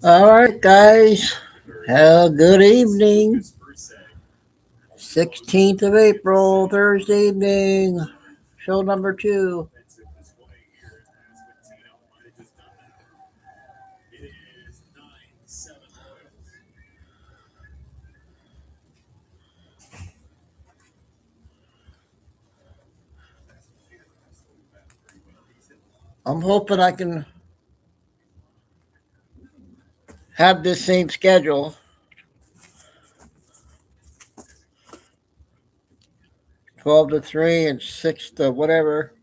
All right, guys. Good evening. 16th of April, Thursday evening. Show number two. I'm hoping I can have this same schedule 12 to 3 and 6 to whatever.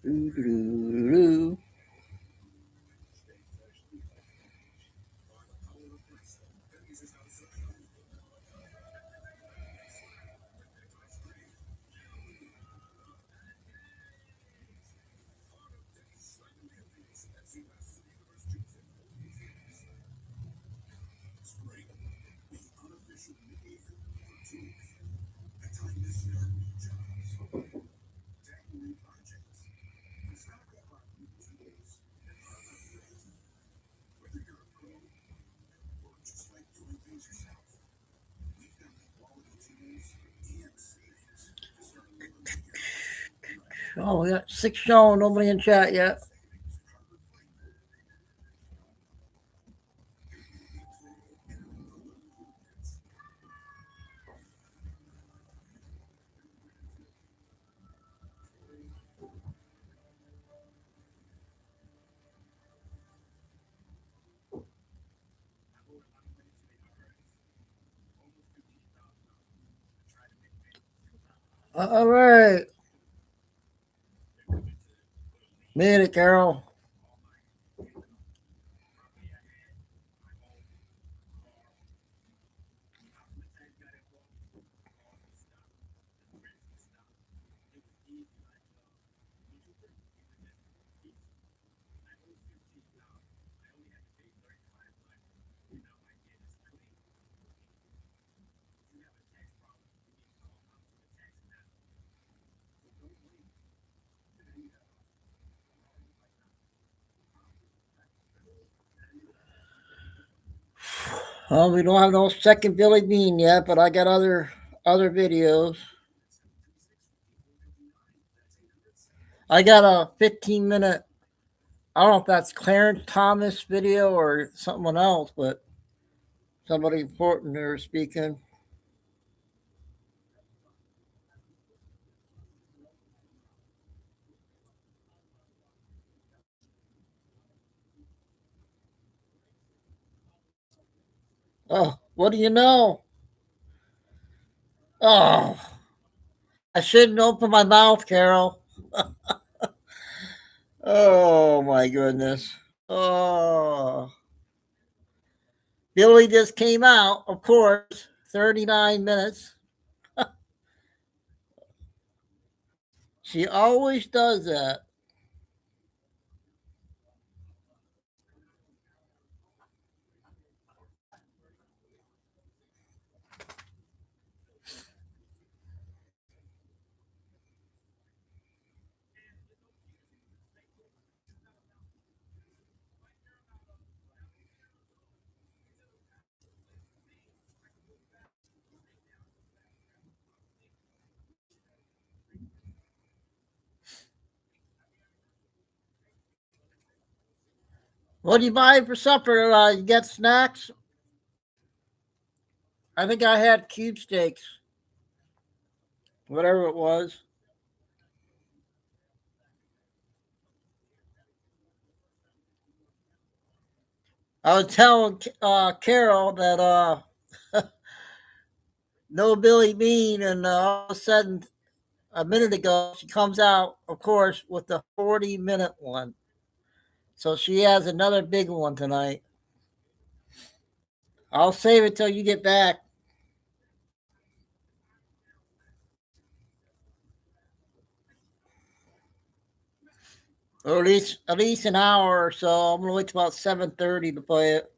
Doo-doo-doo-doo. Oh, we got 6 showing. Nobody in chat yet. All right. Made it, Carol. Well, we don't have no second Billy Bean yet, but I got other videos. I got a 15-minute. I don't know if that's Clarence Thomas video or someone else, but somebody important there speaking. Oh, what do you know? Oh, I shouldn't open my mouth, Carol. Oh my goodness. Oh, Billy just came out, of course. 39 minutes. She always does that. What do you buy for supper? You get snacks? I think I had cube steaks, whatever it was. I was telling Carol that no Billy Bean, and all of a sudden, a minute ago, she comes out, of course, with the 40-minute one. So she has another big one tonight. I'll save it till you get back, or at least an hour or so. I'm gonna wait till about 7:30 to play it.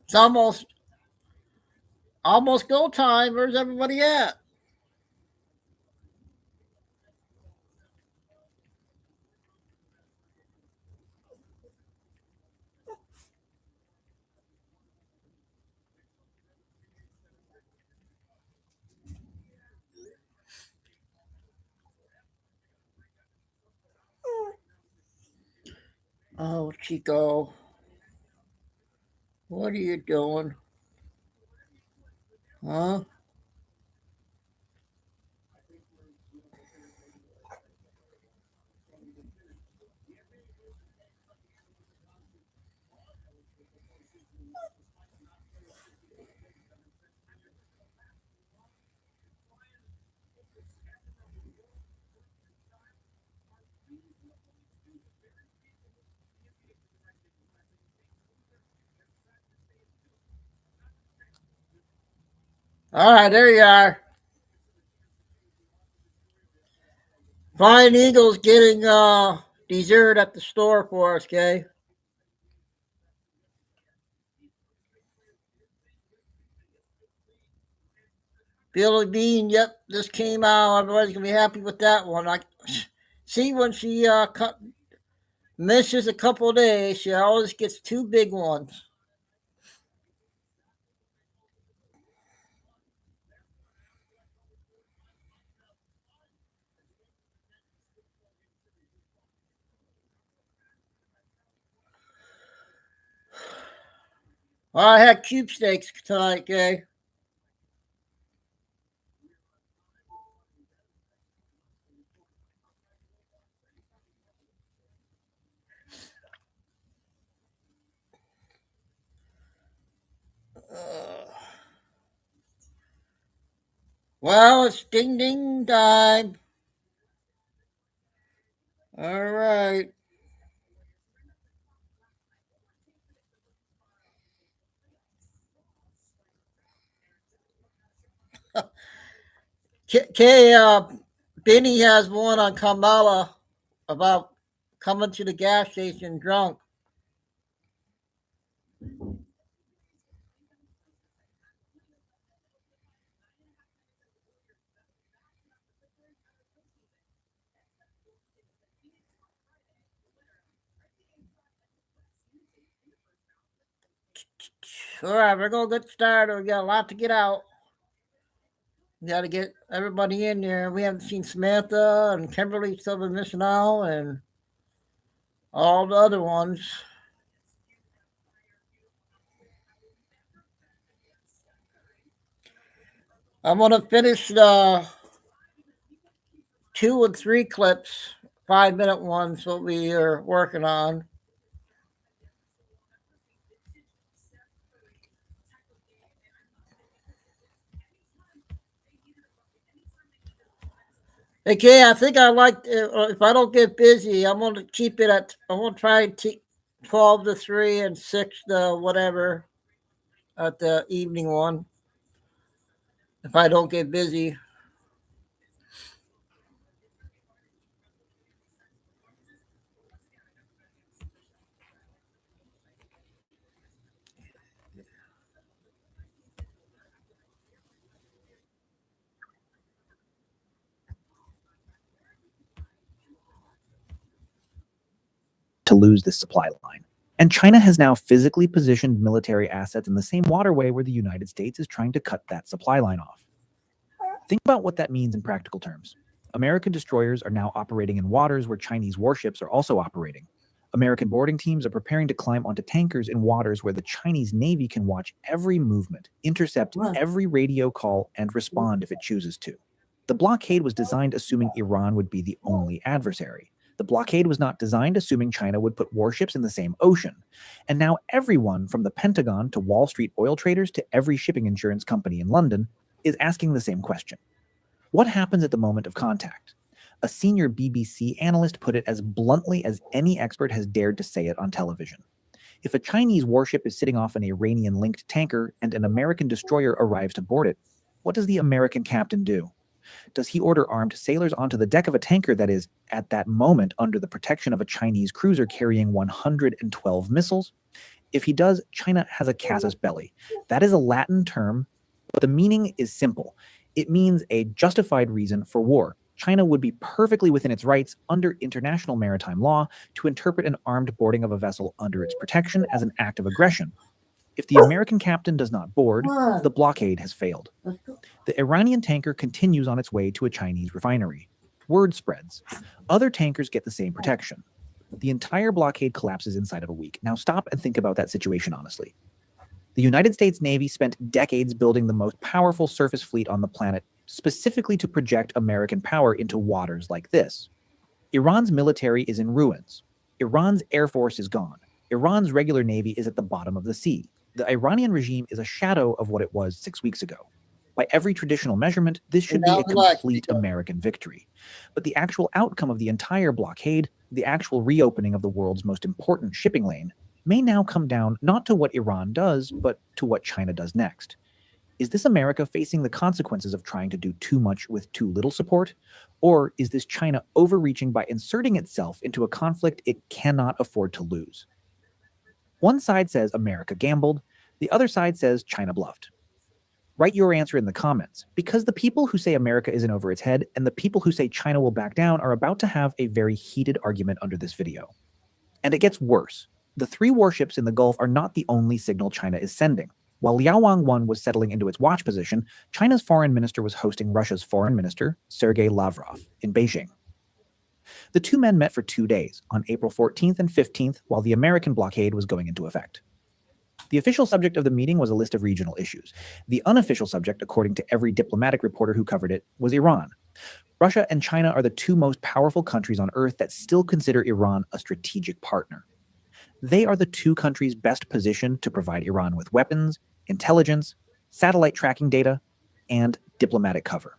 It's almost go time. Where's everybody at? Oh, Chico, what are you doing? Huh? All right, there you are. Flying Eagles getting dessert at the store for us, okay? Billy Bean, yep, this came out. Everybody's gonna be happy with that one. I see when she misses a couple of days, she always gets two big ones. Well, I had cube steaks tonight, okay? Well, it's ding ding time. All right. Benny has one on Kamala about coming to the gas station drunk. All right, we're going to get started. We got a lot to get out. We got to get everybody in there. We haven't seen Samantha and Kimberly still been missing out, and all the other ones. I'm gonna finish the 2 and 3 clips, 5 minute ones. What we are working on. Okay, I think I like. If I don't get busy, I'm gonna keep it at. I'm gonna try 12 to 3 and 6 to whatever at the evening one. If I don't get busy. To lose this supply line. And China has now physically positioned military assets in the same waterway where the United States is trying to cut that supply line off. Think about what that means in practical terms. American destroyers are now operating in waters where Chinese warships are also operating. American boarding teams are preparing to climb onto tankers in waters where the Chinese Navy can watch every movement, intercept every radio call, and respond if it chooses to. The blockade was designed assuming Iran would be the only adversary. The blockade was not designed assuming China would put warships in the same ocean. And now everyone from the Pentagon to Wall Street oil traders to every shipping insurance company in London is asking the same question. What happens at the moment of contact? A senior BBC analyst put it as bluntly as any expert has dared to say it on television. If a Chinese warship is sitting off an Iranian-linked tanker and an American destroyer arrives to board it, what does the American captain do? Does he order armed sailors onto the deck of a tanker that is, at that moment, under the protection of a Chinese cruiser carrying 112 missiles? If he does, China has a casus belli. That is a Latin term, but the meaning is simple. It means a justified reason for war. China would be perfectly within its rights under international maritime law to interpret an armed boarding of a vessel under its protection as an act of aggression. If the American captain does not board, the blockade has failed. The Iranian tanker continues on its way to a Chinese refinery. Word spreads. Other tankers get the same protection. The entire blockade collapses inside of a week. Now stop and think about that situation honestly. The United States Navy spent decades building the most powerful surface fleet on the planet, specifically to project American power into waters like this. Iran's military is in ruins. Iran's air force is gone. Iran's regular navy is at the bottom of the sea. The Iranian regime is a shadow of what it was 6 weeks ago. By every traditional measurement, this should be a complete American victory. But the actual outcome of the entire blockade, the actual reopening of the world's most important shipping lane, may now come down not to what Iran does, but to what China does next. Is this America facing the consequences of trying to do too much with too little support? Or is this China overreaching by inserting itself into a conflict it cannot afford to lose? One side says America gambled, the other side says China bluffed. Write your answer in the comments, because the people who say America isn't over its head and the people who say China will back down are about to have a very heated argument under this video. And it gets worse. The 3 warships in the Gulf are not the only signal China is sending. While Liaowang 1 was settling into its watch position, China's foreign minister was hosting Russia's foreign minister, Sergei Lavrov, in Beijing. The 2 men met for 2 days, on April 14th and 15th, while the American blockade was going into effect. The official subject of the meeting was a list of regional issues. The unofficial subject, according to every diplomatic reporter who covered it, was Iran. Russia and China are the 2 most powerful countries on Earth that still consider Iran a strategic partner. They are the 2 countries best positioned to provide Iran with weapons, intelligence, satellite tracking data, and diplomatic cover.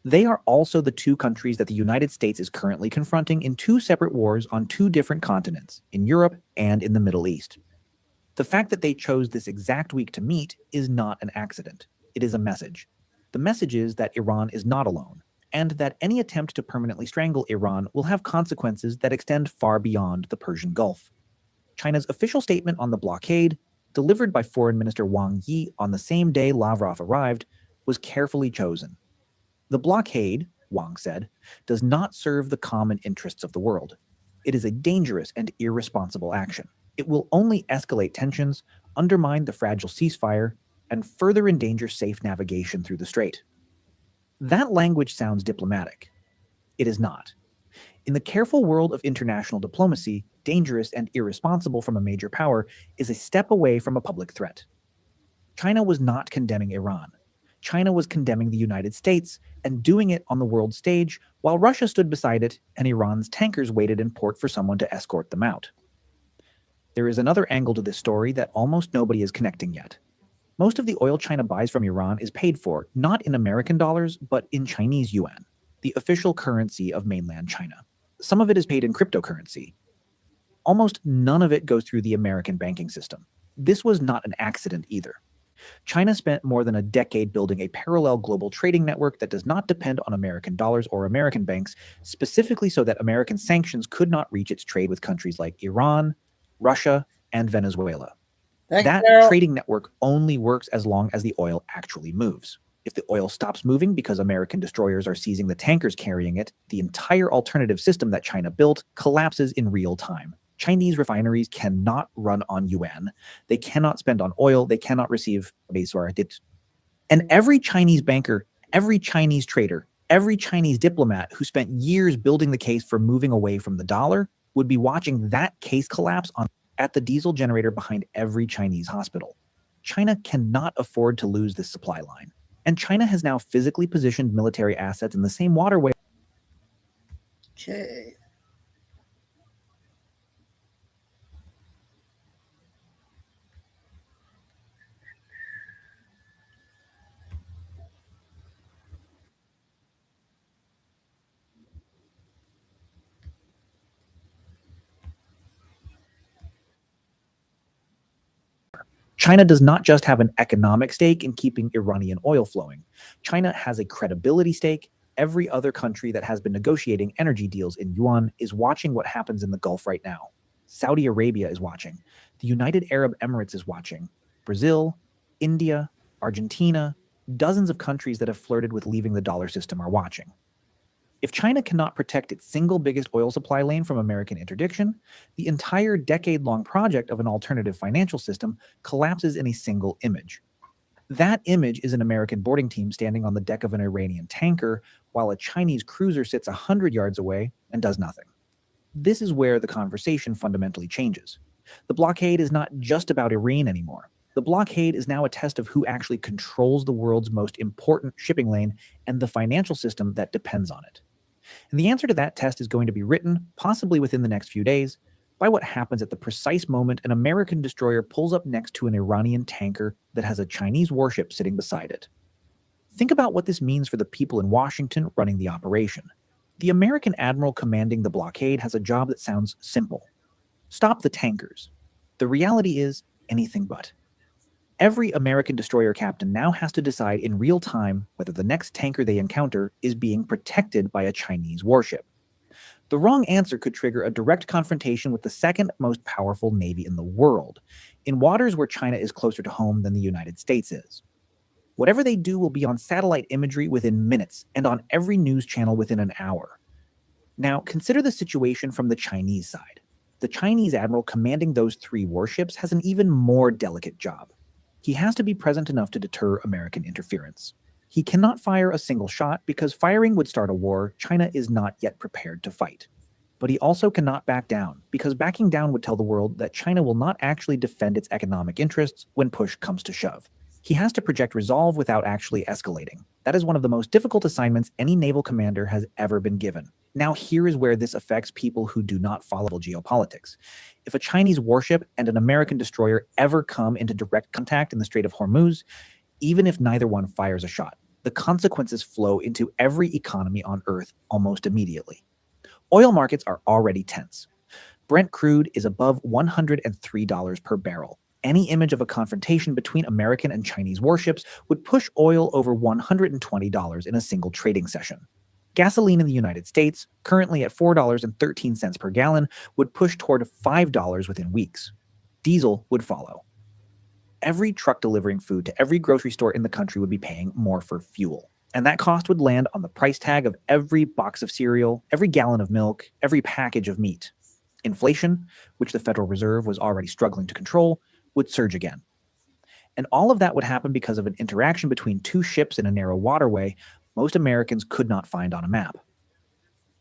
They are also the 2 countries that the United States is currently confronting in 2 separate wars on 2 different continents, in Europe and in the Middle East. The fact that they chose this exact week to meet is not an accident. It is a message. The message is that Iran is not alone, and that any attempt to permanently strangle Iran will have consequences that extend far beyond the Persian Gulf. China's official statement on the blockade, delivered by Foreign Minister Wang Yi on the same day Lavrov arrived, was carefully chosen. The blockade, Wang said, does not serve the common interests of the world. It is a dangerous and irresponsible action. It will only escalate tensions, undermine the fragile ceasefire, and further endanger safe navigation through the strait. That language sounds diplomatic. It is not. In the careful world of international diplomacy, dangerous and irresponsible from a major power is a step away from a public threat. China was not condemning Iran. China was condemning the United States and doing it on the world stage while Russia stood beside it and Iran's tankers waited in port for someone to escort them out. There is another angle to this story that almost nobody is connecting yet. Most of the oil China buys from Iran is paid for not in American dollars, but in Chinese yuan, the official currency of mainland China. Some of it is paid in cryptocurrency. Almost none of it goes through the American banking system. This was not an accident either. China spent more than a decade building a parallel global trading network that does not depend on American dollars or American banks, specifically so that American sanctions could not reach its trade with countries like Iran, Russia, and Venezuela. Thanks, That Daryl. trading network only works as long as the oil actually moves. If the oil stops moving because American destroyers are seizing the tankers carrying it, the entire alternative system that China built collapses in real time. Chinese refineries cannot run on yuan. They cannot spend on oil. They cannot receive besuardit. And every Chinese banker, every Chinese trader, every Chinese diplomat who spent years building the case for moving away from the dollar would be watching that case collapse at the diesel generator behind every Chinese hospital. China cannot afford to lose this supply line. And China has now physically positioned military assets in the same waterway. Okay. China does not just have an economic stake in keeping Iranian oil flowing. China has a credibility stake. Every other country that has been negotiating energy deals in yuan is watching what happens in the Gulf right now. Saudi Arabia is watching. The United Arab Emirates is watching. Brazil, India, Argentina, dozens of countries that have flirted with leaving the dollar system are watching. If China cannot protect its single biggest oil supply lane from American interdiction, the entire decade-long project of an alternative financial system collapses in a single image. That image is an American boarding team standing on the deck of an Iranian tanker while a Chinese cruiser sits 100 yards away and does nothing. This is where the conversation fundamentally changes. The blockade is not just about Iran anymore. The blockade is now a test of who actually controls the world's most important shipping lane and the financial system that depends on it. And the answer to that test is going to be written, possibly within the next few days, by what happens at the precise moment an American destroyer pulls up next to an Iranian tanker that has a Chinese warship sitting beside it. Think about what this means for the people in Washington running the operation. The American admiral commanding the blockade has a job that sounds simple. Stop the tankers. The reality is anything but. Every American destroyer captain now has to decide in real time whether the next tanker they encounter is being protected by a Chinese warship. The wrong answer could trigger a direct confrontation with the second most powerful navy in the world, in waters where China is closer to home than the United States is. Whatever they do will be on satellite imagery within minutes and on every news channel within an hour. Now, consider the situation from the Chinese side. The Chinese admiral commanding those 3 warships has an even more delicate job. He has to be present enough to deter American interference. He cannot fire a single shot because firing would start a war China is not yet prepared to fight. But he also cannot back down because backing down would tell the world that China will not actually defend its economic interests when push comes to shove. He has to project resolve without actually escalating. That is one of the most difficult assignments any naval commander has ever been given. Now, here is where this affects people who do not follow geopolitics. If a Chinese warship and an American destroyer ever come into direct contact in the Strait of Hormuz, even if neither one fires a shot, the consequences flow into every economy on Earth almost immediately. Oil markets are already tense. Brent crude is above $103 per barrel. Any image of a confrontation between American and Chinese warships would push oil over $120 in a single trading session. Gasoline in the United States, currently at $4.13 per gallon, would push toward $5 within weeks. Diesel would follow. Every truck delivering food to every grocery store in the country would be paying more for fuel. And that cost would land on the price tag of every box of cereal, every gallon of milk, every package of meat. Inflation, which the Federal Reserve was already struggling to control, would surge again. And all of that would happen because of an interaction between 2 ships in a narrow waterway, most Americans could not find on a map.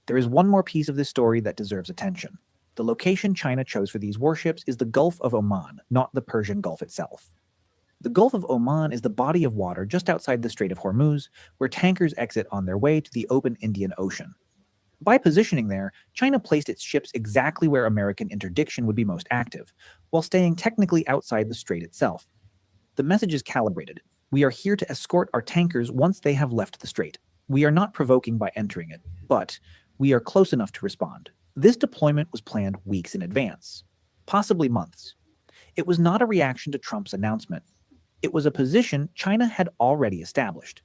There is one more piece of this story that deserves attention. The location China chose for these warships is the Gulf of Oman, not the Persian Gulf itself. The Gulf of Oman is the body of water just outside the Strait of Hormuz, where tankers exit on their way to the open Indian Ocean. By positioning there, China placed its ships exactly where American interdiction would be most active, while staying technically outside the strait itself. The message is calibrated. We are here to escort our tankers once they have left the strait. We are not provoking by entering it, but we are close enough to respond. This deployment was planned weeks in advance, possibly months. It was not a reaction to Trump's announcement. It was a position China had already established.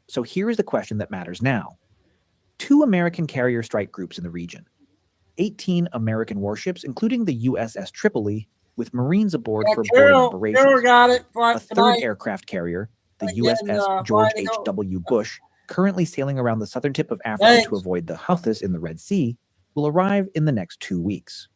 So here is the question that matters now. 2 American carrier strike groups in the region, 18 American warships, including the USS Tripoli, with Marines aboard for boarding operations, got it. a third aircraft carrier, the USS George H.W. Bush, currently sailing around the southern tip of Africa to avoid the Houthis in the Red Sea, will arrive in the next 2 weeks.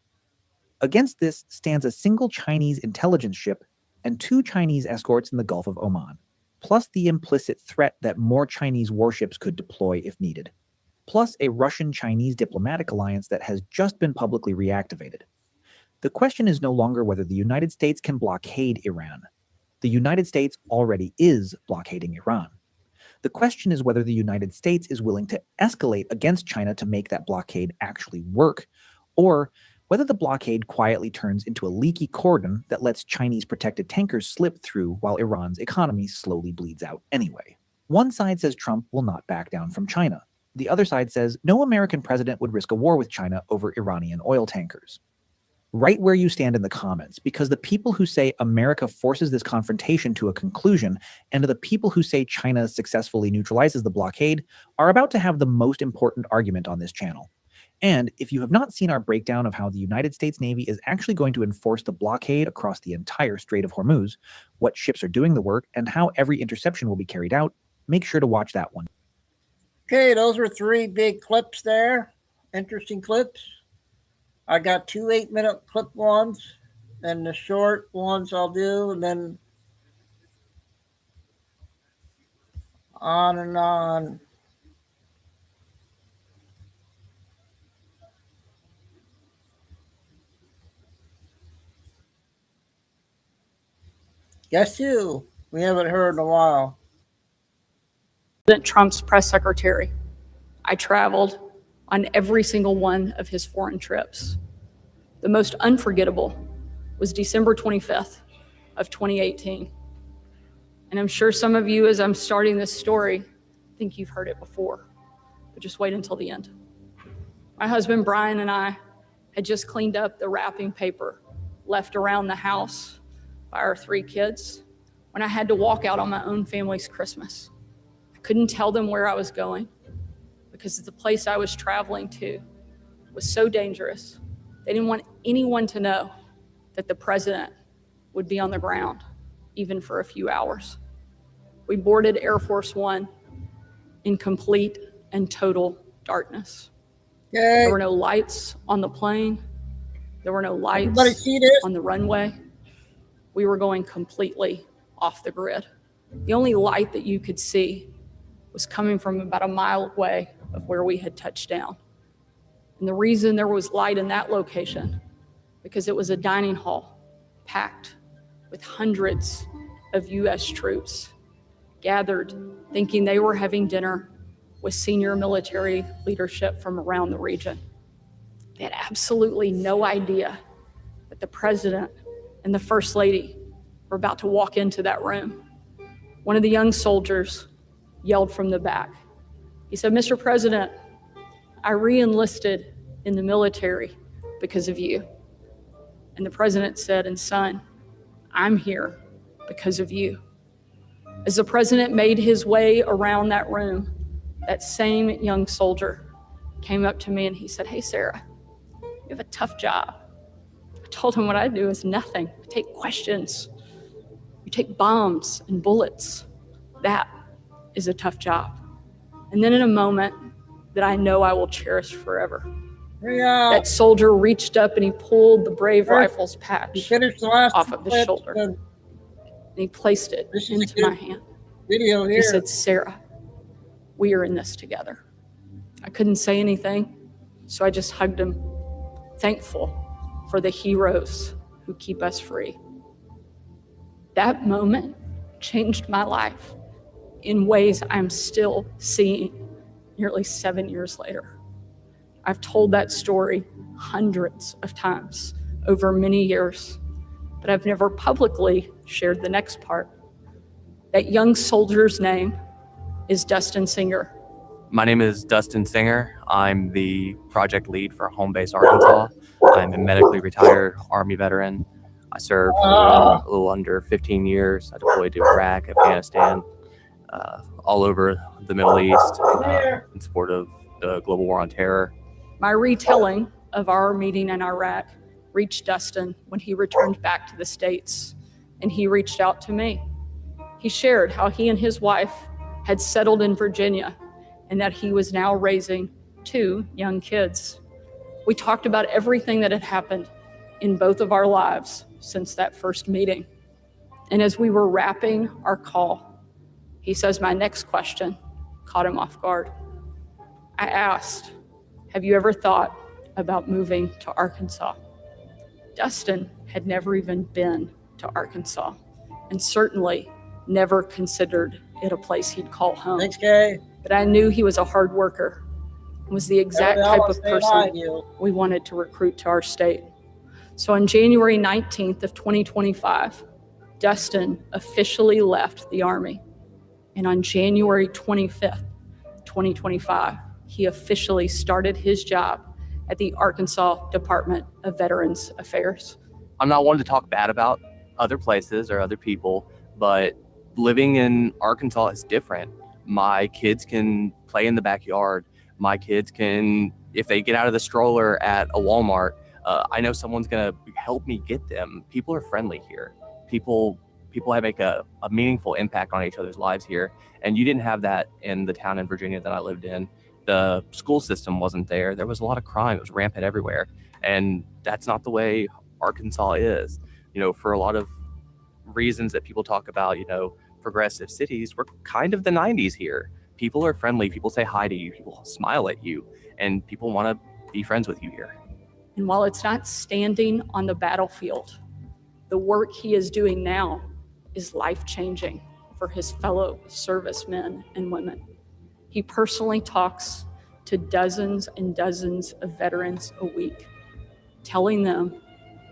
Against this stands a single Chinese intelligence ship and 2 Chinese escorts in the Gulf of Oman, plus the implicit threat that more Chinese warships could deploy if needed, plus a Russian-Chinese diplomatic alliance that has just been publicly reactivated. The question is no longer whether the United States can blockade Iran. The United States already is blockading Iran. The question is whether the United States is willing to escalate against China to make that blockade actually work, or whether the blockade quietly turns into a leaky cordon that lets Chinese protected tankers slip through while Iran's economy slowly bleeds out anyway. One side says Trump will not back down from China. The other side says no American president would risk a war with China over Iranian oil tankers. Write where you stand in the comments, because the people who say America forces this confrontation to a conclusion and the people who say China successfully neutralizes the blockade are about to have the most important argument on this channel. And if you have not seen our breakdown of how the United States Navy is actually going to enforce the blockade across the entire Strait of Hormuz, what ships are doing the work, and how every interception will be carried out, make sure to watch that one. Okay, those were 3 big clips there. Interesting clips. I got 2 8-minute clip ones, and the short ones I'll do, and then on and on. Guess who? We haven't heard in a while. President Trump's press secretary. I traveled on every single one of his foreign trips. The most unforgettable was December 25th of 2018. And I'm sure some of you, as I'm starting this story, think you've heard it before, but just wait until the end. My husband, Brian, and I had just cleaned up the wrapping paper left around the house by our 3 kids when I had to walk out on my own family's Christmas. I couldn't tell them where I was going because the place I was traveling to was so dangerous. They didn't want anyone to know that the president would be on the ground, even for a few hours. We boarded Air Force One in complete and total darkness. Okay. There were no lights on the plane. There were no lights Everybody see this? on the runway. We were going completely off the grid. The only light that you could see was coming from about a mile away of where we had touched down. And the reason there was light in that location, because it was a dining hall packed with hundreds of U.S. troops gathered thinking they were having dinner with senior military leadership from around the region. They had absolutely no idea that the president and the first lady were about to walk into that room. One of the young soldiers yelled from the back. He said, "Mr. President, I re-enlisted in the military because of you." And the president said, "And son, I'm here because of you." As the president made his way around that room, that same young soldier came up to me and he said, "Hey, Sarah, you have a tough job." I told him what I do is nothing. I take questions. You take bombs and bullets. That is a tough job. And then in a moment that I know I will cherish forever, that soldier reached up and he pulled the Brave Rifles patch off of his shoulder. And he placed it into my hand. Video here. He said, "Sarah, We are in this together. I couldn't say anything, so I just hugged him, thankful for the heroes who keep us free. That moment changed my life in ways I'm still seeing nearly 7 years later. I've told that story hundreds of times over many years, but I've never publicly shared the next part. That young soldier's name is Dustin Singer. My name is Dustin Singer. I'm the project lead for Home Base Arkansas. I'm a medically retired Army veteran. I served for a little under 15 years. I deployed to Iraq, Afghanistan, all over the Middle East in support of the global war on terror. My retelling of our meeting in Iraq reached Dustin when he returned back to the States, and he reached out to me. He shared how he and his wife had settled in Virginia and that he was now raising 2 young kids. We talked about everything that had happened in both of our lives since that first meeting. And as we were wrapping our call, he says, my next question caught him off guard. I asked, have you ever thought about moving to Arkansas? Dustin had never even been to Arkansas, and certainly never considered it a place he'd call home. Thanks, Kay. But I knew he was a hard worker and was the exact type of person we wanted to recruit to our state. So on January 19th of 2025, Dustin officially left the Army. And on January 25th, 2025, he officially started his job at the Arkansas Department of Veterans Affairs. I'm not one to talk bad about other places or other people, but living in Arkansas is different. My kids can play in the backyard. My kids can, if they get out of the stroller at a Walmart, I know someone's gonna help me get them. People are friendly here. People make a meaningful impact on each other's lives here. And you didn't have that in the town in Virginia that I lived in. The school system wasn't there. There was a lot of crime. It was rampant everywhere. And that's not the way Arkansas is. You know, for a lot of reasons that people talk about, you know, progressive cities, we're kind of the 90s here. People are friendly. People say hi to you. People smile at you. And people want to be friends with you here. And while it's not standing on the battlefield, the work he is doing now is life-changing for his fellow servicemen and women. He personally talks to dozens and dozens of veterans a week, telling them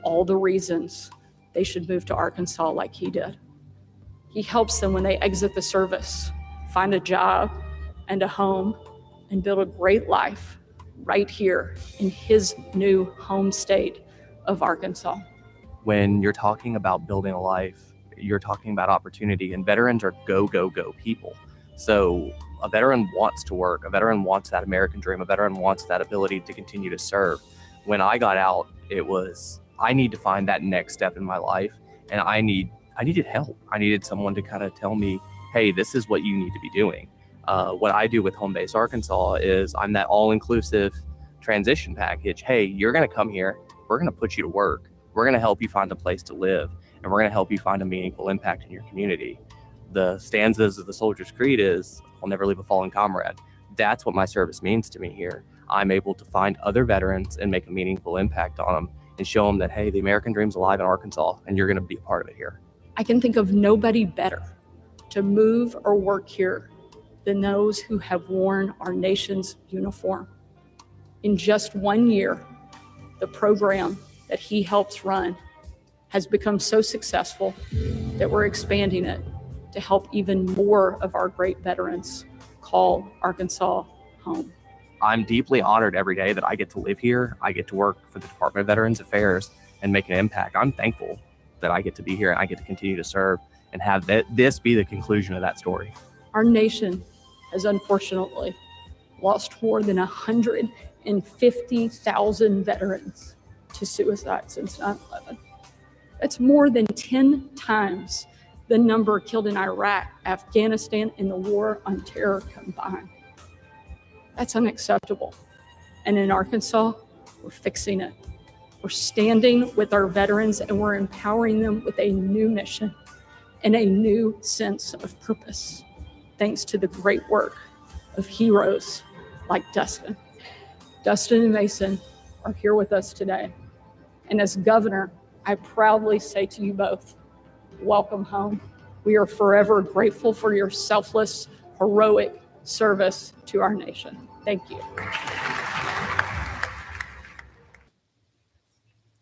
all the reasons they should move to Arkansas like he did. He helps them when they exit the service, find a job and a home, and build a great life right here in his new home state of Arkansas. When you're talking about building a life, you're talking about opportunity, and veterans are go, go, go people. So a veteran wants to work. A veteran wants that American dream. A veteran wants that ability to continue to serve. When I got out, it was, I need to find that next step in my life, and I needed help. I needed someone to kind of tell me, hey, this is what you need to be doing. What I do with Home Base Arkansas is I'm that all-inclusive transition package. Hey, you're going to come here. We're going to put you to work. We're going to help you find a place to live, and we're going to help you find a meaningful impact in your community. The stanzas of the Soldier's Creed is, I'll never leave a fallen comrade. That's what my service means to me here. I'm able to find other veterans and make a meaningful impact on them and show them that, hey, the American dream's alive in Arkansas, and you're going to be a part of it here. I can think of nobody better to move or work here than those who have worn our nation's uniform. In just 1 year, the program that he helps run has become so successful that we're expanding it to help even more of our great veterans call Arkansas home. I'm deeply honored every day that I get to live here. I get to work for the Department of Veterans Affairs and make an impact. I'm thankful that I get to be here and I get to continue to serve and have this be the conclusion of that story. Our nation has unfortunately lost more than 150,000 veterans to suicide since 9/11. That's more than 10 times the number killed in Iraq, Afghanistan, and the war on terror combined. That's unacceptable. And in Arkansas, we're fixing it. We're standing with our veterans and we're empowering them with a new mission and a new sense of purpose, thanks to the great work of heroes like Dustin. Dustin and Mason are here with us today. And as governor, I proudly say to you both, welcome home. We are forever grateful for your selfless, heroic service to our nation. Thank you.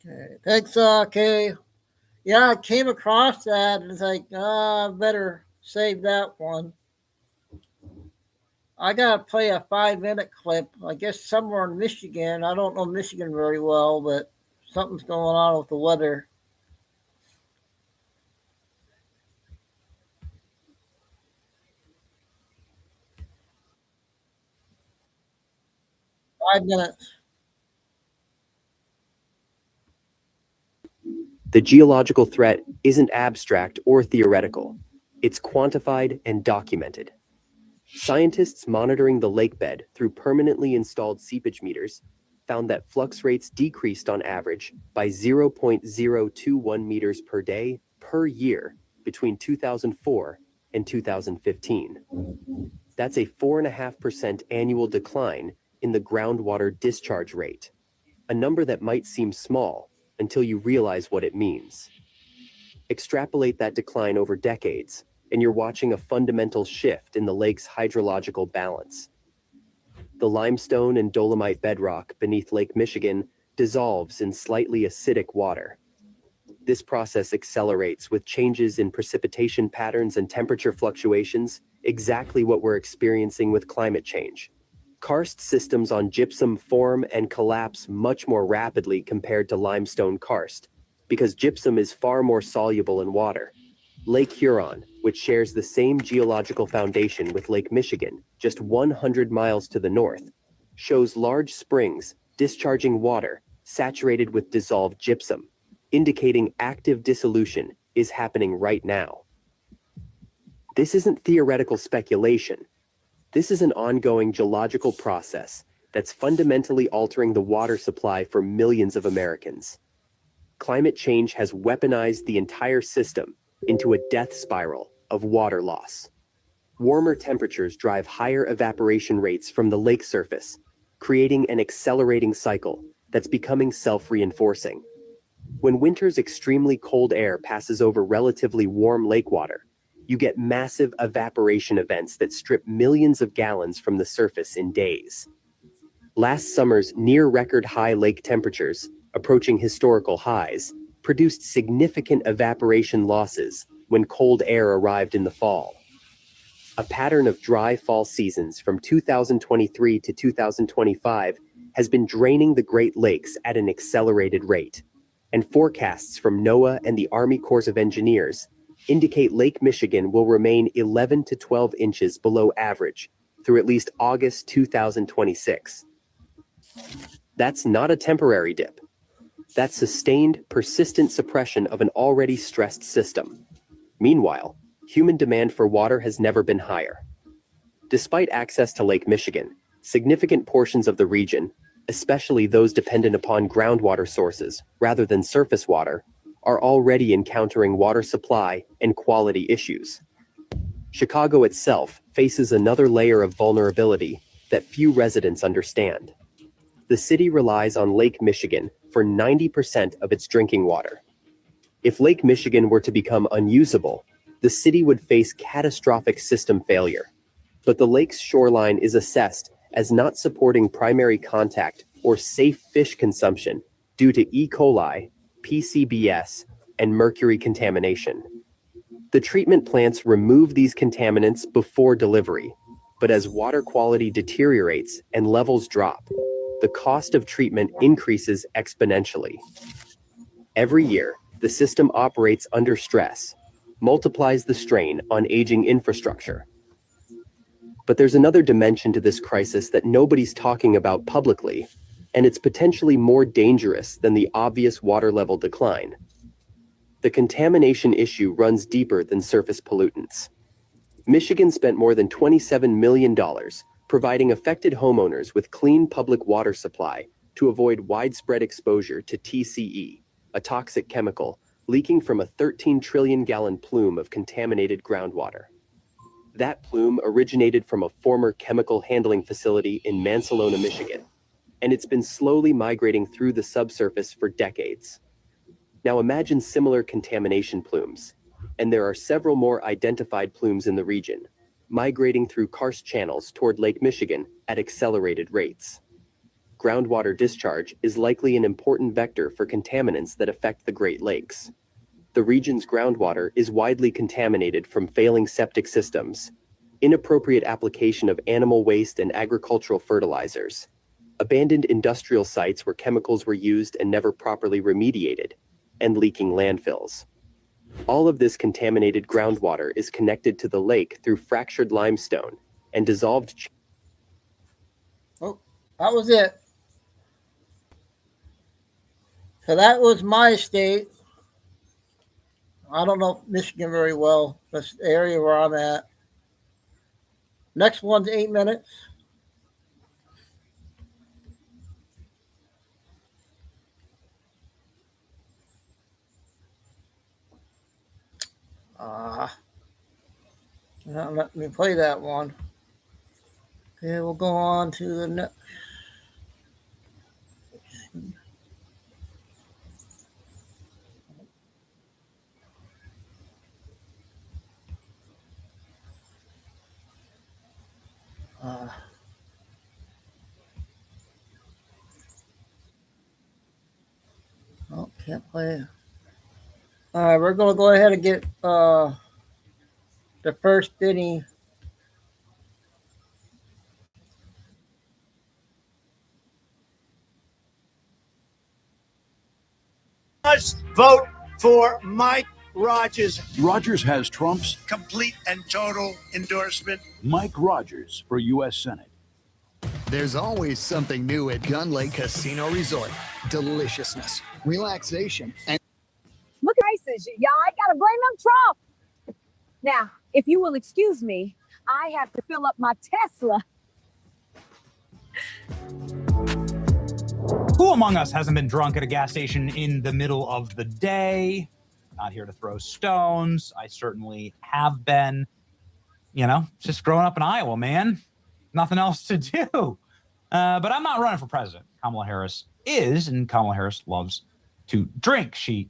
Okay. Thanks, Kay. Yeah, I came across that and it's like, I better save that one. I gotta play a 5-minute clip. I guess somewhere in Michigan. I don't know Michigan very well, but something's going on with the weather. Five minutes. The geological threat isn't abstract or theoretical. It's quantified and documented. Scientists monitoring the lake bed through permanently installed seepage meters found that flux rates decreased on average by 0.021 meters per day per year between 2004 and 2015. That's a 4.5% annual decline in the groundwater discharge rate, a number that might seem small until you realize what it means. Extrapolate that decline over decades, and you're watching a fundamental shift in the lake's hydrological balance. The limestone and dolomite bedrock beneath Lake Michigan dissolves in slightly acidic water. This process accelerates with changes in precipitation patterns and temperature fluctuations, exactly what we're experiencing with climate change. Karst systems on gypsum form and collapse much more rapidly compared to limestone karst, because gypsum is far more soluble in water. Lake Huron, which shares the same geological foundation with Lake Michigan, just 100 miles to the north, shows large springs discharging water saturated with dissolved gypsum, indicating active dissolution is happening right now. This isn't theoretical speculation. This is an ongoing geological process that's fundamentally altering the water supply for millions of Americans. Climate change has weaponized the entire system into a death spiral of water loss. Warmer temperatures drive higher evaporation rates from the lake surface, creating an accelerating cycle that's becoming self-reinforcing. When winter's extremely cold air passes over relatively warm lake water, you get massive evaporation events that strip millions of gallons from the surface in days. Last summer's near-record high lake temperatures, approaching historical highs, produced significant evaporation losses when cold air arrived in the fall. A pattern of dry fall seasons from 2023 to 2025 has been draining the Great Lakes at an accelerated rate, and forecasts from NOAA and the Army Corps of Engineers indicate Lake Michigan will remain 11 to 12 inches below average through at least August 2026. That's not a temporary dip. That's sustained, persistent suppression of an already stressed system. Meanwhile, human demand for water has never been higher. Despite access to Lake Michigan, significant portions of the region, especially those dependent upon groundwater sources rather than surface water, are already encountering water supply and quality issues. Chicago itself faces another layer of vulnerability that few residents understand. The city relies on Lake Michigan for 90% of its drinking water. If Lake Michigan were to become unusable, the city would face catastrophic system failure. But the lake's shoreline is assessed as not supporting primary contact or safe fish consumption due to E. coli, PCBS, and mercury contamination. The treatment plants remove these contaminants before delivery, but as water quality deteriorates and levels drop, the cost of treatment increases exponentially. Every year, the system operates under stress, multiplies the strain on aging infrastructure. But there's another dimension to this crisis that nobody's talking about publicly, and it's potentially more dangerous than the obvious water level decline. The contamination issue runs deeper than surface pollutants. Michigan spent more than $27 million providing affected homeowners with clean public water supply to avoid widespread exposure to TCE, a toxic chemical leaking from a 13 trillion gallon plume of contaminated groundwater. That plume originated from a former chemical handling facility in Mansalona, Michigan, and it's been slowly migrating through the subsurface for decades. Now imagine similar contamination plumes, and there are several more identified plumes in the region, migrating through karst channels toward Lake Michigan at accelerated rates. Groundwater discharge is likely an important vector for contaminants that affect the Great Lakes. The region's groundwater is widely contaminated from failing septic systems, inappropriate application of animal waste and agricultural fertilizers, abandoned industrial sites where chemicals were used and never properly remediated, and leaking landfills. All of this contaminated groundwater is connected to the lake through fractured limestone and dissolved. Oh, that was it. So that was my state. I don't know Michigan very well. That's the area where I'm at. Next one's 8 minutes. Now let me play that one. Okay, we'll go on to the next. Oh, can't play it. All right, we're going to go ahead and get the first inning. Must vote for Mike Rogers. Rogers has Trump's Complete and total endorsement. Mike Rogers for U.S. Senate. There's always something new at Gun Lake Casino Resort. Deliciousness, relaxation, and look at prices. Y'all, I gotta blame them Trump. Now, if you will excuse me, I have to fill up my Tesla. Who among us hasn't been drunk at a gas station in the middle of the day? Not here to throw stones. I certainly have been. You know, just growing up in Iowa, man. Nothing else to do. But I'm not running for president. Kamala Harris is, and Kamala Harris loves to drink. She,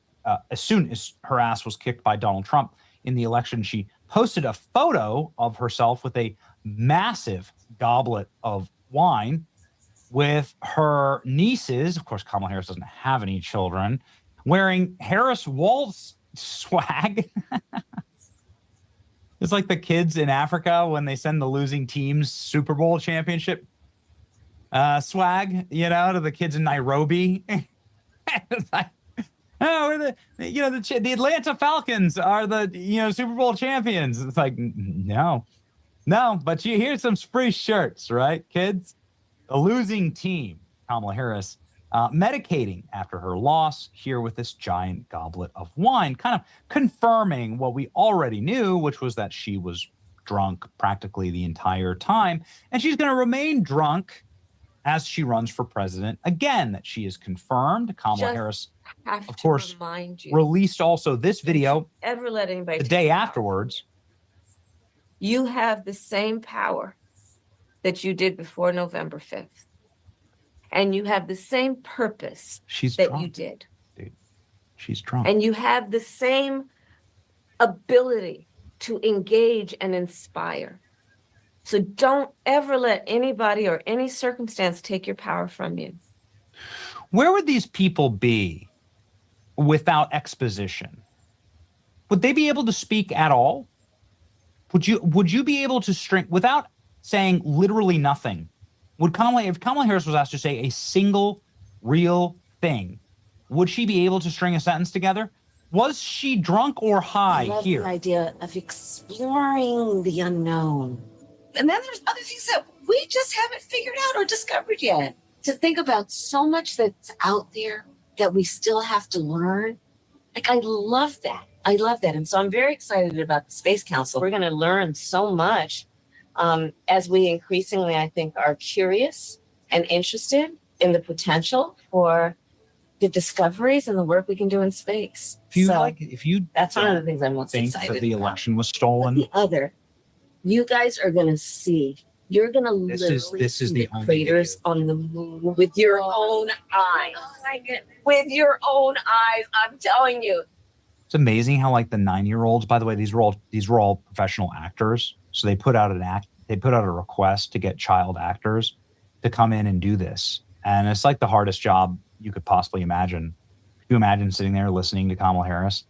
as soon as her ass was kicked by Donald Trump in the election, she posted a photo of herself with a massive goblet of wine with her nieces. Of course, Kamala Harris doesn't have any children, wearing Harris Waltz swag. It's like the kids in Africa when they send the losing team's Super Bowl championship swag, you know, to the kids in Nairobi. It's like, oh, we're the Atlanta Falcons are the, Super Bowl champions. It's like, no, but you hear some free shirts, right, kids? The losing team, Kamala Harris, medicating after her loss here with this giant goblet of wine, kind of confirming what we already knew, which was that she was drunk practically the entire time. And she's going to remain drunk as she runs for president again, that she is confirmed. Kamala Harris, of course, released also this video ever let anybody the day afterwards. You have the same power that you did before November 5th. And you have the same purpose that drunk, you did. Dude, she's drunk. And you have the same ability to engage and inspire. So don't ever let anybody or any circumstance take your power from you. Where would these people be without exposition? Would they be able to speak at all? Would you be able to string without saying literally nothing? If Kamala Harris was asked to say a single real thing, would she be able to string a sentence together? Was she drunk or high here? The idea of exploring the unknown. And then there's other things that we just haven't figured out or discovered yet. To think about so much that's out there that we still have to learn. Like, I love that. And so I'm very excited about the Space Council. We're going to learn so much. As we increasingly, I think, are curious and interested in the potential for the discoveries and the work we can do in space. If you that's one of the things I'm most think excited that the about. election was stolen, But the other You guys are gonna see. You're gonna literally this is see the only craters on the moon with your own eyes. With your own eyes, I'm telling you. It's amazing how like the 9-year-olds, by the way, these were all professional actors. So they put out a request to get child actors to come in and do this. And it's like the hardest job you could possibly imagine. Can you imagine sitting there listening to Kamala Harris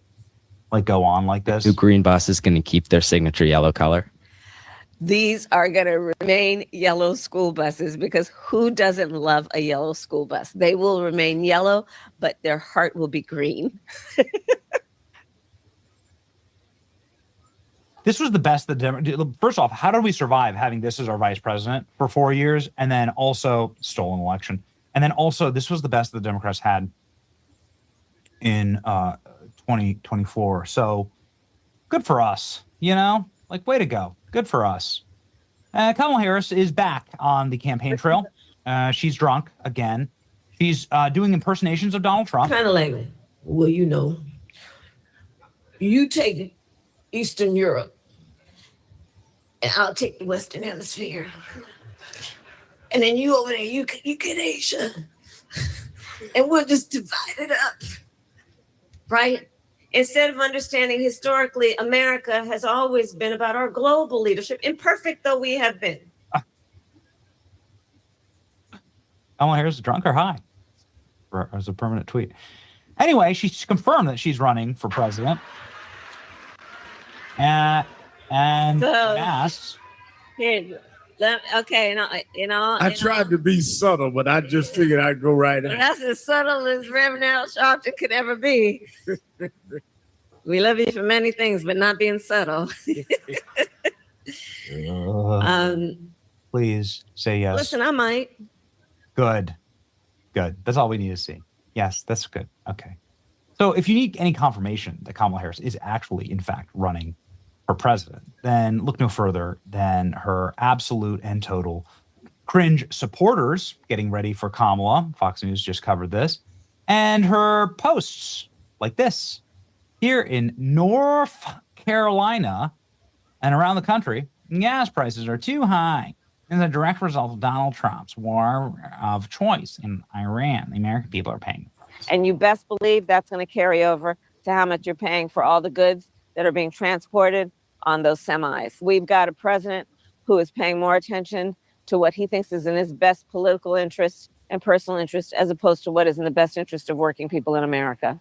like go on like this? The green bus is going to keep their signature yellow color. These are going to remain yellow school buses because who doesn't love a yellow school bus? They will remain yellow, but their heart will be green. This was the best. First off, how did we survive having this as our vice president for 4 years, and then also stolen election, and then also this was the best the Democrats had in 2024. So good for us, like way to go. Good for us. Kamala Harris is back on the campaign trail. She's drunk again. She's doing impersonations of Donald Trump. Kind of like, well, you take Eastern Europe, and I'll take the Western Hemisphere. And then you over there, you get Asia. And we'll just divide it up. Right? Instead of understanding historically, America has always been about our global leadership, imperfect though we have been. Kamala Harris, drunk or high? As a permanent tweet. Anyway, she's confirmed that she's running for president. And asks. Okay, I tried to be subtle, but I just figured I'd go right in. That's as subtle as Reverend Al Sharpton could ever be. We love you for many things, but not being subtle. Please say yes. Listen, I might. Good. That's all we need to see. Yes, that's good. Okay. So if you need any confirmation that Kamala Harris is actually, in fact, running for president, then look no further than her absolute and total cringe supporters getting ready for Kamala. Fox News just covered this. And her posts like this. Here in North Carolina and around the country, gas prices are too high. As a direct result of Donald Trump's war of choice in Iran, the American people are paying. And you best believe that's going to carry over to how much you're paying for all the goods that are being transported on those semis. We've got a president who is paying more attention to what he thinks is in his best political interest and personal interest, as opposed to what is in the best interest of working people in America.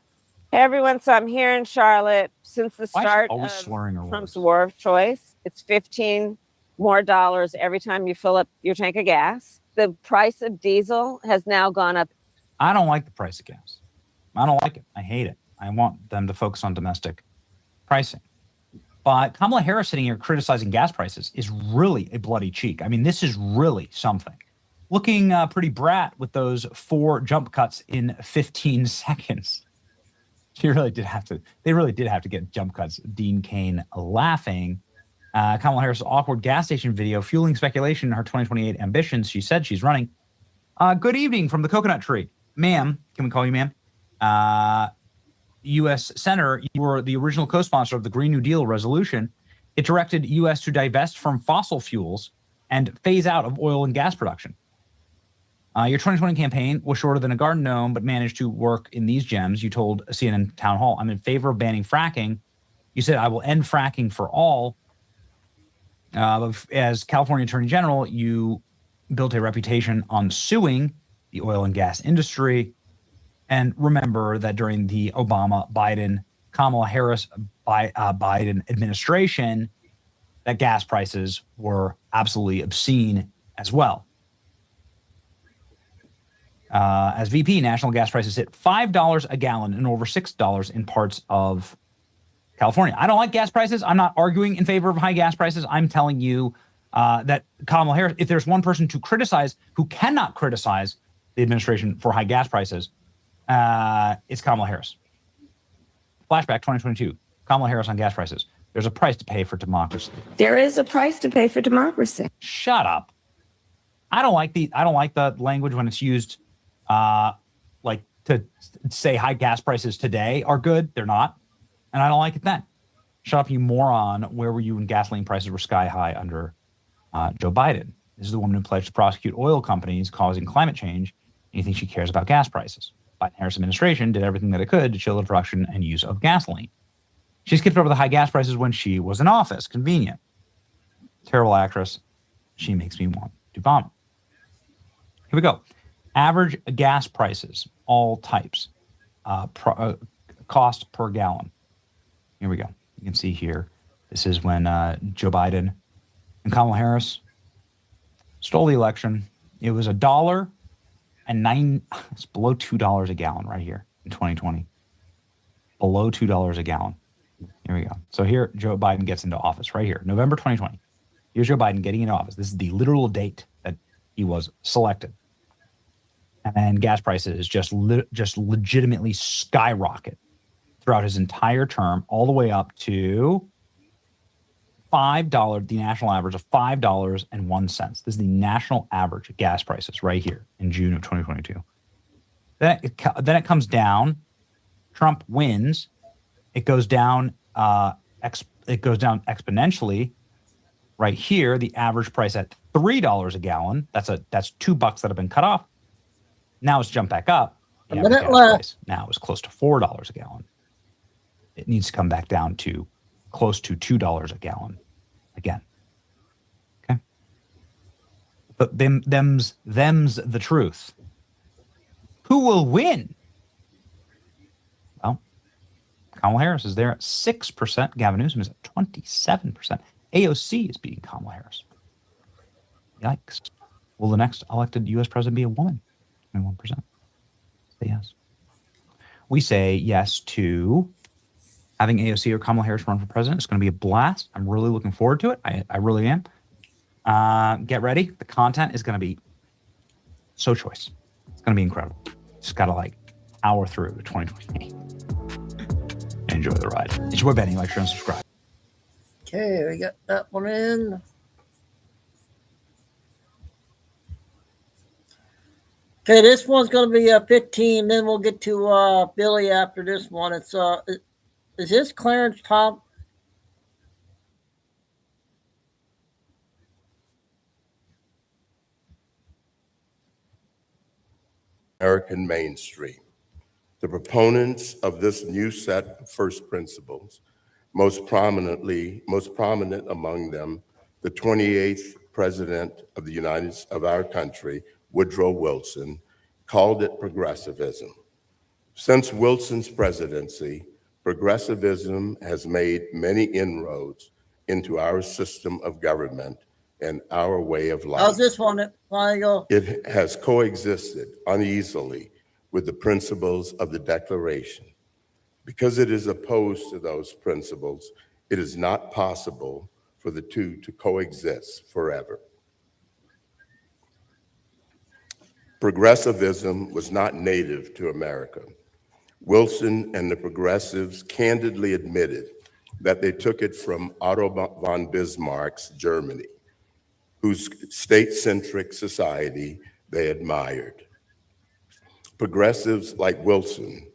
Hey everyone, so I'm here in Charlotte. Since the start of Trump's war of choice, it's $15 more every time you fill up your tank of gas. The price of diesel has now gone up. I don't like the price of gas. I don't like it. I hate it. I want them to focus on domestic pricing. But Kamala Harris sitting here criticizing gas prices is really a bloody cheek. I mean, this is really something. Looking pretty brat with those 4 jump cuts in 15 seconds. They really did have to get jump cuts. Dean Cain laughing. Kamala Harris' awkward gas station video fueling speculation in her 2028 ambitions. She said she's running. Good evening from the coconut tree. Ma'am, can we call you ma'am? U.S. Senator, you were the original co-sponsor of the Green New Deal resolution. It directed U.S. to divest from fossil fuels and phase out of oil and gas production. Your 2020 campaign was shorter than a garden gnome, but managed to work in these gems. You told a CNN town hall, I'm in favor of banning fracking. You said, I will end fracking for all. As California Attorney General, you built a reputation on suing the oil and gas industry. And remember that during the Obama-Biden, Kamala Harris Biden administration, that gas prices were absolutely obscene as well. As VP, national gas prices hit $5 a gallon and over $6 in parts of California. I don't like gas prices. I'm not arguing in favor of high gas prices. I'm telling you that Kamala Harris, if there's one person to criticize who cannot criticize the administration for high gas prices, it's Kamala Harris. Flashback 2022. Kamala Harris on gas prices. There's a price to pay for democracy. There is a price to pay for democracy. Shut up. I don't like the language when it's used like to say high gas prices today are good. They're not. And I don't like it then. Shut up, you moron. Where were you when gasoline prices were sky high under Joe Biden? This is the woman who pledged to prosecute oil companies causing climate change. And you think she cares about gas prices? Biden-Harris administration did everything that it could to chill the production and use of gasoline. She skipped over the high gas prices when she was in office. Convenient. Terrible actress. She makes me want to vomit. Here we go. Average gas prices, all types, cost per gallon. Here we go. You can see here. This is when Joe Biden and Kamala Harris stole the election. It was $1.09. It's below $2 a gallon right here in 2020. Below $2 a gallon. Here we go. So here Joe Biden gets into office right here, November 2020. Here's Joe Biden getting into office. This is the literal date that he was selected. And then gas prices just legitimately skyrocket throughout his entire term, all the way up to $5, the national average of $5.01. This is the national average of gas prices right here in June of 2022. Then it comes down. Trump wins. It goes down. It goes down exponentially. Right here, the average price at $3 a gallon. That's $2 that have been cut off. Now it's jumped back up. The average gas price now is close to $4 a gallon. It needs to come back down to close to $2 a gallon again. Okay. But them's the truth. Who will win? Well, Kamala Harris is there at 6%. Gavin Newsom is at 27%. AOC is beating Kamala Harris. Yikes. Will the next elected U.S. president be a woman? 21%. Say yes. We say yes to having AOC or Kamala Harris run for president. It's going to be a blast. I'm really looking forward to it. I really am. Get ready. The content is going to be so choice. It's going to be incredible. Just got to power through the 2020. Enjoy the ride. It's your boy Benny. Like, share, and subscribe. Okay, we got that one in. Okay, this one's going to be 15. Then we'll get to Billy after this one. It's is this Clarence Tom? American mainstream. The proponents of this new set of first principles, most prominent among them, the 28th president of our country, Woodrow Wilson, called it progressivism. Since Wilson's presidency, progressivism has made many inroads into our system of government and our way of life. How's this one? It has coexisted uneasily with the principles of the Declaration. Because it is opposed to those principles, it is not possible for the two to coexist forever. Progressivism was not native to America. Wilson and the progressives candidly admitted that they took it from Otto von Bismarck's Germany, whose state-centric society they admired. Progressives like Wilson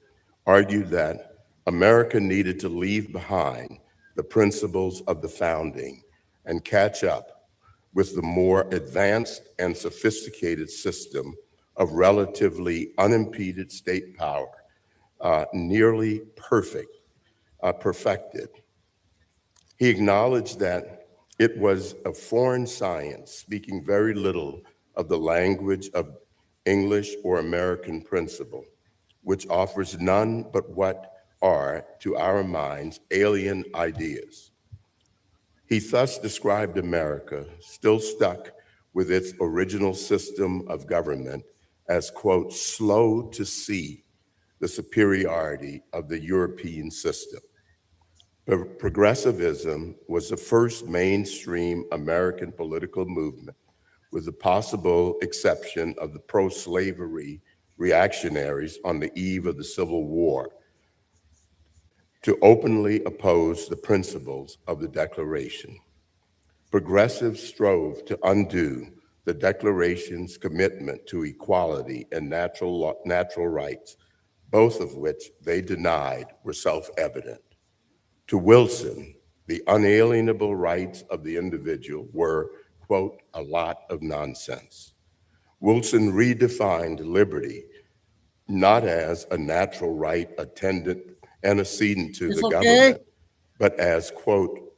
argued that America needed to leave behind the principles of the founding and catch up with the more advanced and sophisticated system of relatively unimpeded state power, nearly perfected. He acknowledged that it was a foreign science, speaking very little of the language of English or American principle, which offers none but what are, to our minds, alien ideas. He thus described America, still stuck with its original system of government, as, quote, slow to see the superiority of the European system. Progressivism was the first mainstream American political movement, with the possible exception of the pro-slavery reactionaries on the eve of the Civil War, to openly oppose the principles of the Declaration. Progressives strove to undo the Declaration's commitment to equality and natural rights, both of which they denied were self-evident. To Wilson, The unalienable rights of the individual were, quote, a lot of nonsense. Wilson redefined liberty not as a natural right attendant antecedent to It's the okay. government, but as, quote,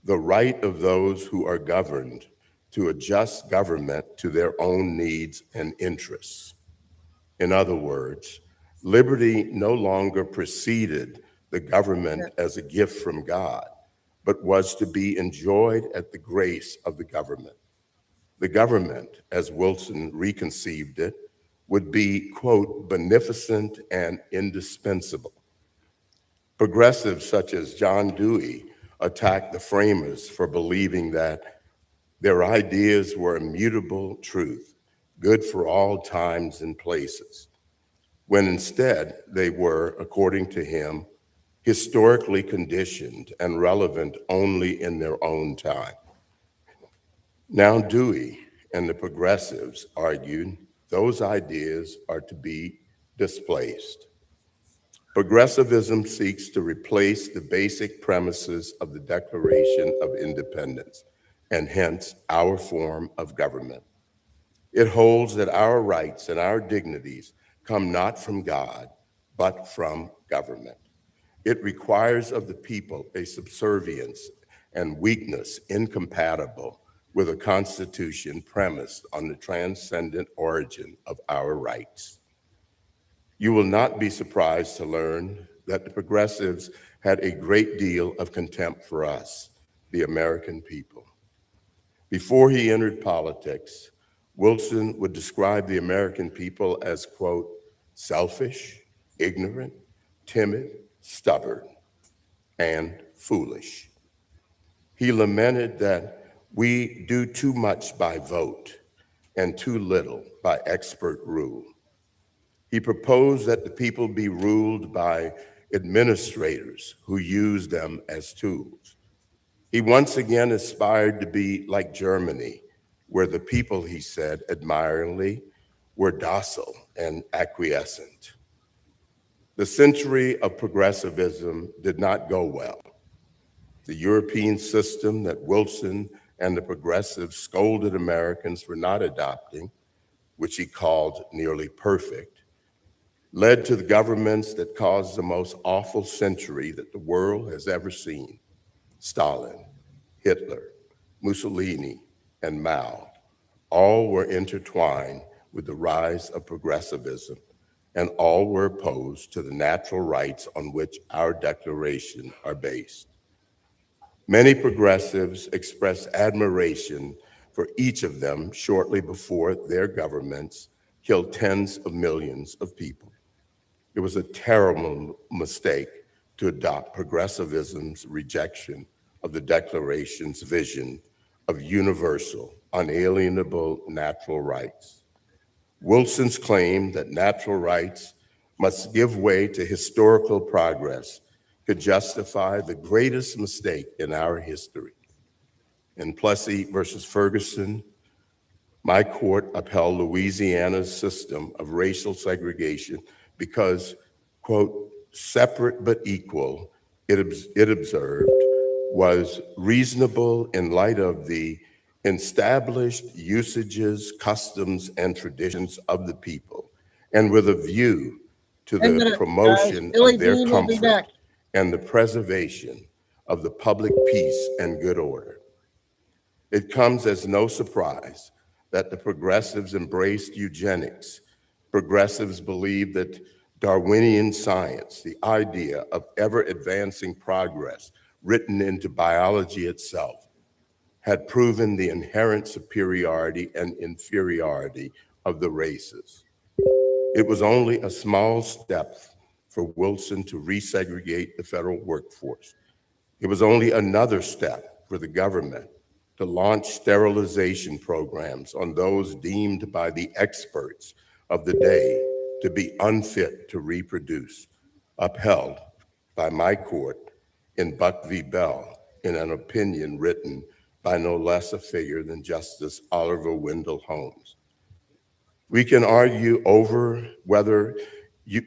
the right of those who are governed to adjust government to their own needs and interests. In other words, liberty no longer preceded the government as a gift from God, but was to be enjoyed at the grace of the government. The government, as Wilson reconceived it, would be, quote, beneficent and indispensable. Progressives such as John Dewey attacked the framers for believing that their ideas were immutable truth, good for all times and places, when instead they were, according to him, historically conditioned and relevant only in their own time. Now Dewey and the progressives argued those ideas are to be displaced. Progressivism seeks to replace the basic premises of the Declaration of Independence, and hence our form of government. It holds that our rights and our dignities come not from God, but from government. It requires of the people a subservience and weakness incompatible with a constitution premised on the transcendent origin of our rights. You will not be surprised to learn that the progressives had a great deal of contempt for us, the American people. Before he entered politics, Wilson would describe the American people as, quote, selfish, ignorant, timid, stubborn, and foolish. He lamented that we do too much by vote and too little by expert rule. He proposed that the people be ruled by administrators who use them as tools. He once again aspired to be like Germany, where the people, he said admiringly, were docile and acquiescent. The century of progressivism did not go well. The European system that Wilson and the progressives scolded Americans for not adopting, which he called nearly perfect, led to the governments that caused the most awful century that the world has ever seen. Stalin, Hitler, Mussolini, and Mao, all were intertwined with the rise of progressivism, and all were opposed to the natural rights on which our declaration are based. Many progressives expressed admiration for each of them shortly before their governments killed tens of millions of people. It was a terrible mistake to adopt progressivism's rejection of the Declaration's vision of universal, unalienable natural rights. Wilson's claim that natural rights must give way to historical progress could justify the greatest mistake in our history. In Plessy versus Ferguson, my court upheld Louisiana's system of racial segregation because, quote, separate but equal, it observed, was reasonable in light of the established usages, customs, and traditions of the people, and with a view to the promotion of their comfort and the preservation of the public peace and good order. It comes as no surprise that the progressives embraced eugenics. Progressives believed that Darwinian science, the idea of ever-advancing progress written into biology itself, had proven the inherent superiority and inferiority of the races. It was only a small step for Wilson to resegregate the federal workforce. It was only another step for the government to launch sterilization programs on those deemed by the experts of the day to be unfit to reproduce, upheld by my court in Buck v. Bell in an opinion written by no less a figure than Justice Oliver Wendell Holmes. We can argue over whether you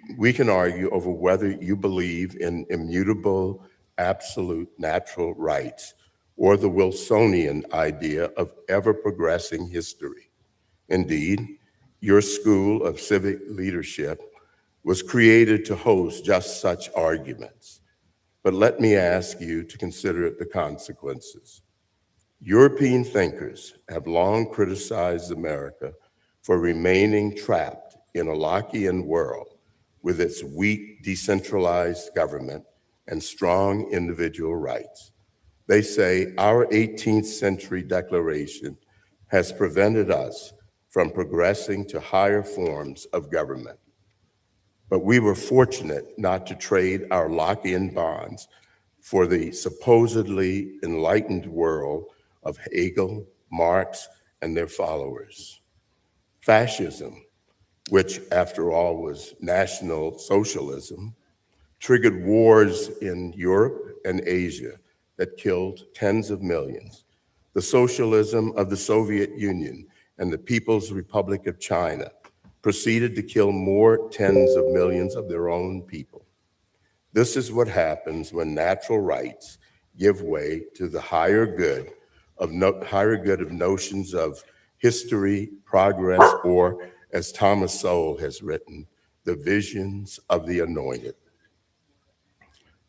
believe in immutable absolute natural rights or the Wilsonian idea of ever progressing history. Indeed, your School of Civic Leadership was created to host just such arguments. But let me ask you to consider the consequences. European thinkers have long criticized America for remaining trapped in a Lockean world with its weak, decentralized government and strong individual rights. They say our 18th century declaration has prevented us from progressing to higher forms of government. But we were fortunate not to trade our Lockean bonds for the supposedly enlightened world of Hegel, Marx, and their followers. Fascism, which after all was National Socialism, triggered wars in Europe and Asia that killed tens of millions. The socialism of the Soviet Union and the People's Republic of China proceeded to kill more tens of millions of their own people. This is what happens when natural rights give way to the higher good of notions of history, progress, or, as Thomas Sowell has written, the visions of the anointed.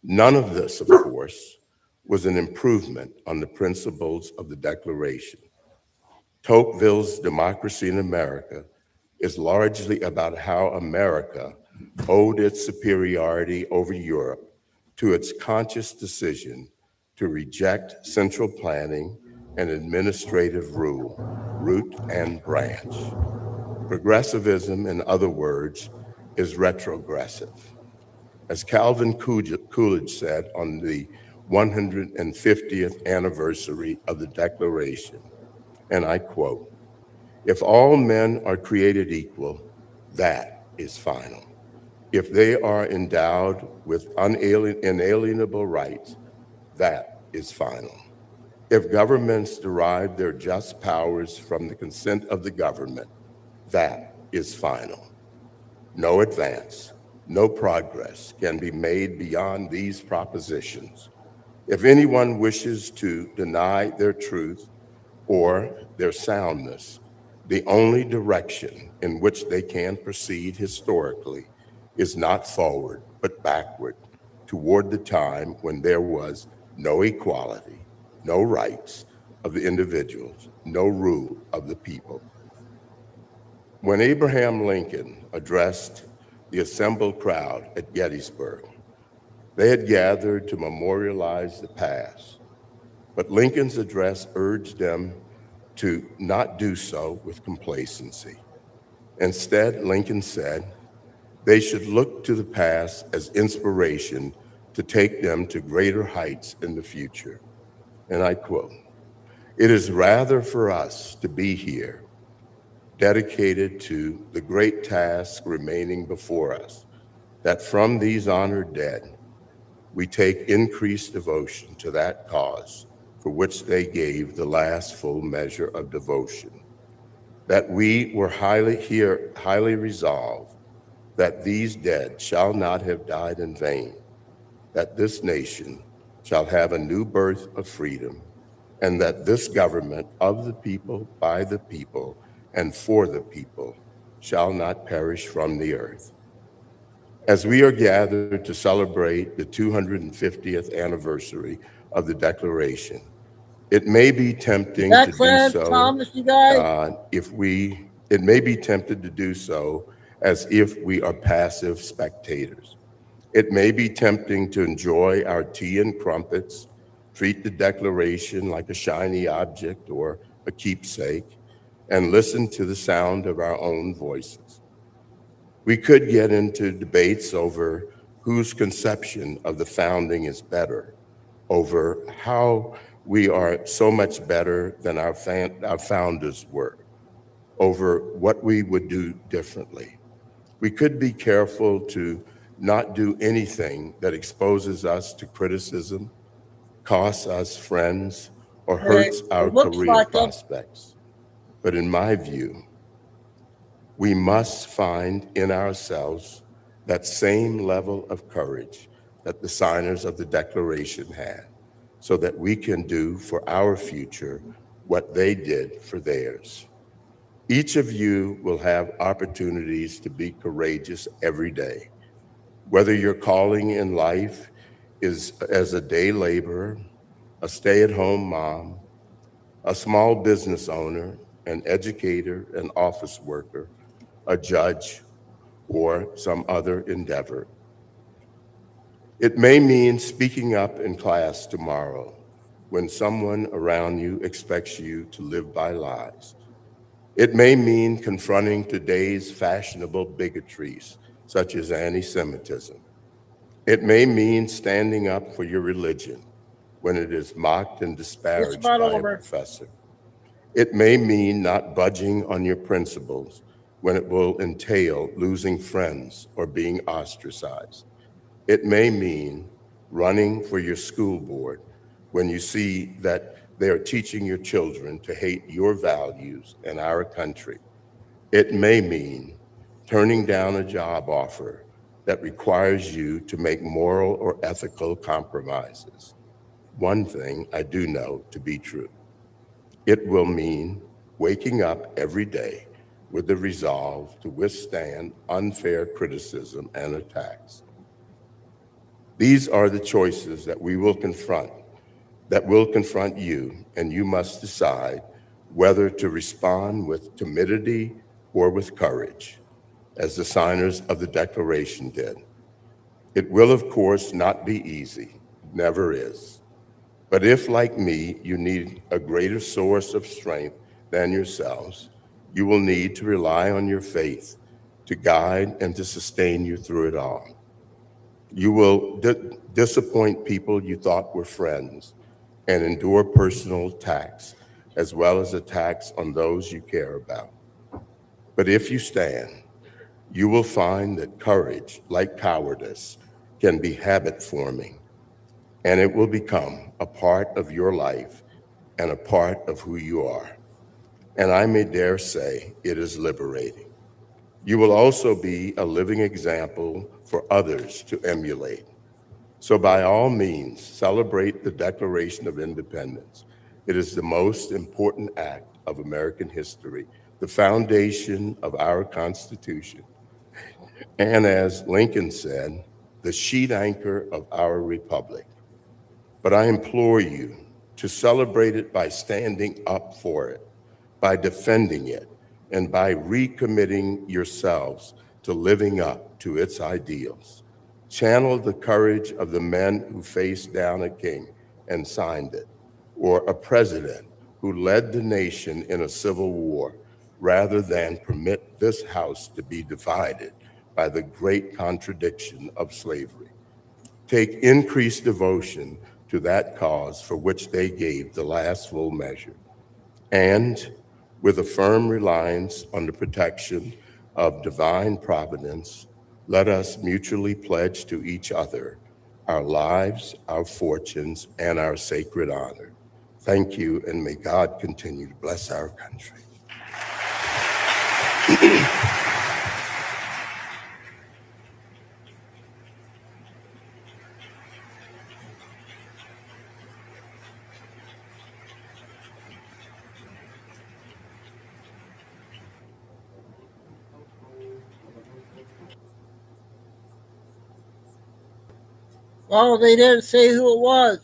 None of this, of course, was an improvement on the principles of the Declaration. Tocqueville's Democracy in America is largely about how America owed its superiority over Europe to its conscious decision to reject central planning and administrative rule, root and branch. Progressivism, in other words, is retrogressive. As Calvin Coolidge said on the 150th anniversary of the Declaration, and I quote, "If all men are created equal, that is final. If they are endowed with inalienable rights, that is final. If governments derive their just powers from the consent of the government, that is final. No advance, no progress can be made beyond these propositions. If anyone wishes to deny their truth or their soundness, the only direction in which they can proceed historically is not forward, but backward, toward the time when there was no equality, no rights of the individuals, no rule of the people." When Abraham Lincoln addressed the assembled crowd at Gettysburg, they had gathered to memorialize the past, but Lincoln's address urged them to not do so with complacency. Instead, Lincoln said they should look to the past as inspiration to take them to greater heights in the future. And I quote, "It is rather for us to be here, dedicated to the great task remaining before us, that from these honored dead, we take increased devotion to that cause for which they gave the last full measure of devotion, that we were highly resolved that these dead shall not have died in vain, that this nation shall have a new birth of freedom, and that this government of the people, by the people, and for the people shall not perish from the earth." As we are gathered to celebrate the 250th anniversary of the Declaration, it may be tempting to do so. Thomas, you guys? It may be tempted to do so as if we are passive spectators. It may be tempting to enjoy our tea and crumpets, treat the Declaration like a shiny object or a keepsake, and listen to the sound of our own voices. We could get into debates over whose conception of the founding is better, over how we are so much better than our founders were, over what we would do differently. We could be careful to not do anything that exposes us to criticism, costs us friends, or hurts our career prospects. But in my view, we must find in ourselves that same level of courage that the signers of the Declaration had, so that we can do for our future what they did for theirs. Each of you will have opportunities to be courageous every day, whether your calling in life is as a day laborer, a stay-at-home mom, a small business owner, an educator, an office worker, a judge, or some other endeavor. It may mean speaking up in class tomorrow when someone around you expects you to live by lies. It may mean confronting today's fashionable bigotries, such as anti-Semitism. It may mean standing up for your religion when it is mocked and disparaged by a professor. It may mean not budging on your principles when it will entail losing friends or being ostracized. It may mean running for your school board when you see that they are teaching your children to hate your values and our country. It may mean turning down a job offer that requires you to make moral or ethical compromises. One thing I do know to be true. It will mean waking up every day with the resolve to withstand unfair criticism and attacks. These are the choices that will confront you, and you must decide whether to respond with timidity or with courage, as the signers of the Declaration did. It will, of course, not be easy, never is. But if, like me, you need a greater source of strength than yourselves, you will need to rely on your faith to guide and to sustain you through it all. You will disappoint people you thought were friends and endure personal attacks, as well as attacks on those you care about. But if you stand, you will find that courage, like cowardice, can be habit-forming, and it will become a part of your life and a part of who you are. And I may dare say it is liberating. You will also be a living example for others to emulate. So by all means, celebrate the Declaration of Independence. It is the most important act of American history, the foundation of our Constitution, and as Lincoln said, the sheet anchor of our republic. But I implore you to celebrate it by standing up for it, by defending it, and by recommitting yourselves to living up to its ideals. Channel the courage of the men who faced down a king and signed it, or a president who led the nation in a civil war, rather than permit this House to be divided by the great contradiction of slavery. Take increased devotion to that cause for which they gave the last full measure. And with a firm reliance on the protection of divine providence, let us mutually pledge to each other our lives, our fortunes, and our sacred honor. Thank you, and may God continue to bless our country. Oh, they didn't say who it was.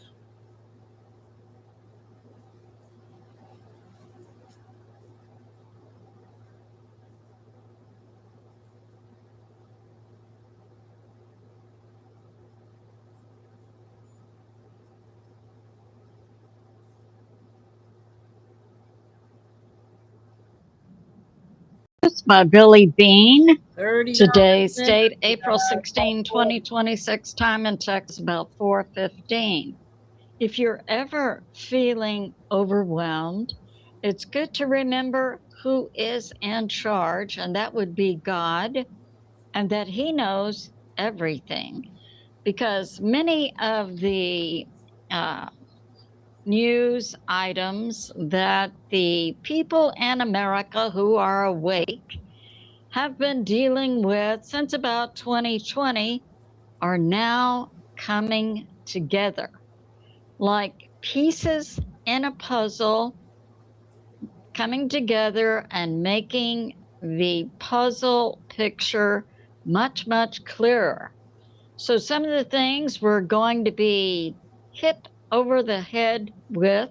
By Billy Bean. 30 Today's date, April 16, 2026, time in Texas, about 4:15. If you're ever feeling overwhelmed, it's good to remember who is in charge, and that would be God, and that He knows everything. Because many of the news items that the people in America who are awake have been dealing with since about 2020 are now coming together like pieces in a puzzle, coming together and making the puzzle picture much, much clearer. So some of the things we're going to be hit over the head with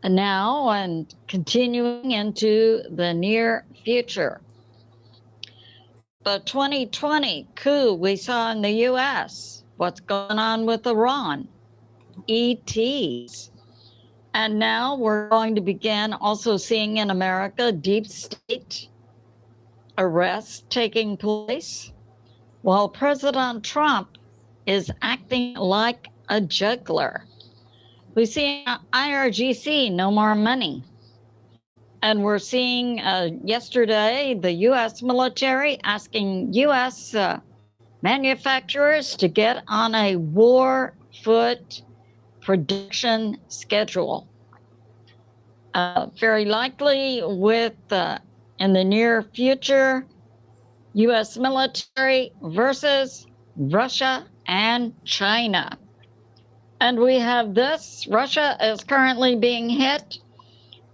now and continuing into the near future. The 2020 coup we saw in the US, what's going on with Iran, ETs. And now we're going to begin also seeing in America deep state arrests taking place, while President Trump is acting like a juggler. We see IRGC, no more money. And we're seeing yesterday the U.S. military asking U.S. Manufacturers to get on a war foot production schedule. Very likely with, in the near future, U.S. military versus Russia and China. And we have this, Russia is currently being hit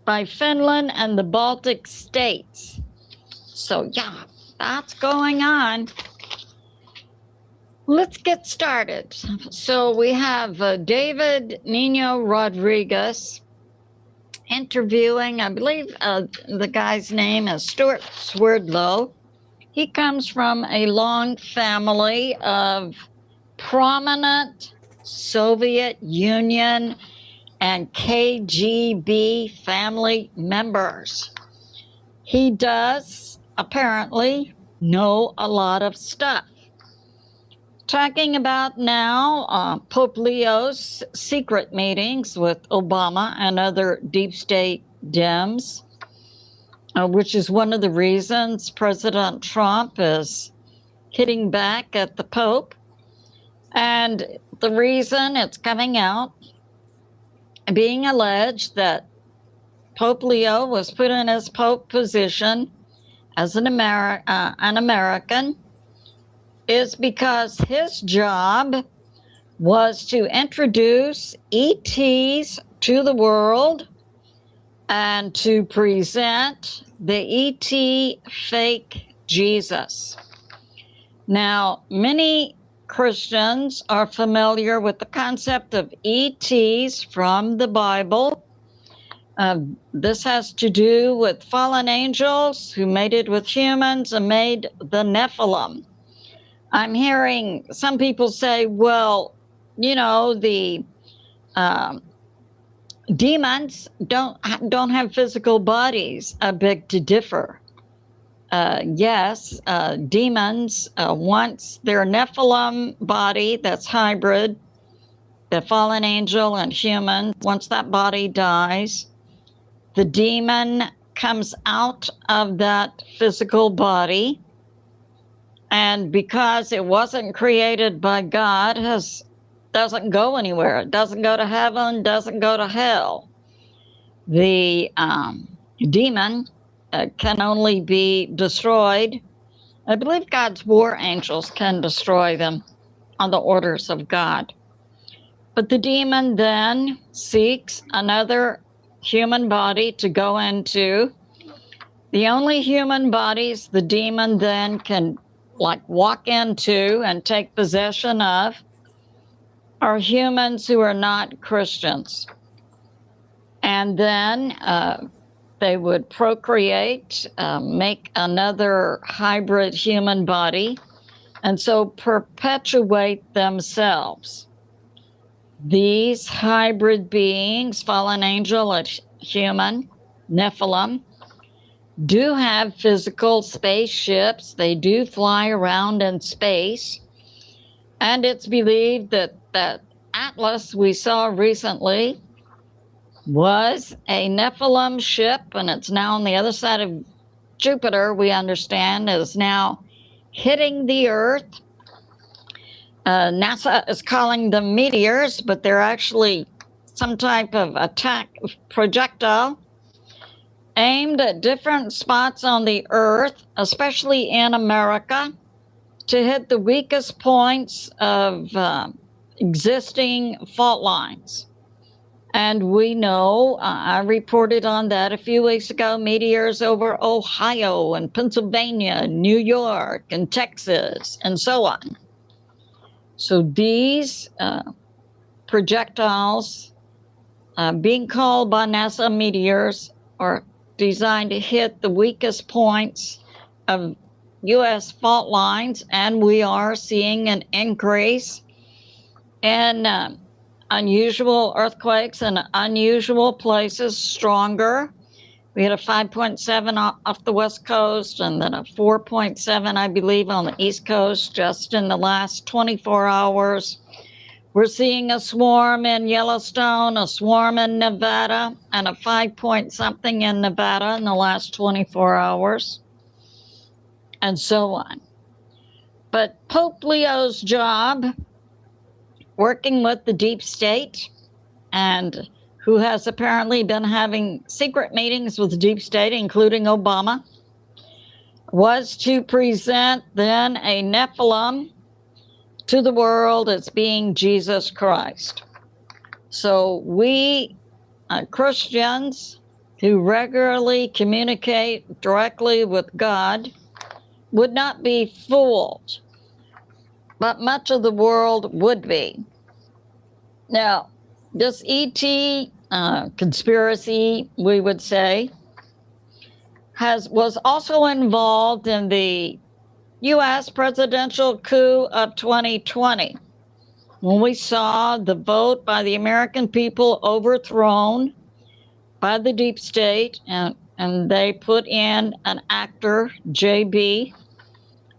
by Finland and the Baltic states. So yeah, that's going on. Let's get started. So we have David Nino Rodriguez interviewing, I believe the guy's name is Stuart Swerdlow. He comes from a long family of prominent Soviet Union and KGB family members. He does apparently know a lot of stuff. Talking about now Pope Leo's secret meetings with Obama and other deep state Dems, which is one of the reasons President Trump is hitting back at the Pope. And the reason it's coming out, being alleged that Pope Leo was put in his Pope position as an American, is because his job was to introduce ETs to the world and to present the ET fake Jesus. Now, many Christians are familiar with the concept of ETs from the Bible. This has to do with fallen angels who mated with humans and made the Nephilim. I'm hearing some people say, well, you know, the demons don't have physical bodies. I beg to differ. Yes, demons, once their Nephilim body that's hybrid, the fallen angel and human, once that body dies, the demon comes out of that physical body. And because it wasn't created by God, doesn't go anywhere. It doesn't go to heaven, doesn't go to hell. The demon can only be destroyed. I believe God's war angels can destroy them on the orders of God. But the demon then seeks another human body to go into. The only human bodies the demon then can walk into and take possession of are humans who are not Christians. And then they would procreate, make another hybrid human body, and so perpetuate themselves. These hybrid beings, fallen angel and human, Nephilim, do have physical spaceships. They do fly around in space. And it's believed that that Atlas we saw recently was a Nephilim ship, and it's now on the other side of Jupiter, we understand, is now hitting the Earth. NASA is calling them meteors, but they're actually some type of attack projectile aimed at different spots on the Earth, especially in America, to hit the weakest points of existing fault lines. And we know, I reported on that a few weeks ago, meteors over Ohio and Pennsylvania, New York and Texas, and so on. So these projectiles being called by NASA meteors are designed to hit the weakest points of U.S. fault lines, and we are seeing an increase in unusual earthquakes in unusual places, stronger. We had a 5.7 off the West Coast and then a 4.7, I believe, on the East Coast just in the last 24 hours. We're seeing a swarm in Yellowstone, a swarm in Nevada, and a 5-point-something in Nevada in the last 24 hours, and so on. But Pope Leo's job, working with the deep state, and who has apparently been having secret meetings with the deep state, including Obama, was to present then a Nephilim to the world as being Jesus Christ. So we Christians who regularly communicate directly with God would not be fooled, but much of the world would be. Now, this ET conspiracy, we would say, was also involved in the U.S. presidential coup of 2020, when we saw the vote by the American people overthrown by the deep state, and they put in an actor, JB.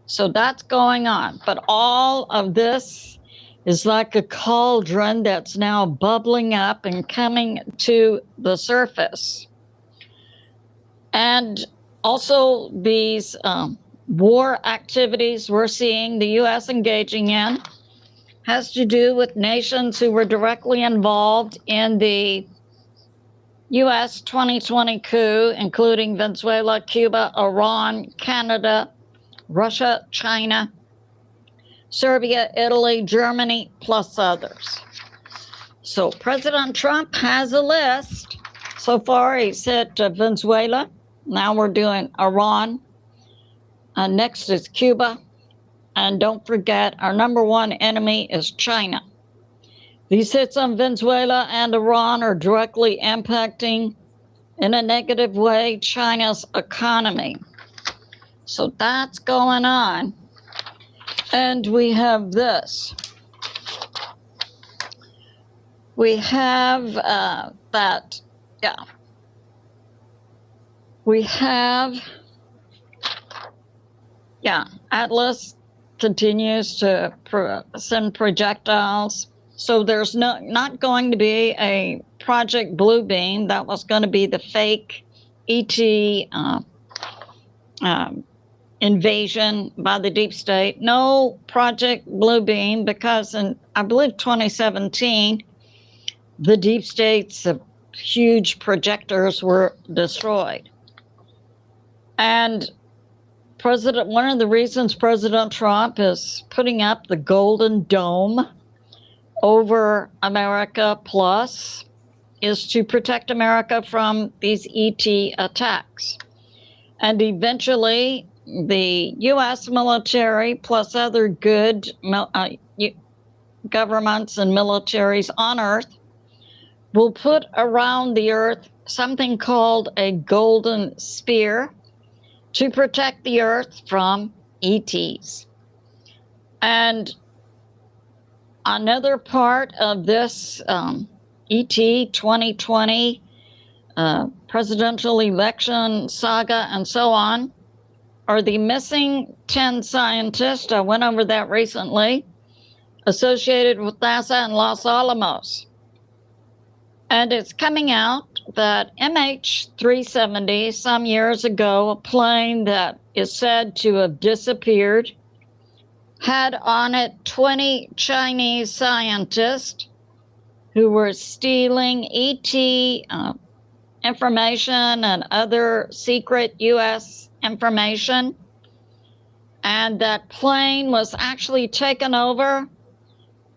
So that's going on. But all of this is like a cauldron that's now bubbling up and coming to the surface. And also these war activities we're seeing the U.S. engaging in has to do with nations who were directly involved in the U.S. 2020 coup, including Venezuela, Cuba, Iran, Canada, Russia, China, Serbia, Italy, Germany, plus others. So President Trump has a list. So far, he said Venezuela. Now we're doing Iran. Next is Cuba. And don't forget, our number one enemy is China. These hits on Venezuela and Iran are directly impacting, in a negative way, China's economy. So that's going on. And we have this. We have that, yeah. We have, yeah, Atlas continues to send projectiles. So there's not going to be a Project Bluebeam. That was going to be the fake ET invasion by the deep state. No Project Bluebeam, because in, I believe, 2017, the deep state's huge projectors were destroyed. And one of the reasons President Trump is putting up the Golden Dome over America Plus is to protect America from these ET attacks. And eventually, the U.S. military plus other good governments and militaries on Earth will put around the Earth something called a golden spear to protect the Earth from ETs. And another part of this ET 2020 presidential election saga and so on are the missing 10 scientists, I went over that recently, associated with NASA and Los Alamos. And it's coming out that MH370, some years ago, a plane that is said to have disappeared, had on it 20 Chinese scientists who were stealing ET information and other secret U.S. information. And that plane was actually taken over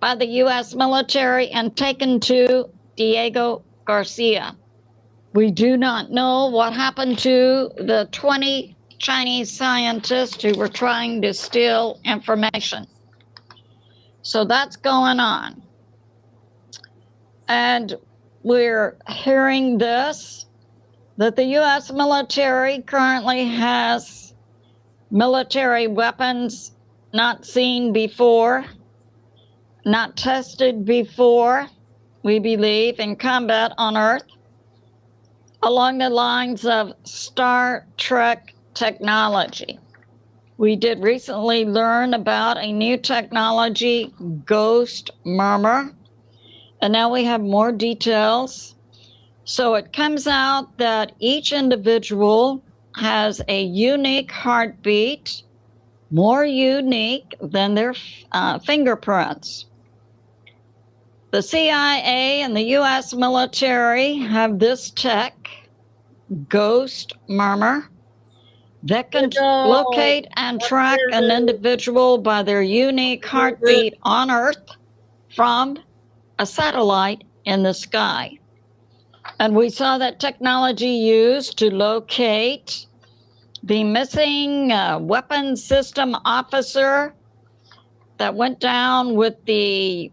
by the U.S. military and taken to Diego Garcia. We do not know what happened to the 20 Chinese scientists who were trying to steal information. So that's going on. And we're hearing this, that the U.S. military currently has military weapons not seen before, not tested before, we believe, in combat on Earth, along the lines of Star Trek technology. We did recently learn about a new technology, ghost murmur, and now we have more details. So it comes out that each individual has a unique heartbeat, more unique than their fingerprints. The CIA and the U.S. military have this tech, ghost murmur, that can locate and track an individual by their unique heartbeat on Earth from a satellite in the sky. And we saw that technology used to locate the missing weapons system officer that went down with the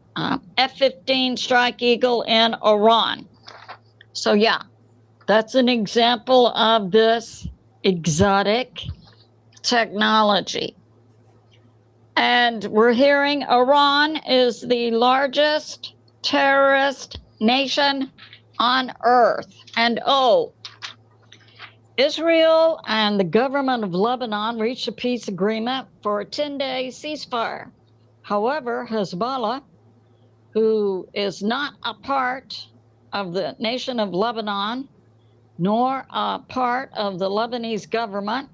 F-15 Strike Eagle in Iran. So yeah, that's an example of this exotic technology. And we're hearing Iran is the largest terrorist nation on Earth. And Israel and the government of Lebanon reached a peace agreement for a 10-day ceasefire. However, Hezbollah, who is not a part of the nation of Lebanon, nor a part of the Lebanese government,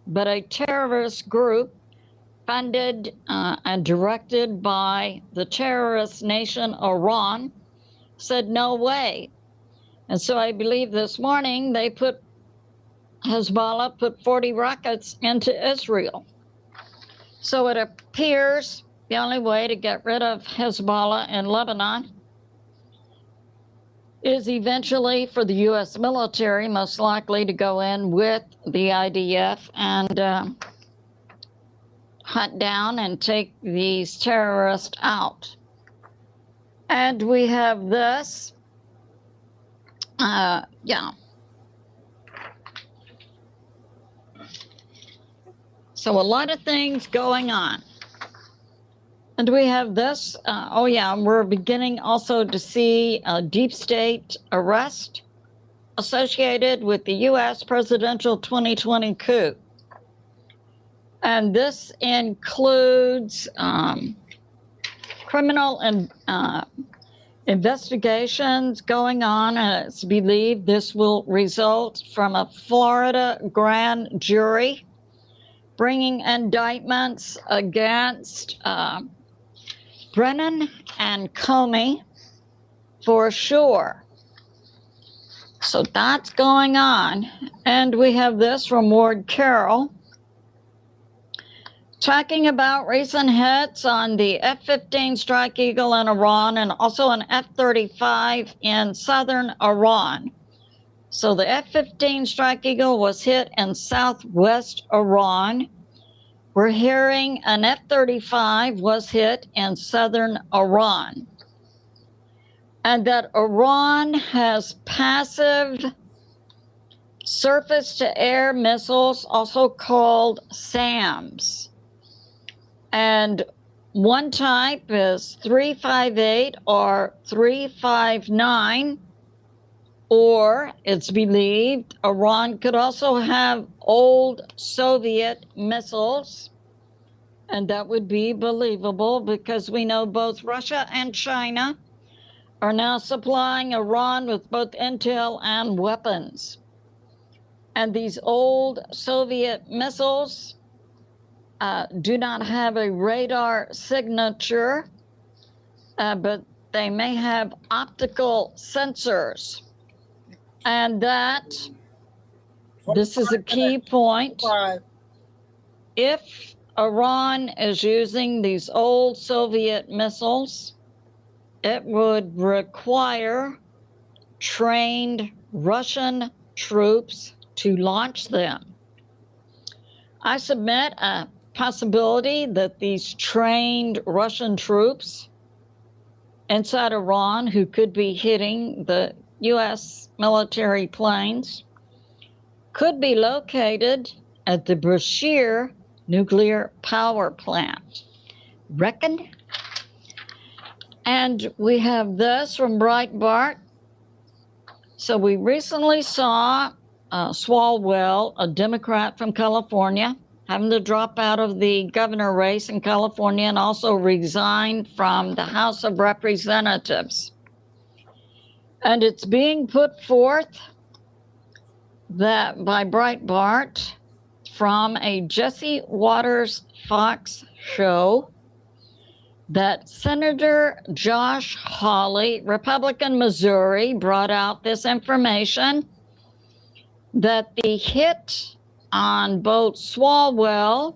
but a terrorist group funded and directed by the terrorist nation Iran, said no way. And so I believe this morning Hezbollah put 40 rockets into Israel. So it appears the only way to get rid of Hezbollah in Lebanon is eventually for the U.S. military, most likely, to go in with the IDF and hunt down and take these terrorists out. And we have this, So a lot of things going on. And we have this, we're beginning also to see a deep state arrest associated with the U.S. presidential 2020 coup. And this includes criminal investigations going on, and it's believed this will result from a Florida grand jury bringing indictments against Brennan and Comey for sure. So that's going on. And we have this from Ward Carroll talking about recent hits on the F-15 Strike Eagle in Iran and also an F-35 in southern Iran. So the F-15 Strike Eagle was hit in southwest Iran. We're hearing an F-35 was hit in southern Iran. And that Iran has passive surface-to-air missiles, also called SAMs. And one type is 358 or 359, or it's believed Iran could also have old Soviet missiles. And that would be believable because we know both Russia and China are now supplying Iran with both intel and weapons. And these old Soviet missiles do not have a radar signature, but they may have optical sensors. And this is a key point. If Iran is using these old Soviet missiles, it would require trained Russian troops to launch them. I submit a possibility that these trained Russian troops inside Iran, who could be hitting the U.S. military planes, could be located at the Bushehr nuclear power plant. Reckon? And we have this from Breitbart. So we recently saw Swalwell, a Democrat from California, having to drop out of the governor race in California and also resign from the House of Representatives. And it's being put forth that by Breitbart from a Jesse Waters Fox show that Senator Josh Hawley, Republican Missouri, brought out this information that the hit on both Swalwell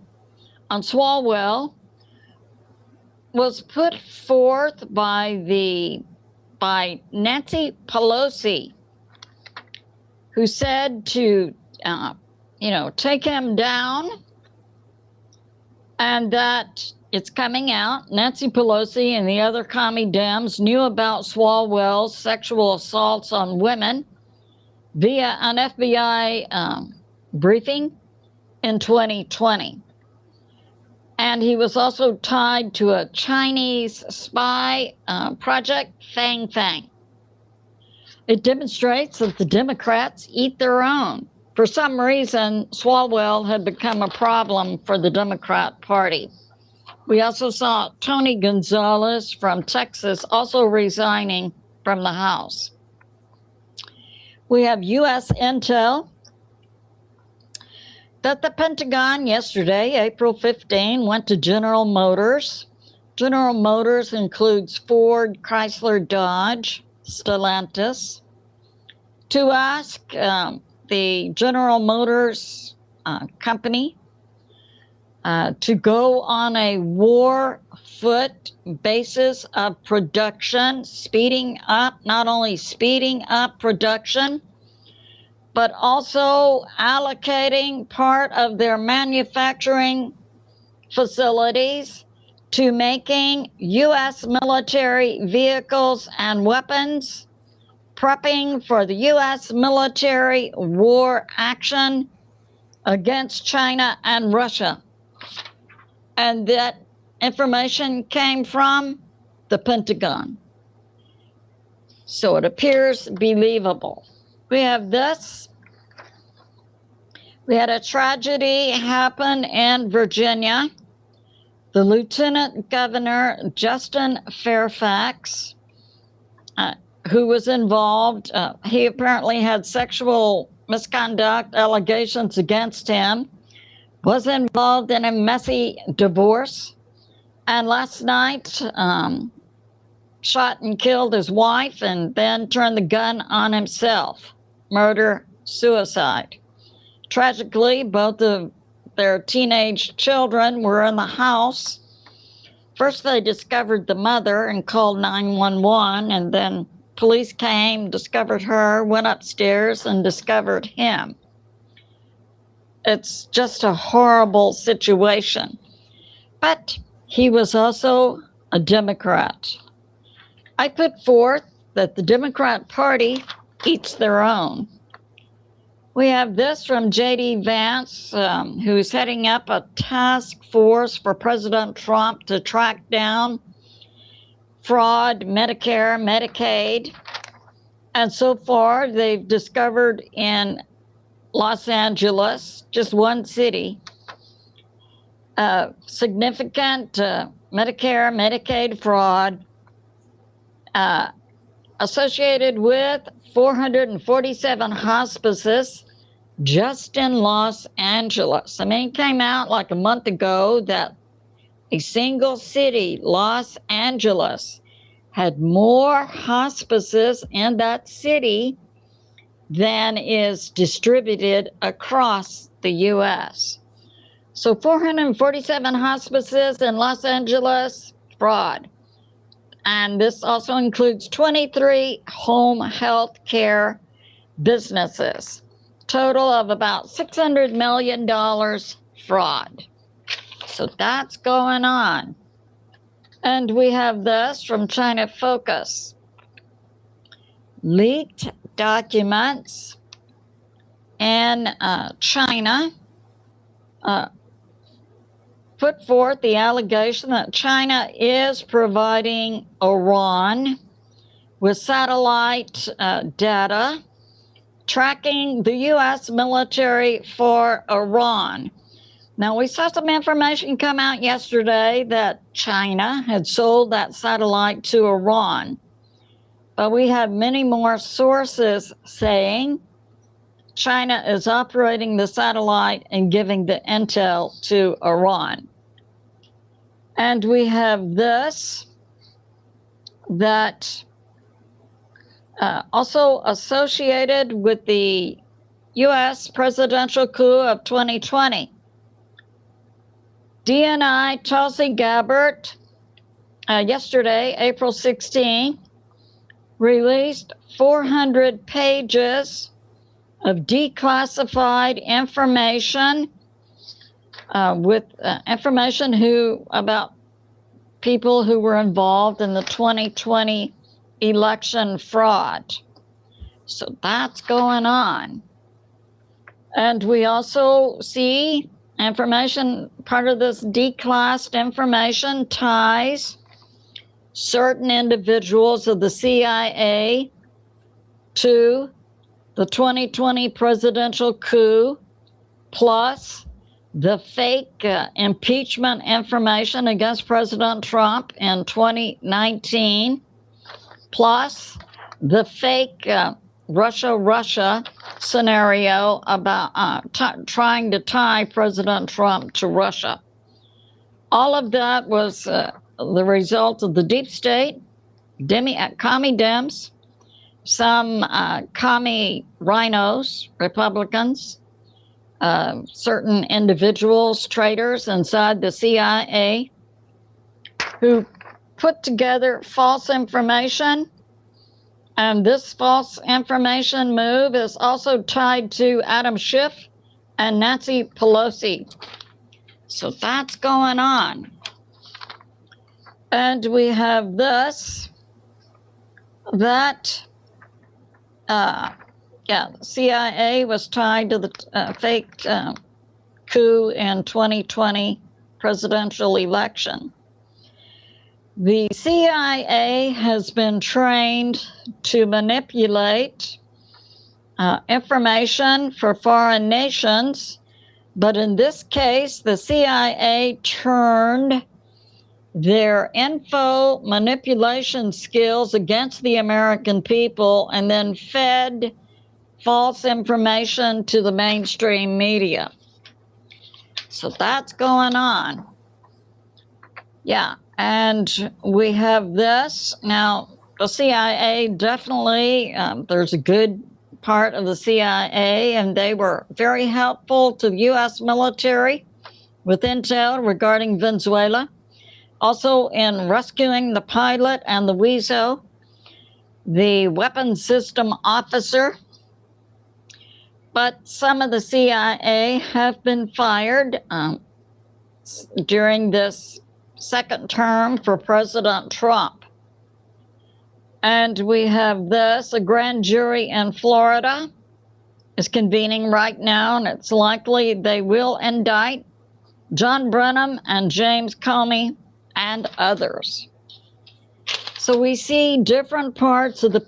was put forth by Nancy Pelosi, who said to take him down, and that it's coming out. Nancy Pelosi and the other commie Dems knew about Swalwell's sexual assaults on women via an FBI briefing in 2020. And he was also tied to a Chinese spy project, Fang Fang. It demonstrates that the Democrats eat their own. For some reason, Swalwell had become a problem for the Democrat Party. We also saw Tony Gonzalez from Texas also resigning from the House. We have U.S. intel that the Pentagon yesterday, April 15, went to General Motors. General Motors includes Ford, Chrysler, Dodge, Stellantis, to ask the General Motors company to go on a war foot basis of production, not only speeding up production, but also allocating part of their manufacturing facilities to making U.S. military vehicles and weapons, prepping for the U.S. military war action against China and Russia. And that information came from the Pentagon. So it appears believable. We have this. We had a tragedy happen in Virginia. The Lieutenant Governor, Justin Fairfax, who was involved, he apparently had sexual misconduct allegations against him, was involved in a messy divorce, and last night shot and killed his wife and then turned the gun on himself. Murder, suicide. Tragically, both of their teenage children were in the house. First, they discovered the mother and called 911, and then police came, discovered her, went upstairs and discovered him. It's just a horrible situation. But he was also a Democrat. I put forth that the Democrat Party eats their own. We have this from J.D. Vance, who's heading up a task force for President Trump to track down fraud, Medicare, Medicaid. And so far, they've discovered in Los Angeles, just one city, significant Medicare, Medicaid fraud associated with 447 hospices just in Los Angeles. I mean, it came out like a month ago that a single city, Los Angeles, had more hospices in that city than is distributed across the U.S. So 447 hospices in Los Angeles, fraud. And this also includes 23 home health care businesses. Total of about $600 million fraud. So that's going on. And we have this from China Focus. Leaked documents in China put forth the allegation that China is providing Iran with satellite data tracking the U.S. military for Iran. Now, we saw some information come out yesterday that China had sold that satellite to Iran. But we have many more sources saying China is operating the satellite and giving the intel to Iran. And we have this, that also associated with the U.S. presidential coup of 2020. DNI Tulsi Gabbard, yesterday, April 16, released 400 pages of declassified information with information about people who were involved in the 2020 election fraud. So that's going on. And we also see information, part of this declassed information ties certain individuals of the CIA to the 2020 presidential coup, plus the fake impeachment information against President Trump in 2019, plus the fake Russia scenario about trying to tie President Trump to Russia. All of that was the result of the deep state, commie Dems, some commie rhinos, Republicans, certain individuals, traitors inside the CIA, who put together false information. And this false information move is also tied to Adam Schiff and Nancy Pelosi. So that's going on. And we have this, that, the CIA was tied to the fake coup in 2020 presidential election. The CIA has been trained to manipulate information for foreign nations, but in this case, the CIA turned their info manipulation skills against the American people and then fed false information to the mainstream media. So that's going on. Yeah. And we have this. Now, the CIA definitely, there's a good part of the CIA, and they were very helpful to the U.S. military with intel regarding Venezuela. Also in rescuing the pilot and the WESO, the weapons system officer. But some of the CIA have been fired during this second term for President Trump. And we have this, a grand jury in Florida is convening right now, and it's likely they will indict John Brennan and James Comey and others. So we see different parts of the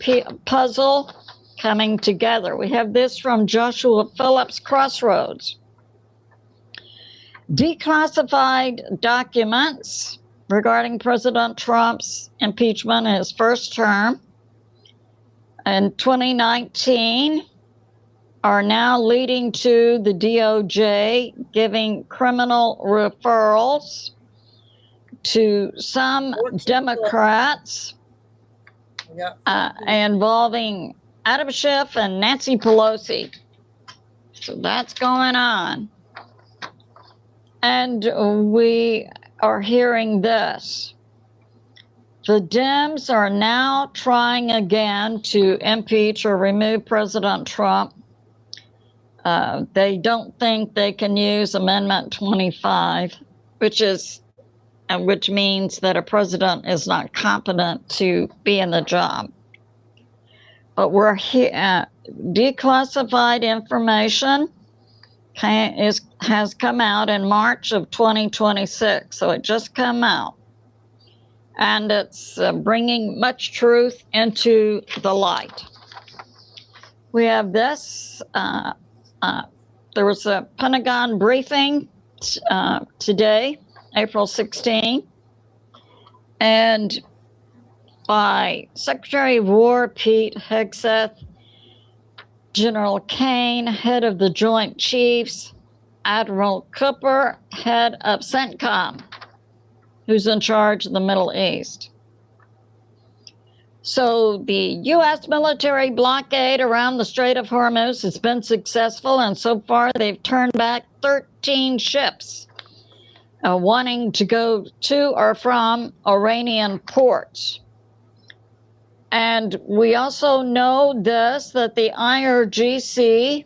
puzzle coming together. We have this from Joshua Phillips, Crossroads. Declassified documents regarding President Trump's impeachment in his first term in 2019 are now leading to the DOJ giving criminal referrals to some Democrats involving Adam Schiff and Nancy Pelosi. So that's going on. And we are hearing this. The Dems are now trying again to impeach or remove President Trump. They don't think they can use Amendment 25, which means that a president is not competent to be in the job. But we're here. Declassified information has come out in March of 2026, so it just come out. And it's bringing much truth into the light. We have this. There was a Pentagon briefing today, April 16, and by Secretary of War Pete Hegseth, General Kane, head of the Joint Chiefs, Admiral Cooper, head of CENTCOM, who's in charge of the Middle East. So the U.S. military blockade around the Strait of Hormuz has been successful, and so far they've turned back 13 ships wanting to go to or from Iranian ports. And we also know that the IRGC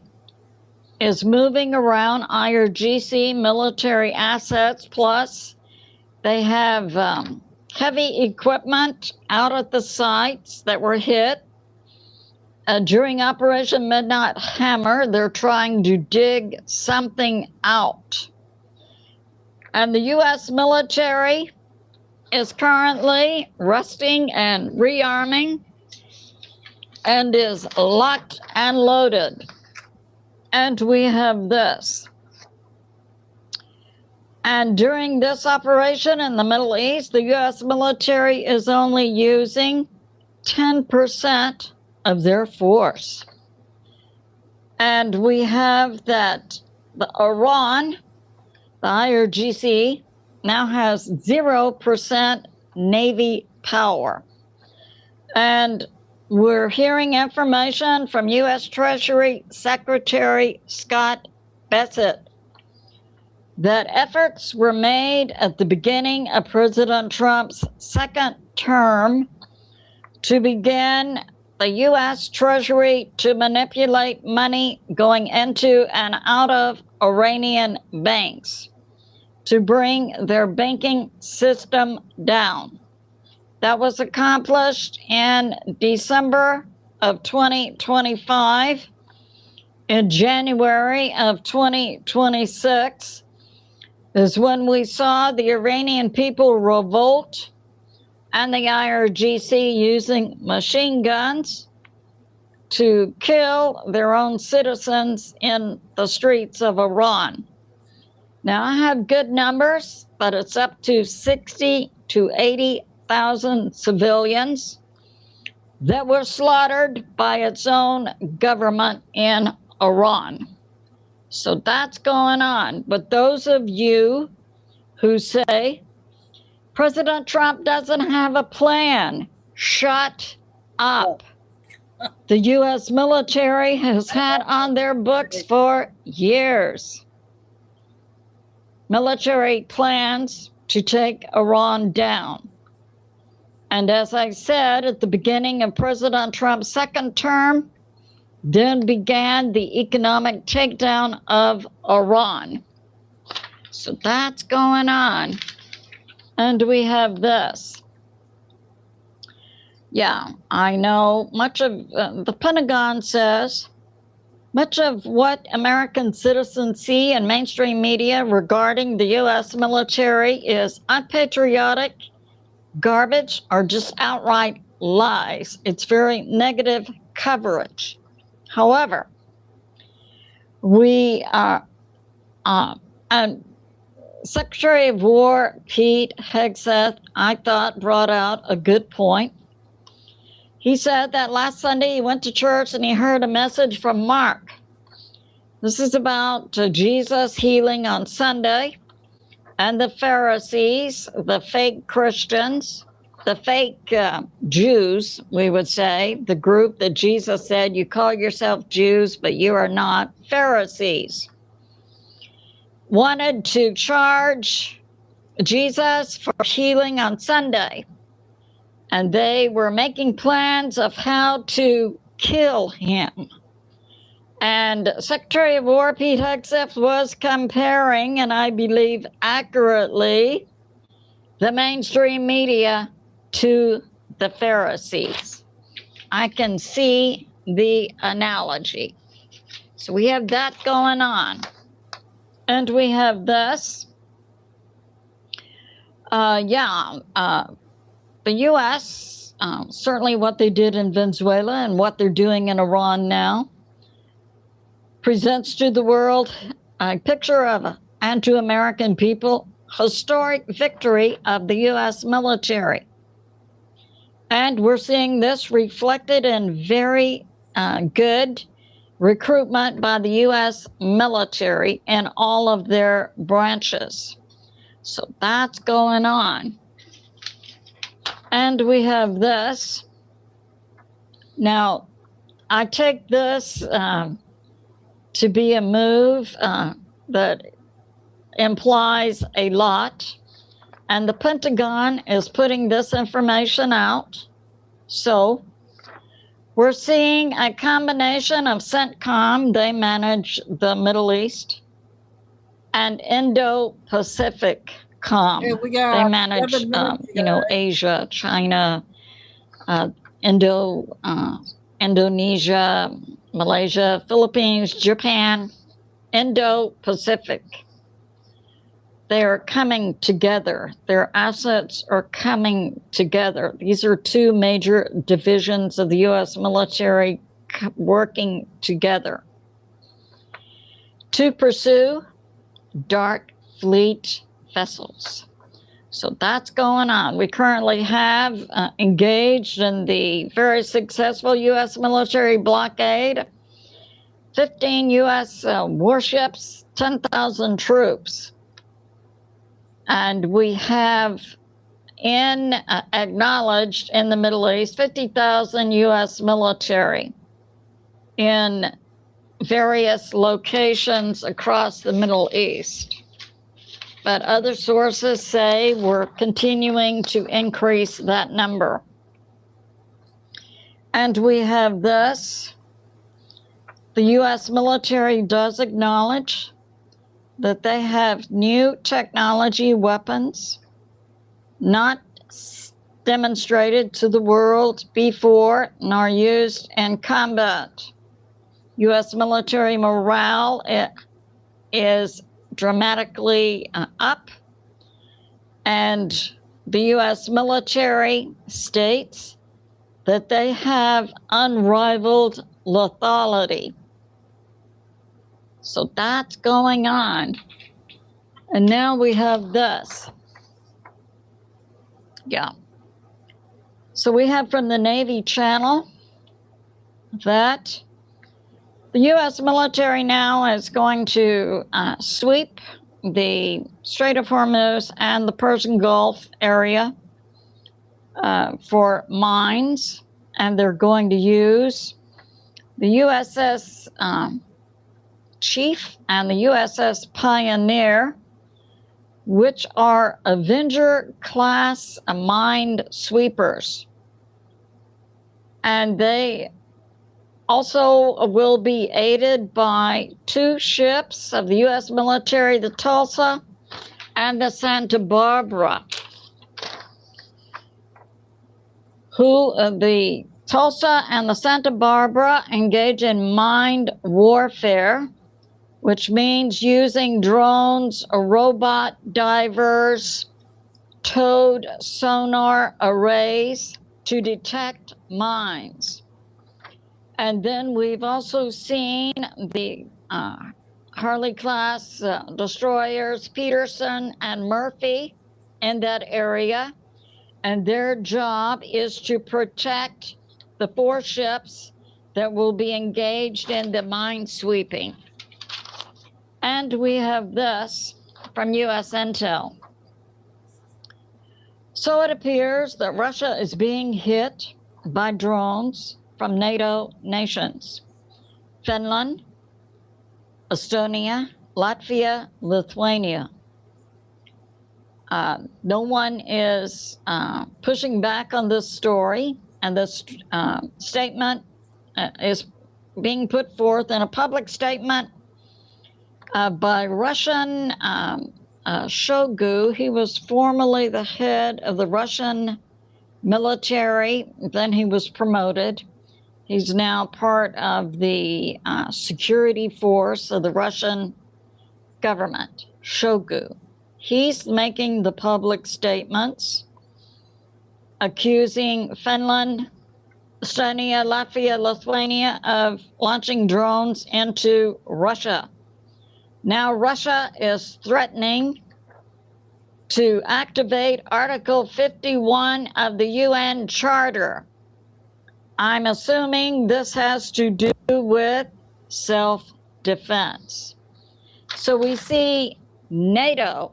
is moving around IRGC military assets, plus they have heavy equipment out at the sites that were hit. During Operation Midnight Hammer, they're trying to dig something out. And the U.S. military is currently resting and rearming and is locked and loaded. And we have this. And during this operation in the Middle East, the U.S. military is only using 10% of their force. And we have that Iran, the IRGC, now has 0% Navy power. And we're hearing information from U.S. Treasury Secretary Scott Bessent that efforts were made at the beginning of President Trump's second term to begin the U.S. Treasury to manipulate money going into and out of Iranian banks to bring their banking system down. That was accomplished in December of 2025. In January of 2026 is when we saw the Iranian people revolt and the IRGC using machine guns to kill their own citizens in the streets of Iran. Now, I have good numbers, but it's up to 60 to 80,000 civilians that were slaughtered by its own government in Iran. So that's going on. But those of you who say President Trump doesn't have a plan, shut up. The U.S. military has had on their books for years military plans to take Iran down. And as I said at the beginning of President Trump's second term, then began the economic takedown of Iran. So that's going on. And we have this. Yeah, I know much of the Pentagon says much of what American citizens see in mainstream media regarding the U.S. military is unpatriotic, garbage, or just outright lies. It's very negative coverage. However, we are, and Secretary of War Pete Hegseth, I thought, brought out a good point. He said that last Sunday he went to church and he heard a message from Mark. This is about Jesus healing on Sunday and the Pharisees, the fake Christians, the fake Jews, we would say, the group that Jesus said, you call yourself Jews, but you are not Pharisees. wanted to charge Jesus for healing on Sunday. And they were making plans of how to kill him. And Secretary of War Pete Hegseth was comparing, and I believe accurately, the mainstream media to the Pharisees. I can see the analogy. So we have that going on. And we have this. The U.S., certainly what they did in Venezuela and what they're doing in Iran now, presents to the world a picture of and to American people, historic victory of the U.S. military. And we're seeing this reflected in very good recruitment by the U.S. military in all of their branches. So that's going on. And we have this. Now, I take this to be a move that implies a lot. And the Pentagon is putting this information out. So we're seeing a combination of CENTCOM, they manage the Middle East, and Indo-Pacific Com. Hey, They manage, Asia, China, Indonesia, Malaysia, Philippines, Japan, Indo-Pacific. They're coming together. Their assets are coming together. These are two major divisions of the U.S. military working together to pursue dark fleet vessels. So that's going on. We currently have engaged in the very successful U.S. military blockade, 15 U.S. warships, 10,000 troops. And we have acknowledged in the Middle East 50,000 U.S. military in various locations across the Middle East. But other sources say we're continuing to increase that number. And we have this. The U.S. military does acknowledge that they have new technology weapons not demonstrated to the world before nor used in combat. U.S. military morale is dramatically up, and the U.S. military states that they have unrivaled lethality. So that's going on. And now we have this. Yeah. So we have from the Navy Channel that the U.S. military now is going to sweep the Strait of Hormuz and the Persian Gulf area for mines, and they're going to use the USS Chief and the USS Pioneer, which are Avenger-class mine sweepers. And they also will be aided by two ships of the U.S. military, the Tulsa and the Santa Barbara, the Tulsa and the Santa Barbara engage in mine warfare, which means using drones, robot divers, towed sonar arrays to detect mines. And then we've also seen the Harley-class destroyers Peterson and Murphy in that area. And their job is to protect the 4 ships that will be engaged in the mine sweeping. And we have this from U.S. Intel. So it appears that Russia is being hit by drones from NATO nations. Finland, Estonia, Latvia, Lithuania. No one is pushing back on this story, and this statement is being put forth in a public statement by Russian Shogu. He was formerly the head of the Russian military, then he was promoted. He's now part of the security force of the Russian government, Shogu. He's making the public statements accusing Finland, Estonia, Latvia, Lithuania of launching drones into Russia. Now Russia is threatening to activate Article 51 of the UN Charter. I'm assuming this has to do with self-defense. So we see NATO.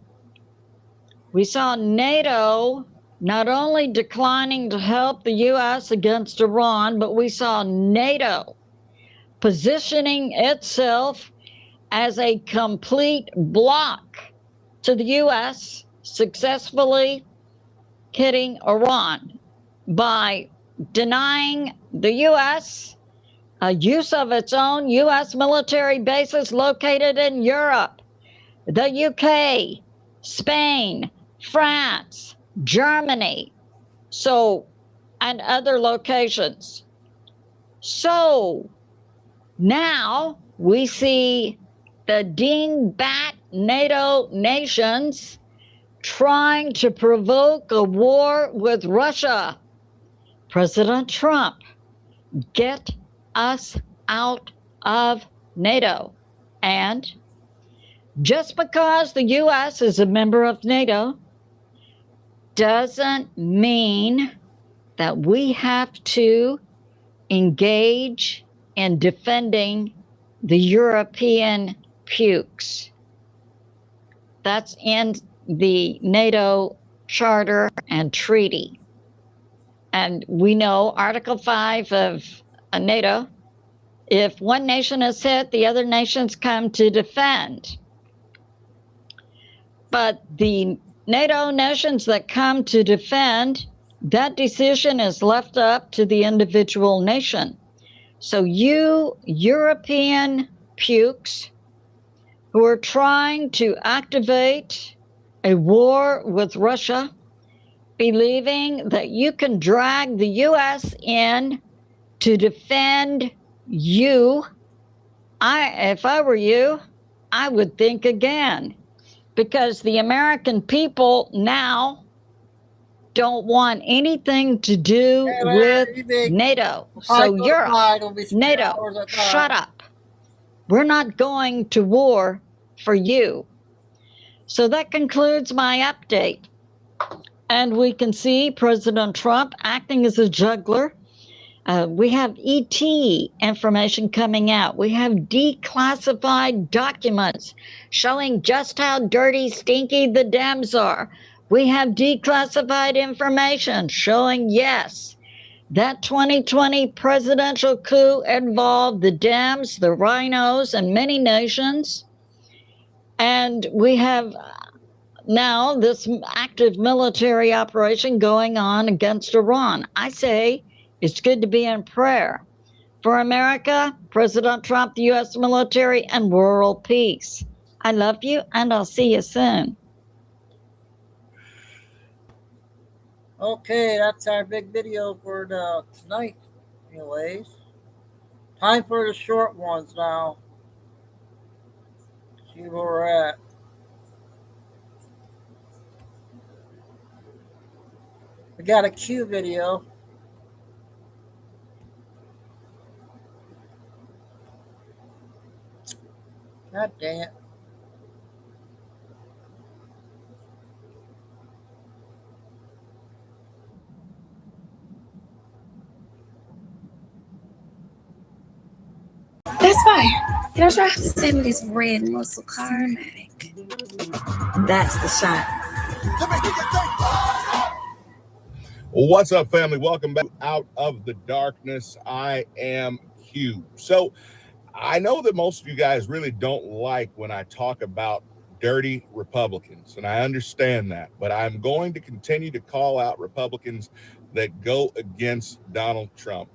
We saw NATO not only declining to help the U.S. against Iran, but we saw NATO positioning itself as a complete block to the U.S., successfully hitting Iran by denying the U.S. Use of its own U.S. military bases located in Europe, the UK, Spain, France, Germany, and other locations. So now we see the dingbat NATO nations trying to provoke a war with Russia. President Trump, get us out of NATO. And just because the U.S. is a member of NATO doesn't mean that we have to engage in defending the European pukes. That's in the NATO Charter and Treaty. And we know Article 5 of NATO, if one nation is hit, the other nations come to defend. But the NATO nations that come to defend, that decision is left up to the individual nation. So you European pukes who are trying to activate a war with Russia, believing that you can drag the U.S. in to defend you, if I were you, I would think again, because the American people now don't want anything to do with NATO. So Europe, NATO, shut up. We're not going to war for you. So that concludes my update. And we can see President Trump acting as a juggler. We have ET information coming out. We have declassified documents showing just how dirty, stinky the Dems are. We have declassified information showing, yes, that 2020 presidential coup involved the Dems, the rhinos, and many nations. And we have now this active military operation going on against Iran. I say it's good to be in prayer for America, President Trump, the U.S. military, and world peace. I love you, and I'll see you soon. Okay, that's our big video for tonight. Anyways, time for the short ones now. See where we're at. We got a Q video. God dang it. That's fine. Can I try to send me this red muscle car? That's the shot. What's up, family? Welcome back Out of the Darkness. I am Q. So I know that most of you guys really don't like when I talk about dirty Republicans, and I understand that, but I'm going to continue to call out Republicans that go against Donald Trump.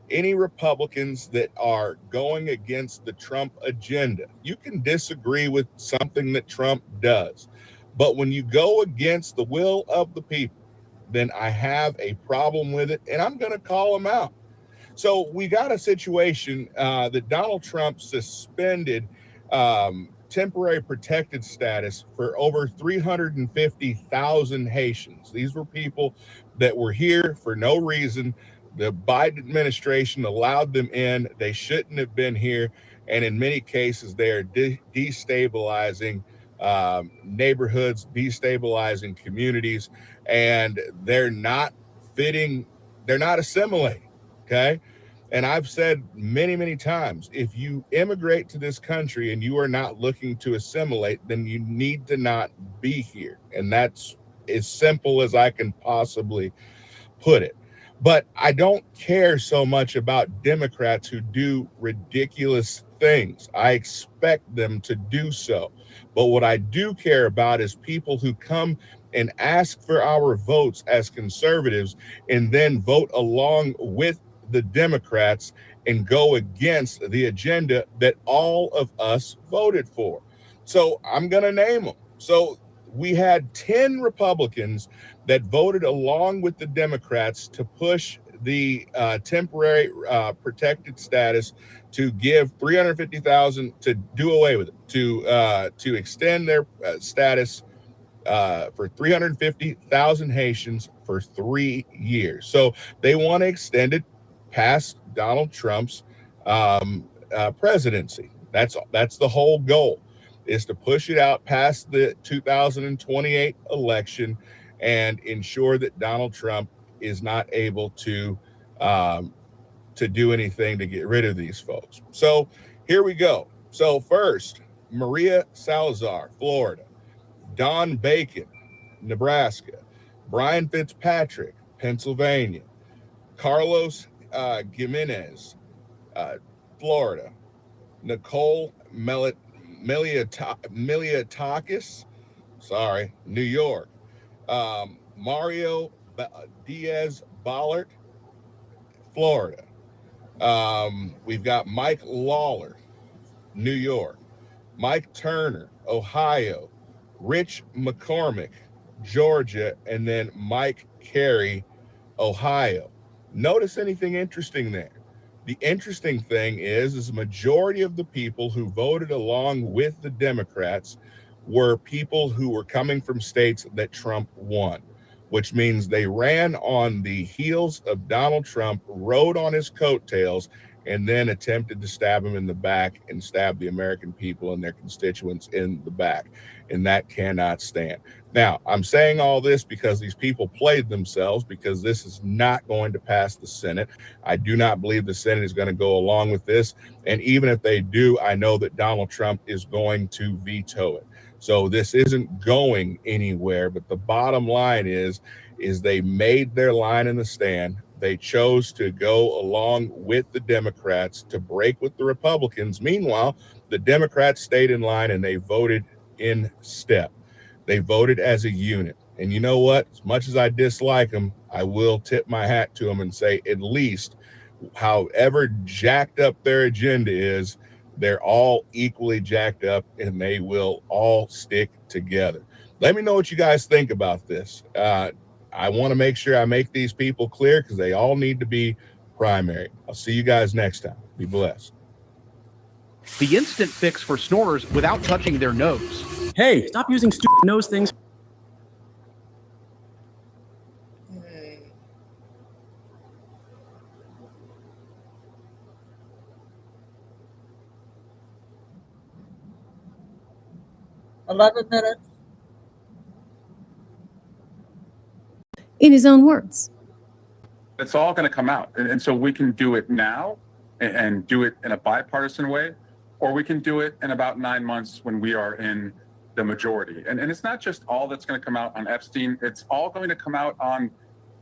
Any Republicans that are going against the Trump agenda, you can disagree with something that Trump does, but when you go against the will of the people, then I have a problem with it, and I'm going to call them out. So we got a situation that Donald Trump suspended temporary protected status for over 350,000 Haitians. These were people that were here for no reason. The Biden administration allowed them in. They shouldn't have been here. And in many cases, they are destabilizing neighborhoods, destabilizing communities, and they're not fitting, they're not assimilating. Okay. And I've said many, many times, if you immigrate to this country and you are not looking to assimilate, then you need to not be here. And that's as simple as I can possibly put it. But I don't care so much about Democrats who do ridiculous things. I expect them to do so. But what I do care about is people who come and ask for our votes as conservatives and then vote along with the Democrats and go against the agenda that all of us voted for. So I'm going to name them. So we had 10 Republicans that voted along with the Democrats to push the temporary protected status, to give 350,000, to do away with it, to extend their status for 350,000 Haitians for 3 years. So they want to extend it past Donald Trump's presidency. That's the whole goal, is to push it out past the 2028 election and ensure that Donald Trump is not able to do anything to get rid of these folks. So here we go. So first, Maria Salazar, Florida; Don Bacon, Nebraska; Brian Fitzpatrick, Pennsylvania; Carlos Gimenez, Florida; Nicole Miliatakis, New York; Mario Diaz Ballard, Florida. We've got Mike Lawler, New York; Mike Turner, Ohio; Rich McCormick, Georgia; and then Mike Carey, Ohio. Notice anything interesting there? The interesting thing is the majority of the people who voted along with the Democrats were people who were coming from states that Trump won, which means they ran on the heels of Donald Trump, rode on his coattails, and then attempted to stab him in the back and stab the American people and their constituents in the back. And that cannot stand. Now, I'm saying all this because these people played themselves, because this is not going to pass the Senate. I do not believe the Senate is going to go along with this. And even if they do, I know that Donald Trump is going to veto it. So this isn't going anywhere. But the bottom line is they made their line in the stand. They chose to go along with the Democrats to break with the Republicans. Meanwhile, the Democrats stayed in line and they voted in step. They voted as a unit. And you know what? As much as I dislike them, I will tip my hat to them and say, at least, however jacked up their agenda is, they're all equally jacked up and they will all stick together. Let me know what you guys think about this. I want to make sure I make these people clear because they all need to be primary. I'll see you guys next time. Be blessed. The instant fix for snorers without touching their nose. Hey, stop using stupid nose things. $11 in his own words. It's all going to come out. And so we can do it now and do it in a bipartisan way, or we can do it in about 9 months when we are in the majority. And it's not just all that's going to come out on Epstein. It's all going to come out on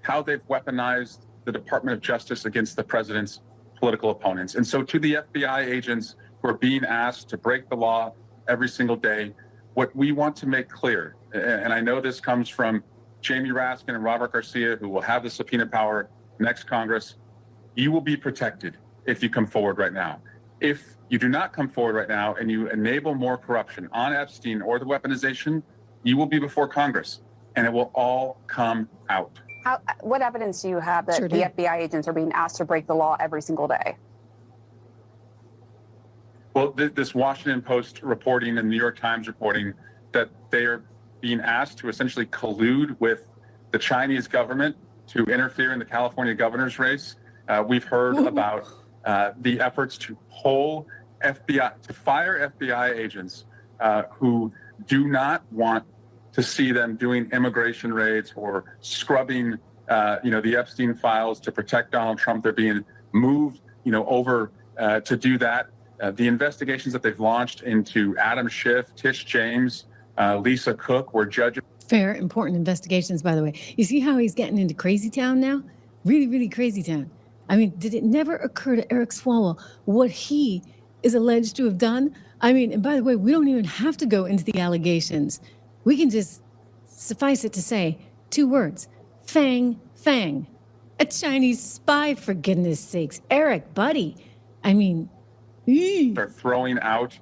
how they've weaponized the Department of Justice against the president's political opponents. And so to the FBI agents who are being asked to break the law every single day. What we want to make clear, and I know this comes from Jamie Raskin and Robert Garcia, who will have the subpoena power next Congress, you will be protected if you come forward right now. If you do not come forward right now and you enable more corruption on Epstein or the weaponization, you will be before Congress and it will all come out. What evidence do you have that the FBI agents are being asked to break the law every single day? Well, this Washington Post reporting and New York Times reporting that they are being asked to essentially collude with the Chinese government to interfere in the California governor's race. We've heard about the efforts to pull FBI, to fire FBI agents who do not want to see them doing immigration raids or scrubbing, the Epstein files to protect Donald Trump. They're being moved, over to do that. The investigations that they've launched into Adam Schiff, Tish James, Lisa Cook were judges. Fair, important investigations, by the way. You see how he's getting into crazy town now? Really, really crazy town. I mean, did it never occur to Eric Swalwell what he is alleged to have done? I mean, and by the way, we don't even have to go into the allegations. We can just suffice it to say 2 words, Fang Fang. A Chinese spy, for goodness sakes. Eric, buddy. I mean, They're throwing out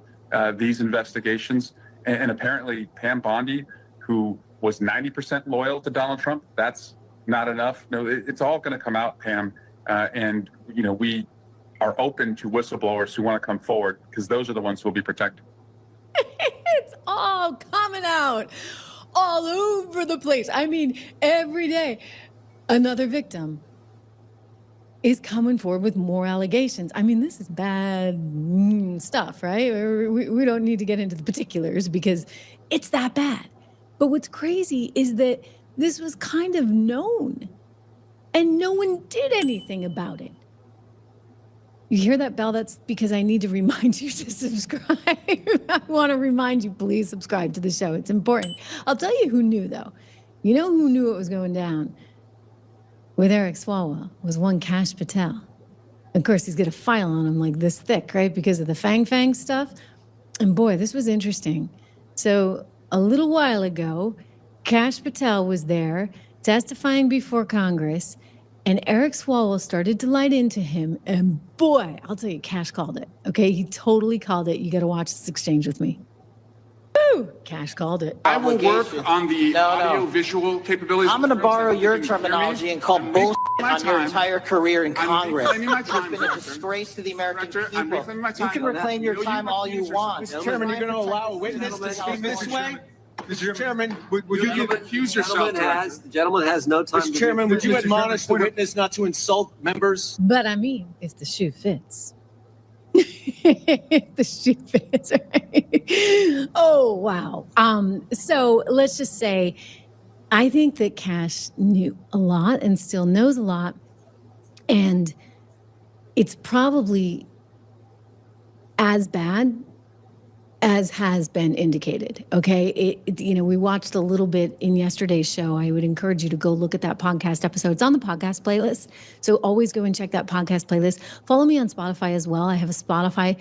these investigations. And apparently Pam Bondi, who was 90% loyal to Donald Trump, that's not enough. No, it's all going to come out, Pam. And, we are open to whistleblowers who want to come forward because those are the ones who will be protected. it's all coming out all over the place. I mean, every day, another victim is coming forward with more allegations. I mean, this is bad stuff, right? We don't need to get into the particulars because it's that bad. But what's crazy is that this was kind of known and no one did anything about it. You hear that bell? That's because I need to remind you to subscribe. I want to remind you, please subscribe to the show. It's important. I'll tell you who knew, though. You know who knew it was going down with Eric Swalwell was one Kash Patel. Of course, he's got a file on him like this thick, right? Because of the Fang Fang stuff. And boy, this was interesting. So a little while ago, Kash Patel was there testifying before Congress, and Eric Swalwell started to light into him. And boy, I'll tell you, Kash called it. Okay, he totally called it. You got to watch this exchange with me. Woo! Kash called it. I will work on the audio-visual capabilities. I'm going to borrow your terminology and call bullshit on your entire career in Congress. It's been a disgrace to the American people. You can reclaim your time all you want. Mr. Chairman, you're going to allow a witness to speak this way? Mr. Chairman, would you accuse yourself? The gentleman has no time. Mr. Chairman, would you admonish the witness not to insult members? But I mean, if the shoe fits. If the shoe fits, right? Oh, wow. So let's just say, I think that Kash knew a lot and still knows a lot. And it's probably as bad as has been indicated. Okay. We watched a little bit in yesterday's show. I would encourage you to go look at that podcast episode. It's on the podcast playlist. So always go and check that podcast playlist. Follow me on Spotify as well. I have a Spotify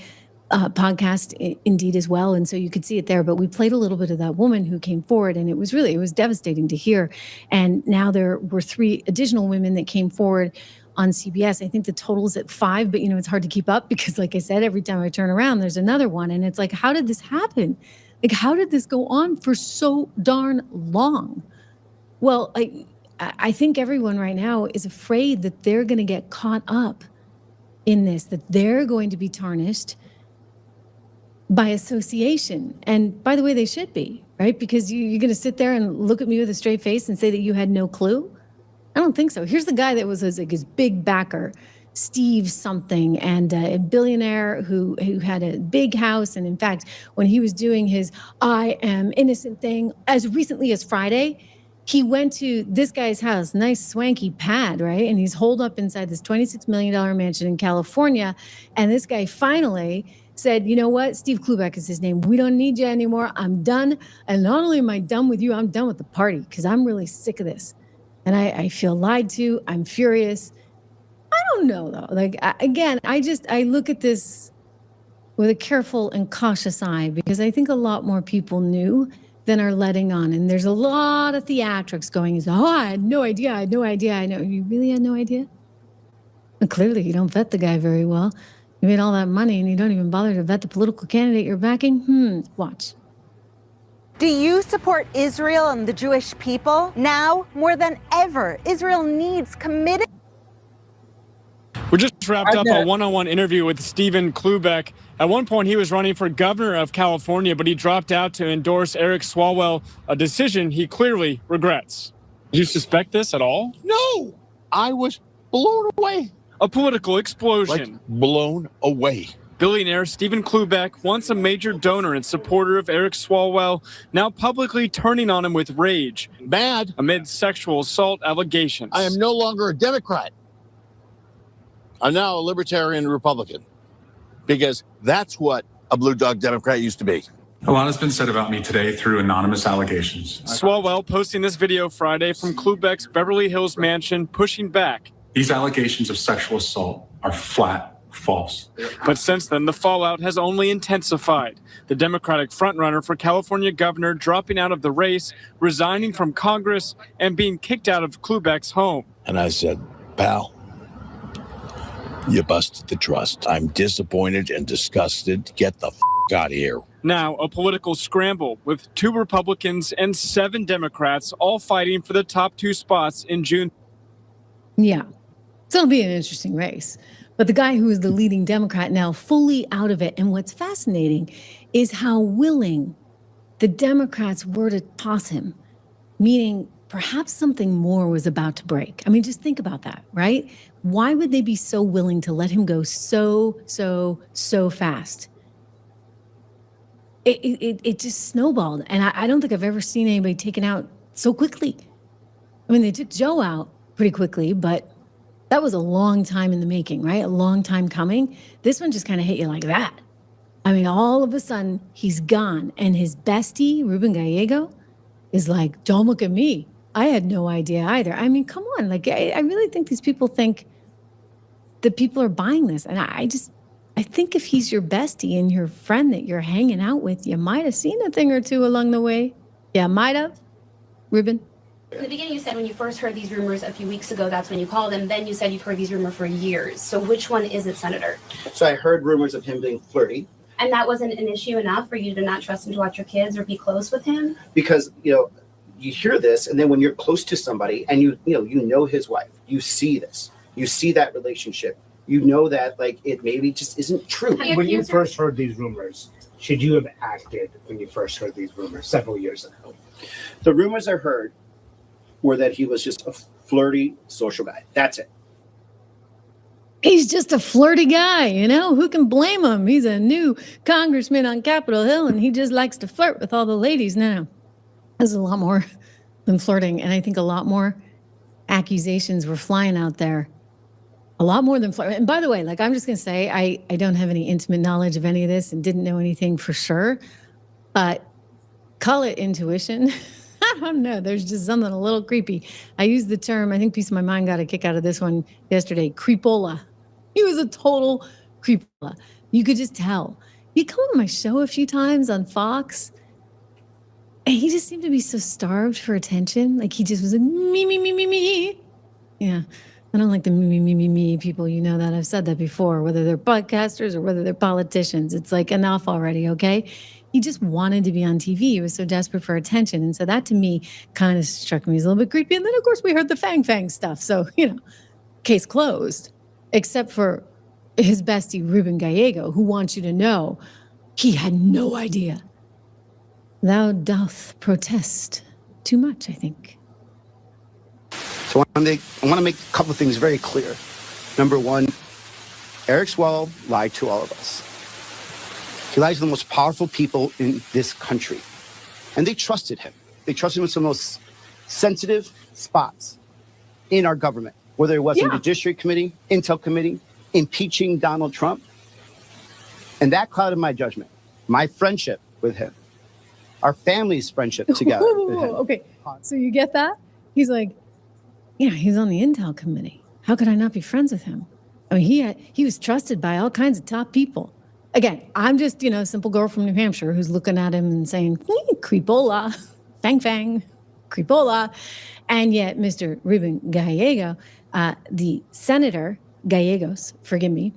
podcast indeed as well. And so you could see it there, but we played a little bit of that woman who came forward, and it was devastating to hear. And now there were 3 additional women that came forward on CBS. I think the total is at 5, but it's hard to keep up because, like I said, every time I turn around, there's another one. And it's like, how did this happen? Like, how did this go on for so darn long? Well, I think everyone right now is afraid that they're going to get caught up in this, that they're going to be tarnished by association. And by the way, they should be, right? Because you're going to sit there and look at me with a straight face and say that you had no clue? I don't think so. Here's the guy that was his big backer, Steve something, and a billionaire who had a big house. And in fact, when he was doing his I am innocent thing, as recently as Friday, he went to this guy's house, nice swanky pad, right? And he's holed up inside this $26 million mansion in California. And this guy finally said, you know what? Steve Klubeck is his name. We don't need you anymore. I'm done. And not only am I done with you, I'm done with the party because I'm really sick of this. And I feel lied to. I'm furious. I don't know, though. Like, I look at this with a careful and cautious eye, because I think a lot more people knew than are letting on. And there's a lot of theatrics going, I had no idea. I know. You really had no idea? And clearly you don't vet the guy very well. You made all that money and you don't even bother to vet the political candidate you're backing? Watch. Do you support Israel and the Jewish people? Now, more than ever, Israel needs committed. We just wrapped up a one-on-one interview with Stephen Klubeck. At one point, he was running for governor of California, but he dropped out to endorse Eric Swalwell, a decision he clearly regrets. Did you suspect this at all? No, I was blown away. A political explosion. Like blown away. Billionaire Stephen Klubeck, once a major donor and supporter of Eric Swalwell, now publicly turning on him with rage. Mad. Amid sexual assault allegations. I am no longer a Democrat. I'm now a libertarian Republican, because that's what a blue dog Democrat used to be. A lot has been said about me today through anonymous allegations. Swalwell posting this video Friday from Klubeck's Beverly Hills mansion, pushing back. These allegations of sexual assault are flat false. But since then, the fallout has only intensified. The Democratic frontrunner for California governor dropping out of the race, resigning from Congress, and being kicked out of Klubeck's home. And I said, pal, you busted the trust. I'm disappointed and disgusted. Get the out of here. Now, a political scramble with 2 Republicans and 7 Democrats all fighting for the top 2 spots in June. Yeah, so it'll be an interesting race. But the guy who is the leading Democrat now fully out of it. And what's fascinating is how willing the Democrats were to toss him, meaning perhaps something more was about to break. I mean, just think about that, right? Why would they be so willing to let him go so fast? It just snowballed. And I don't think I've ever seen anybody taken out so quickly. I mean, they took Joe out pretty quickly, but that was a long time in the making, right? A long time coming. This one just kind of hit you like that. I mean, all of a sudden, he's gone. And his bestie, Ruben Gallego, is like, don't look at me. I had no idea either. I mean, come on. Like, I really think these people think that people are buying this. And I think if he's your bestie and your friend that you're hanging out with, you might have seen a thing or two along the way. Yeah, might have. Ruben? In the beginning, you said when you first heard these rumors a few weeks ago, that's when you called him. Then you said you've heard these rumors for years. So which one is it, Senator? So I heard rumors of him being flirty. And that wasn't an issue enough for you to not trust him to watch your kids or be close with him? Because, you hear this, and then when you're close to somebody and you know his wife, you see this. You see that relationship. You know that, like, it maybe just isn't true. When you first heard these rumors, should you have acted when you first heard these rumors several years ago? The rumors I heard were that he was just a flirty social guy. That's it. He's just a flirty guy, Who can blame him? He's a new congressman on Capitol Hill, and he just likes to flirt with all the ladies now. There's a lot more than flirting, and I think a lot more accusations were flying out there. A lot more than flirting. And by the way, I'm just going to say, I don't have any intimate knowledge of any of this and didn't know anything for sure, but call it intuition. I don't know. There's just something a little creepy. I used the term, I think Piece of My Mind got a kick out of this one yesterday, creepola. He was a total creepola. You could just tell. He'd come on my show a few times on Fox, and he just seemed to be so starved for attention. Like he just was like, me. Yeah. I don't like the me people. You know that. I've said that before, whether they're podcasters or whether they're politicians. It's like enough already, okay? He just wanted to be on TV. He was so desperate for attention. And so that to me kind of struck me as a little bit creepy. And then, of course, we heard the Fang stuff. So, case closed, except for his bestie, Ruben Gallego, who wants you to know he had no idea. Thou doth protest too much, I think. So I want to make a couple of things very clear. Number one, Eric Swalwell lied to all of us. He lied to the most powerful people in this country. And they trusted him. They trusted him with some of the most sensitive spots in our government, whether it was in the Judiciary Committee, Intel Committee, impeaching Donald Trump. And that clouded my judgment, my friendship with him, our family's friendship together with him. Okay, so you get that? He's like, he's on the Intel Committee. How could I not be friends with him? I mean, he was trusted by all kinds of top people. again, I'm just, a simple girl from New Hampshire who's looking at him and saying, creepola, fang fang, creepola. And yet Mr. Ruben Gallego, the senator, Gallegos, forgive me,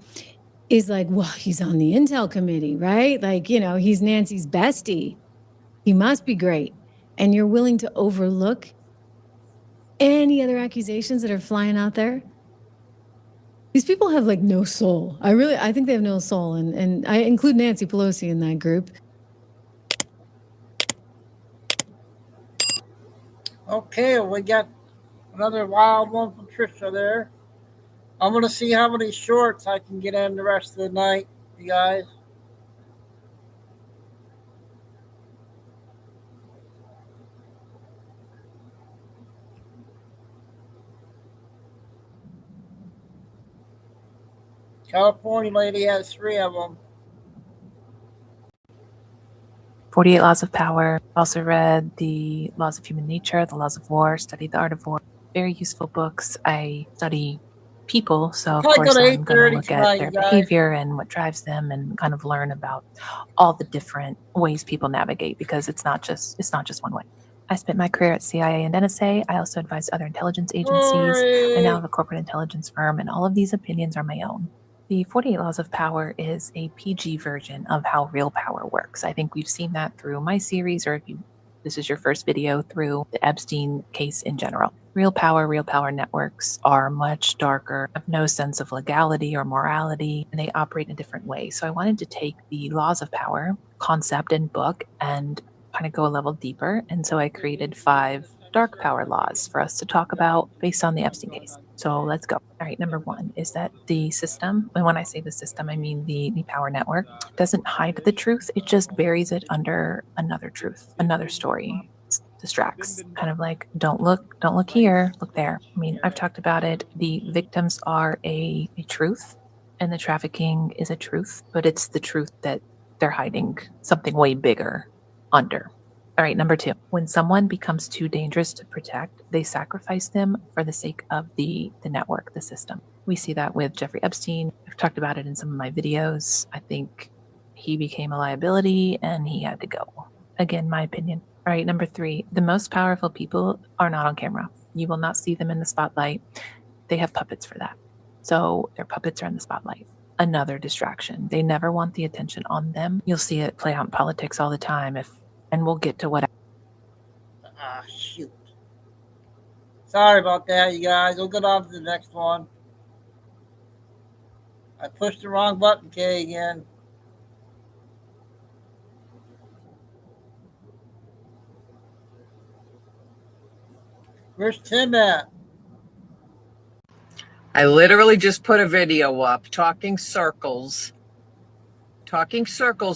is like, well, he's on the Intel committee, right? Like, he's Nancy's bestie. He must be great. And you're willing to overlook any other accusations that are flying out there? These people have like no soul. I think they have no soul. And I include Nancy Pelosi in that group. Okay, we got another wild one from Trisha there. I'm going to see how many shorts I can get in the rest of the night, you guys. California lady has 3 of them. 48 Laws of Power. Also read The Laws of Human Nature, The Laws of War, Studied the Art of War. Very useful books. I study people, so of course I'm going to look at their behavior and what drives them and kind of learn about all the different ways people navigate, because it's not just one way. I spent my career at CIA and NSA. I also advised other intelligence agencies. I now have a corporate intelligence firm, and all of these opinions are my own. The 48 Laws of Power is a PG version of how real power works. I think we've seen that through my series, or if this is your first video, through the Epstein case in general. Real power networks are much darker, have no sense of legality or morality, and they operate in a different way. So I wanted to take the Laws of Power concept and book and kind of go a level deeper. And so I created 5 dark power laws for us to talk about based on the Epstein case. So let's go. All right, number 1 is that the system, and when I say the system, I mean the power network, doesn't hide the truth. It just buries it under another truth, another story. It distracts. Kind of like, don't look here, look there. I mean, I've talked about it. The victims are a truth, and the trafficking is a truth, but it's the truth that they're hiding something way bigger under. All right, number 2, when someone becomes too dangerous to protect, they sacrifice them for the sake of the network, the system. We see that with Jeffrey Epstein. I've talked about it in some of my videos. I think he became a liability and he had to go. Again, my opinion. All right, number 3, the most powerful people are not on camera. You will not see them in the spotlight. They have puppets for that. So their puppets are in the spotlight. Another distraction. They never want the attention on them. You'll see it play out in politics all the time. And we'll get to what. Shoot. Sorry about that, you guys. We'll get on to the next one. I pushed the wrong button, Kay, again. Where's Tim at? I literally just put a video up talking circles,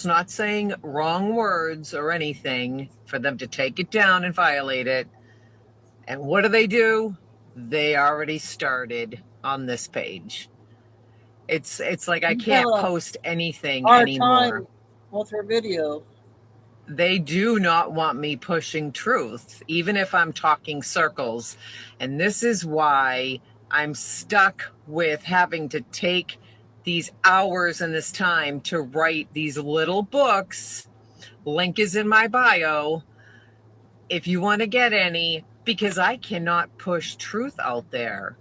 not saying wrong words or anything, for them to take it down and violate it. And what do? They already started on this page. It's like I can't post anything anymore. With her videos. They do not want me pushing truth, even if I'm talking circles. And this is why I'm stuck with having to take these hours and this time to write these little books. Link is in my bio if you want to get any, because I cannot push truth out there.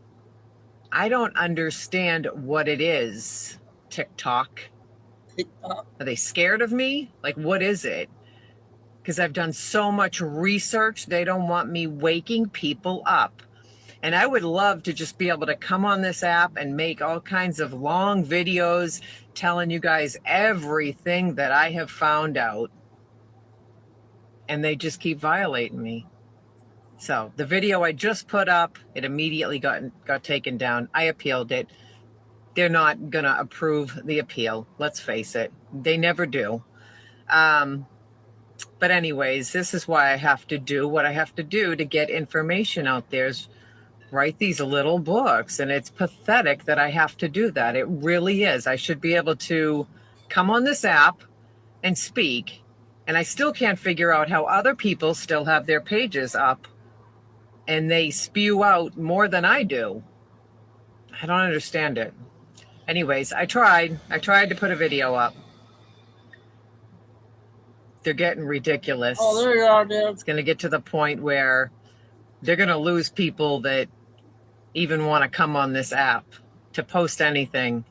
I don't understand what it is. TikTok. Are they scared of me? Like, what is it? Because I've done so much research, they don't want me waking people up. And I would love to just be able to come on this app and make all kinds of long videos telling you guys everything that I have found out. And they just keep violating me. So the video I just put up, it immediately got taken down. I appealed it. They're not going to approve the appeal. Let's face it. They never do. But anyways, this is why I have to do what I have to do to get information out there, is write these little books. And it's pathetic that I have to do that. It really is. I should be able to come on this app and speak. And I still can't figure out how other people still have their pages up and they spew out more than I do. I don't understand it. Anyways, I tried to put a video up. they're getting ridiculous. Oh, there you are, dude. It's going to get to the point where they're going to lose people that even want to come on this app to post anything.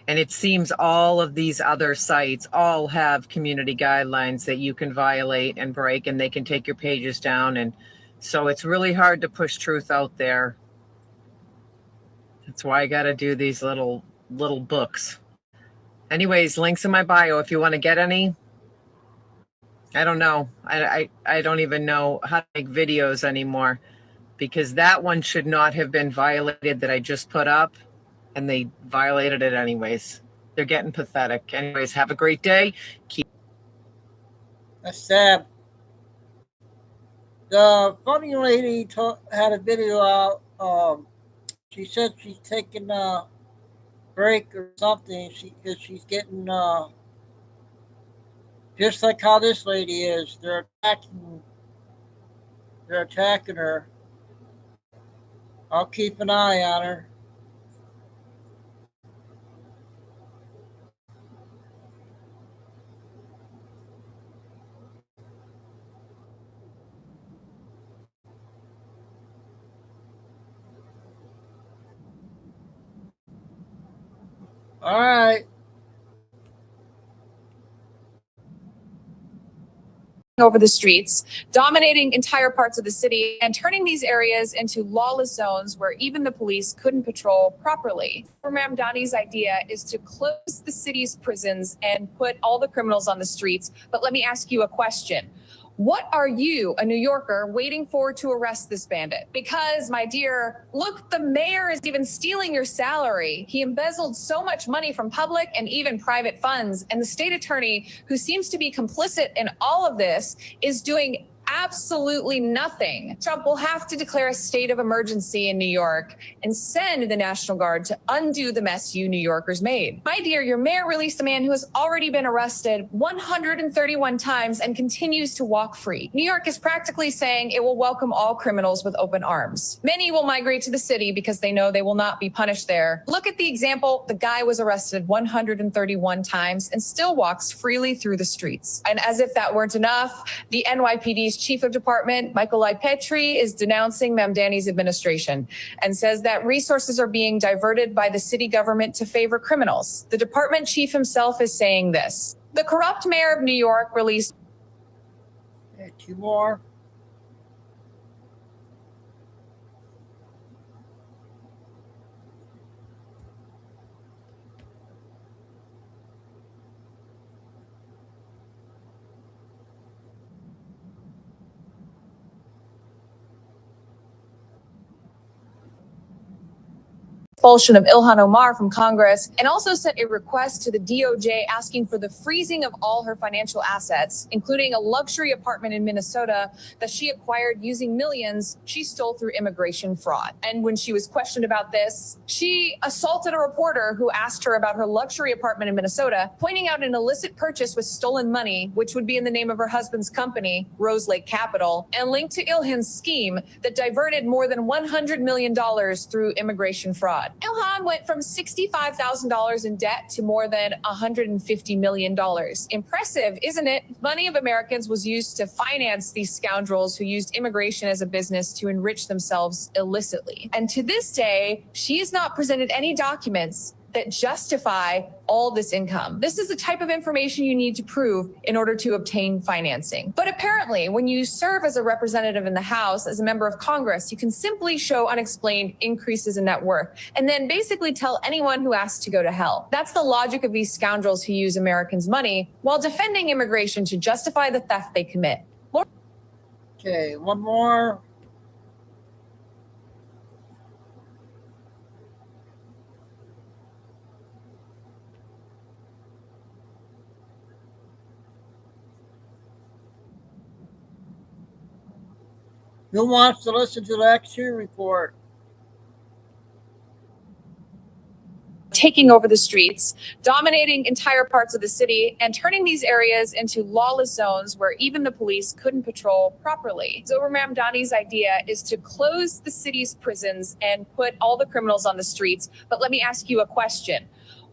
And it seems all of these other sites all have community guidelines that you can violate and break, and they can take your pages down. And so it's really hard to push truth out there. That's why I got to do these little books. Anyways, links in my bio if you want to get any. I don't know. I don't even know how to make videos anymore, because that one should not have been violated that I just put up, and they violated it anyways. They're getting pathetic. Anyways, have a great day. That's sad. The funny lady had a video out. She said she's taking a break or something because she's getting just like how this lady is. They're attacking her. I'll keep an eye on her. All right. Over the streets, dominating entire parts of the city, and turning these areas into lawless zones where even the police couldn't patrol properly. Mamdani's idea is to close the city's prisons and put all the criminals on the streets. But let me ask you a question. What are you, a New Yorker, waiting for to arrest this bandit? Because, my dear, look, the mayor is even stealing your salary. He embezzled so much money from public and even private funds. And the state attorney, who seems to be complicit in all of this, is doing absolutely nothing. Trump will have to declare a state of emergency in New York and send the National Guard to undo the mess you New Yorkers made. My dear, your mayor released a man who has already been arrested 131 times and continues to walk free. New York is practically saying it will welcome all criminals with open arms. Many will migrate to the city because they know they will not be punished there. Look at the example. The guy was arrested 131 times and still walks freely through the streets. And as if that weren't enough, the NYPD's Chief of Department, Michael Petri, is denouncing Mamdani's administration and says that resources are being diverted by the city government to favor criminals. The department chief himself is saying this. The corrupt mayor of New York released... Okay, 2 more. expulsion of Ilhan Omar from Congress, and also sent a request to the DOJ asking for the freezing of all her financial assets, including a luxury apartment in Minnesota that she acquired using millions she stole through immigration fraud. And when she was questioned about this, she assaulted a reporter who asked her about her luxury apartment in Minnesota, pointing out an illicit purchase with stolen money, which would be in the name of her husband's company, Rose Lake Capital, and linked to Ilhan's scheme that diverted more than $100 million through immigration fraud. Ilhan went from $65,000 in debt to more than $150 million. Impressive, isn't it? Money of Americans was used to finance these scoundrels who used immigration as a business to enrich themselves illicitly. And to this day, she has not presented any documents that justify all this income. This is the type of information you need to prove in order to obtain financing. But apparently, when you serve as a representative in the House, as a member of Congress, you can simply show unexplained increases in net worth and then basically tell anyone who asks to go to hell. That's the logic of these scoundrels who use Americans' money while defending immigration to justify the theft they commit. Okay, 1 more. Who wants to listen to the X2 report? Taking over the streets, dominating entire parts of the city, and turning these areas into lawless zones where even the police couldn't patrol properly. Zohar Mamdani's idea is to close the city's prisons and put all the criminals on the streets. But let me ask you a question.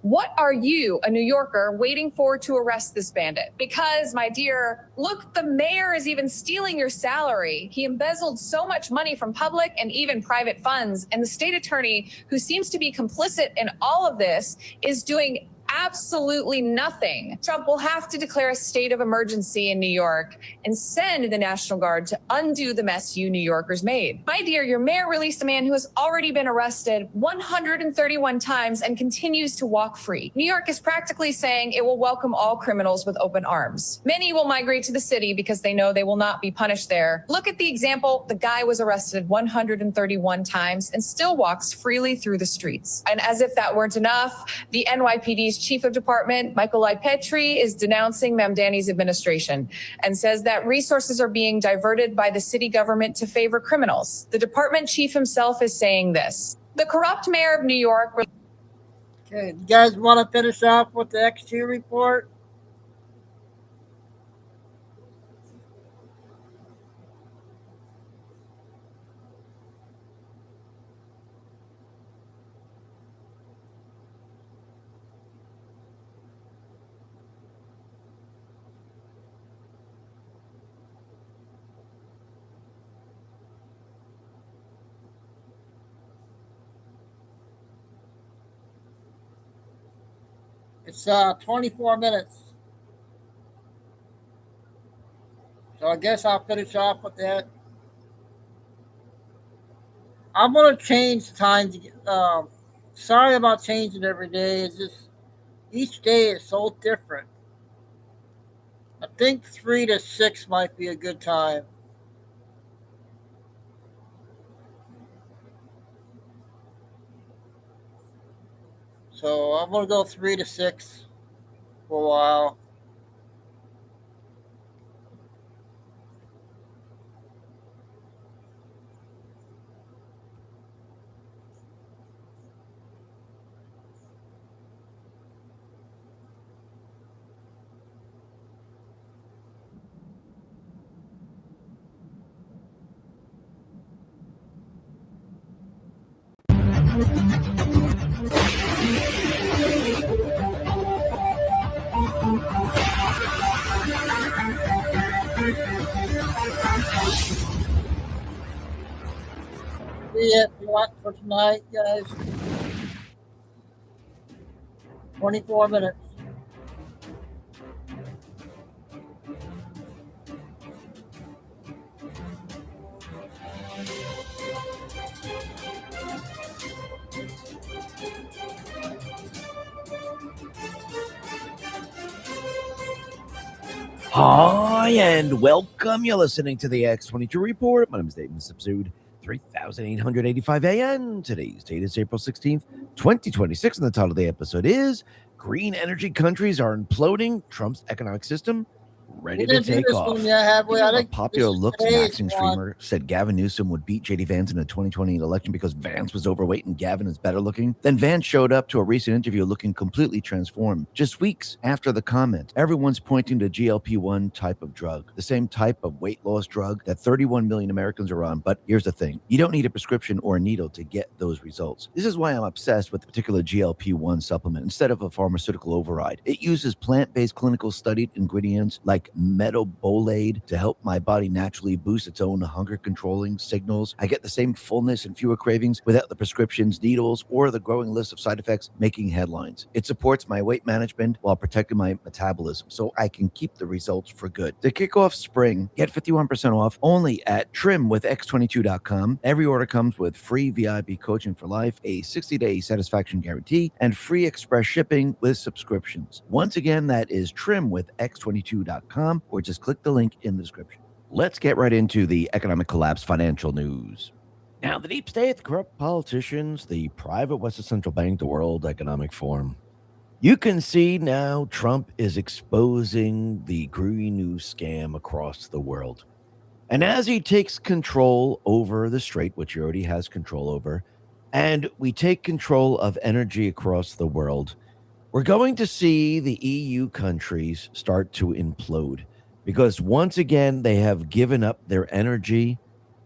What are you, a New Yorker, waiting for to arrest this bandit? Because, my dear, look, the mayor is even stealing your salary. He embezzled so much money from public and even private funds. And the state attorney, who seems to be complicit in all of this, is doing absolutely nothing. Trump will have to declare a state of emergency in New York and send the National Guard to undo the mess you New Yorkers made. My dear, your mayor released a man who has already been arrested 131 times and continues to walk free. New York is practically saying it will welcome all criminals with open arms. Many will migrate to the city because they know they will not be punished there. Look at the example. The guy was arrested 131 times and still walks freely through the streets. And as if that weren't enough, the NYPD's Chief of Department, Michael Petri, is denouncing Mamdani's administration and says that resources are being diverted by the city government to favor criminals. The department chief himself is saying this. The corrupt mayor of New York. Okay, you guys want to finish off with the X2 report? It's 24 minutes. So I guess I'll finish off with that. I'm going to change times. Sorry about changing every day. It's just each day is so different. I think 3 to 6 might be a good time. So I'm going to go 3 to 6 for a while. It for tonight, guys. 24 minutes. Hi, and welcome. You're listening to the X22 Report. My name is Dave. This is episode 3885 AM. Today's date is April 16th, 2026, and the title of the episode is Green Energy Countries Are Imploding, Trump's Economic System Ready to Take Off. A popular looks maxing streamer said Gavin Newsom would beat J.D. Vance in the 2020 election because Vance was overweight and Gavin is better looking. Then Vance showed up to a recent interview looking completely transformed. Just weeks after the comment, everyone's pointing to GLP-1 type of drug, the same type of weight loss drug that 31 million Americans are on. But here's the thing. You don't need a prescription or a needle to get those results. This is why I'm obsessed with the particular GLP-1 supplement instead of a pharmaceutical override. It uses plant-based clinical studied ingredients like metabolate to help my body naturally boost its own hunger controlling signals. I get the same fullness and fewer cravings without the prescriptions, needles, or the growing list of side effects making headlines. It supports my weight management while protecting my metabolism so I can keep the results for good. To kick off spring, get 51% off only at trimwithx22.com. Every order comes with free VIP coaching for life, a 60-day satisfaction guarantee, and free express shipping with subscriptions. Once again, that is trimwithx22.com, or just click the link in the description. Let's get right into the economic collapse financial news. Now, the deep state, the corrupt politicians, the private Western Central Bank, the World Economic Forum. You can see now Trump is exposing the Green New scam across the world. And as he takes control over the strait, which he already has control over, and we take control of energy across the world, we're going to see the EU countries start to implode. Because once again, they have given up their energy.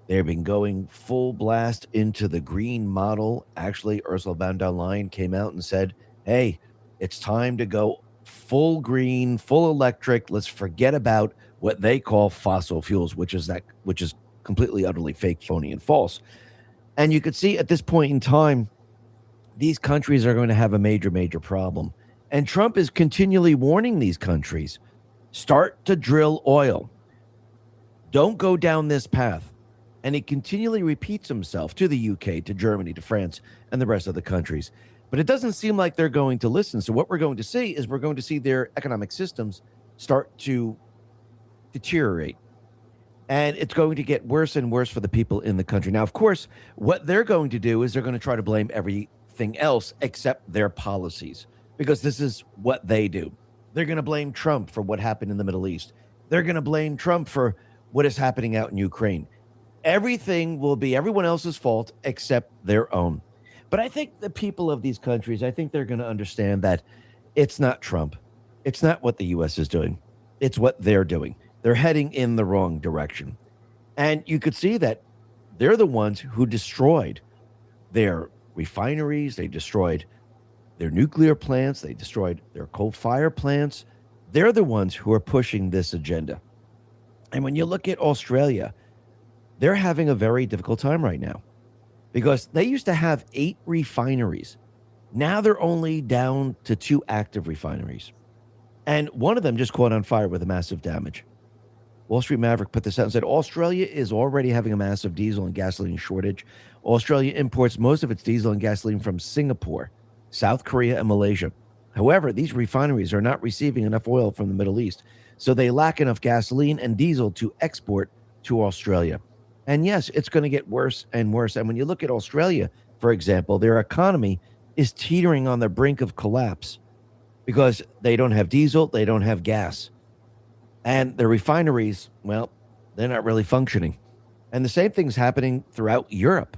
They've been going full blast into the green model. Actually, Ursula von der Leyen came out and said, hey, It's time to go full green, full electric. Let's forget about what they call fossil fuels, which is completely, utterly fake, phony, and false. And you could see at this point in time, these countries are going to have a major, major problem. And Trump is continually warning these countries, start to drill oil. Don't go down this path. And he continually repeats himself to the UK, to Germany, to France, and the rest of the countries. But it doesn't seem like they're going to listen. So what we're going to see is we're going to see their economic systems start to deteriorate. And it's going to get worse and worse for the people in the country. Now, of course, what they're going to do is they're going to try to blame everything else except their policies, because this is what they do. They're going to blame Trump for what happened in the Middle East. They're going to blame Trump for what is happening out in Ukraine. Everything will be everyone else's fault except their own. But I think the people of these countries, I think they're going to understand that it's not Trump. It's not what the U.S. is doing. It's what they're doing. They're heading in the wrong direction. And you could see that they're the ones who destroyed their refineries. They destroyed their nuclear plants. They destroyed their coal-fired plants. They're the ones who are pushing this agenda. And when you look at Australia, they're having a very difficult time right now because they used to have 8 refineries. Now they're only down to 2 active refineries. And one of them just caught on fire with a massive damage. Wall Street Maverick put this out and said, Australia is already having a massive diesel and gasoline shortage. Australia imports most of its diesel and gasoline from Singapore, South Korea, and Malaysia. However, these refineries are not receiving enough oil from the Middle East, so they lack enough gasoline and diesel to export to Australia. And yes, it's going to get worse and worse. And when you look at Australia, for example, their economy is teetering on the brink of collapse because they don't have diesel, they don't have gas. And the refineries, well, they're not really functioning. And the same thing's happening throughout Europe.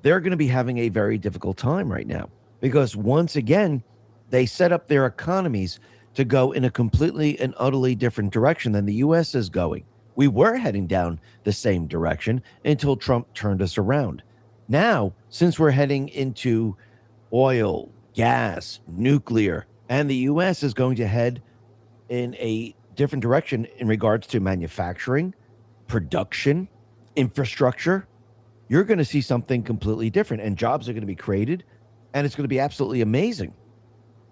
They're going to be having a very difficult time right now because once again, they set up their economies to go in a completely and utterly different direction than the U.S. is going. We were heading down the same direction until Trump turned us around. Now, since we're heading into oil, gas, nuclear, and the U.S. is going to head in a different direction in regards to manufacturing, production, infrastructure, you're going to see something completely different, and jobs are going to be created, and it's going to be absolutely amazing.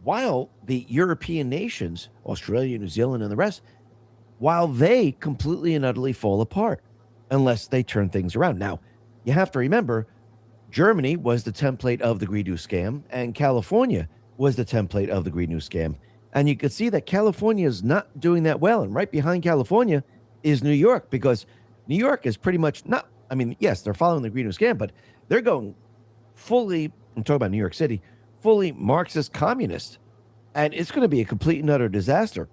While the European nations, Australia, New Zealand, and the rest, while they completely and utterly fall apart unless they turn things around. Now, you have to remember, Germany was the template of the Green New scam, and California was the template of the Green New scam. And you could see that California is not doing that well. And right behind California is New York, because New York is pretty much not, I mean, yes, they're following the Green New scam, but they're going fully, I'm talking about New York City, fully Marxist communist. And it's going to be a complete and utter disaster.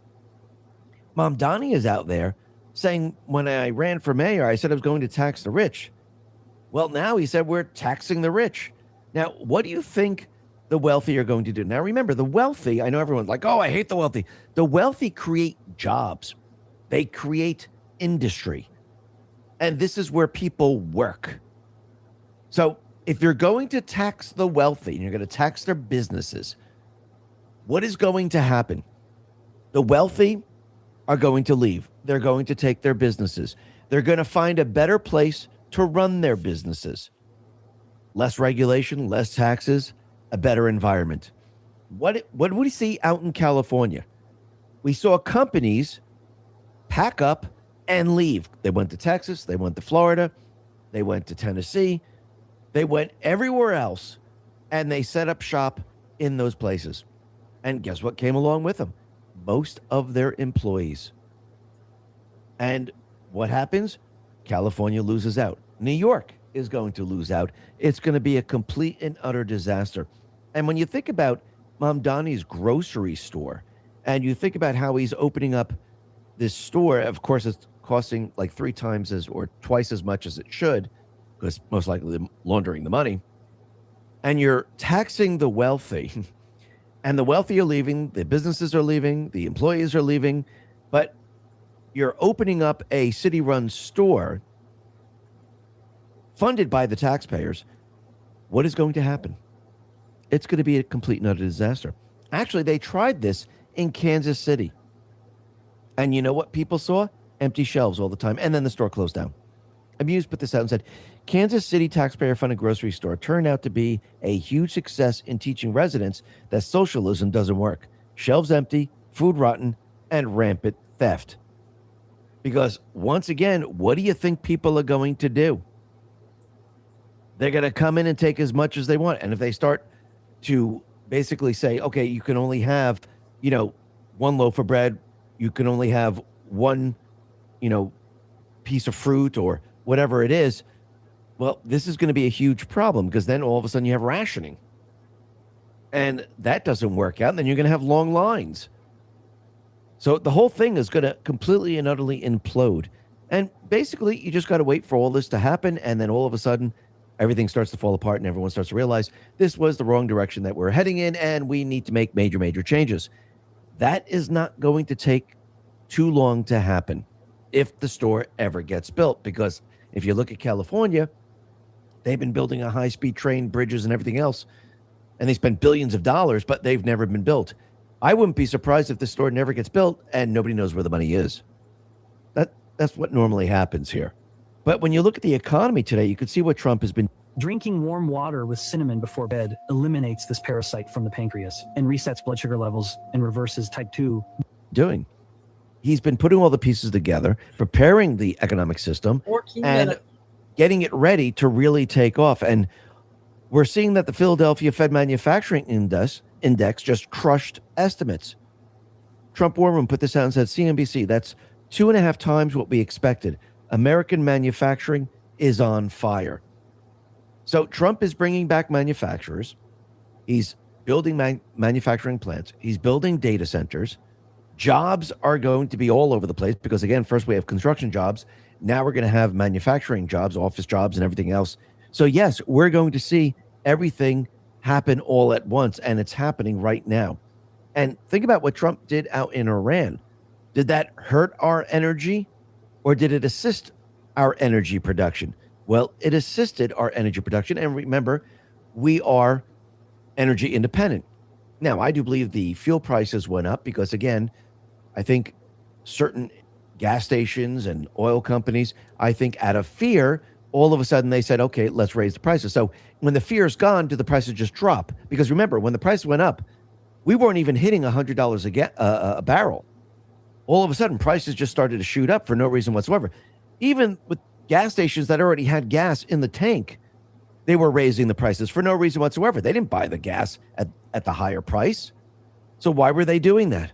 Mom Donnie is out there saying, when I ran for mayor, I said I was going to tax the rich. Well, now he said we're taxing the rich. Now, what do you think the wealthy are going to do? Now, remember, the wealthy, I know everyone's like, oh, I hate the wealthy. The wealthy create jobs. They create industry. And this is where people work. So if you're going to tax the wealthy and you're going to tax their businesses, what is going to happen? The wealthy are going to leave. They're going to take their businesses. They're going to find a better place to run their businesses. Less regulation, less taxes, a better environment. What did we see out in California? We saw companies pack up and leave. They went to Texas, they went to Florida, they went to Tennessee, they went everywhere else, and they set up shop in those places. And guess what came along with them? Most of their employees. And what happens? California loses out. New York is going to lose out. It's going to be a complete and utter disaster. And when you think about Mom Donnie's grocery store, and you think about how he's opening up this store, of course, it's costing like 3 times as or twice as much as it should, because most likely they're laundering the money. And you're taxing the wealthy. And the wealthy are leaving, the businesses are leaving, the employees are leaving, but you're opening up a city-run store funded by the taxpayers. What is going to happen? It's going to be a complete and utter disaster. Actually, they tried this in Kansas City. And you know what people saw? Empty shelves all the time. And then the store closed down. Amused put this out and said, Kansas City taxpayer-funded grocery store turned out to be a huge success in teaching residents that socialism doesn't work. Shelves empty, food rotten, and rampant theft. Because once again, what do you think people are going to do? They're going to come in and take as much as they want. And if they start to basically say, okay, you can only have, one loaf of bread, you can only have one, piece of fruit or whatever it is, well, this is going to be a huge problem because then all of a sudden you have rationing. And that doesn't work out. And then you're going to have long lines. So the whole thing is going to completely and utterly implode. And basically, you just got to wait for all this to happen. And then all of a sudden, everything starts to fall apart and everyone starts to realize this was the wrong direction that we're heading in and we need to make major, major changes. That is not going to take too long to happen if the store ever gets built. Because if you look at California, they've been building a high-speed train, bridges, and everything else. And they spend billions of dollars, but they've never been built. I wouldn't be surprised if the store never gets built and nobody knows where the money is. That's what normally happens here. But when you look at the economy today, you can see what Trump has been. Drinking warm water with cinnamon before bed eliminates this parasite from the pancreas and resets blood sugar levels and reverses type 2. Doing. He's been putting all the pieces together, preparing the economic system, and getting it ready to really take off. And we're seeing that the Philadelphia Fed Manufacturing Index just crushed estimates. Trump War Room put this out and said, CNBC, that's 2.5 times what we expected. American manufacturing is on fire. So Trump is bringing back manufacturers. He's building manufacturing plants. He's building data centers. Jobs are going to be all over the place because, again, first we have construction jobs. Now we're going to have manufacturing jobs, office jobs, and everything else. So, yes, we're going to see everything happen all at once, and it's happening right now. And think about what Trump did out in Iran. Did that hurt our energy, or did it assist our energy production? Well, it assisted our energy production. And remember, we are energy independent. Now, I do believe the fuel prices went up because, again, I think certain gas stations and oil companies, I think out of fear, all of a sudden they said, okay, let's raise the prices. So when the fear is gone, do the prices just drop? Because remember, when the price went up, we weren't even hitting $100 a barrel. All of a sudden, prices just started to shoot up for no reason whatsoever. Even with gas stations that already had gas in the tank, they were raising the prices for no reason whatsoever. They didn't buy the gas at the higher price. So why were they doing that?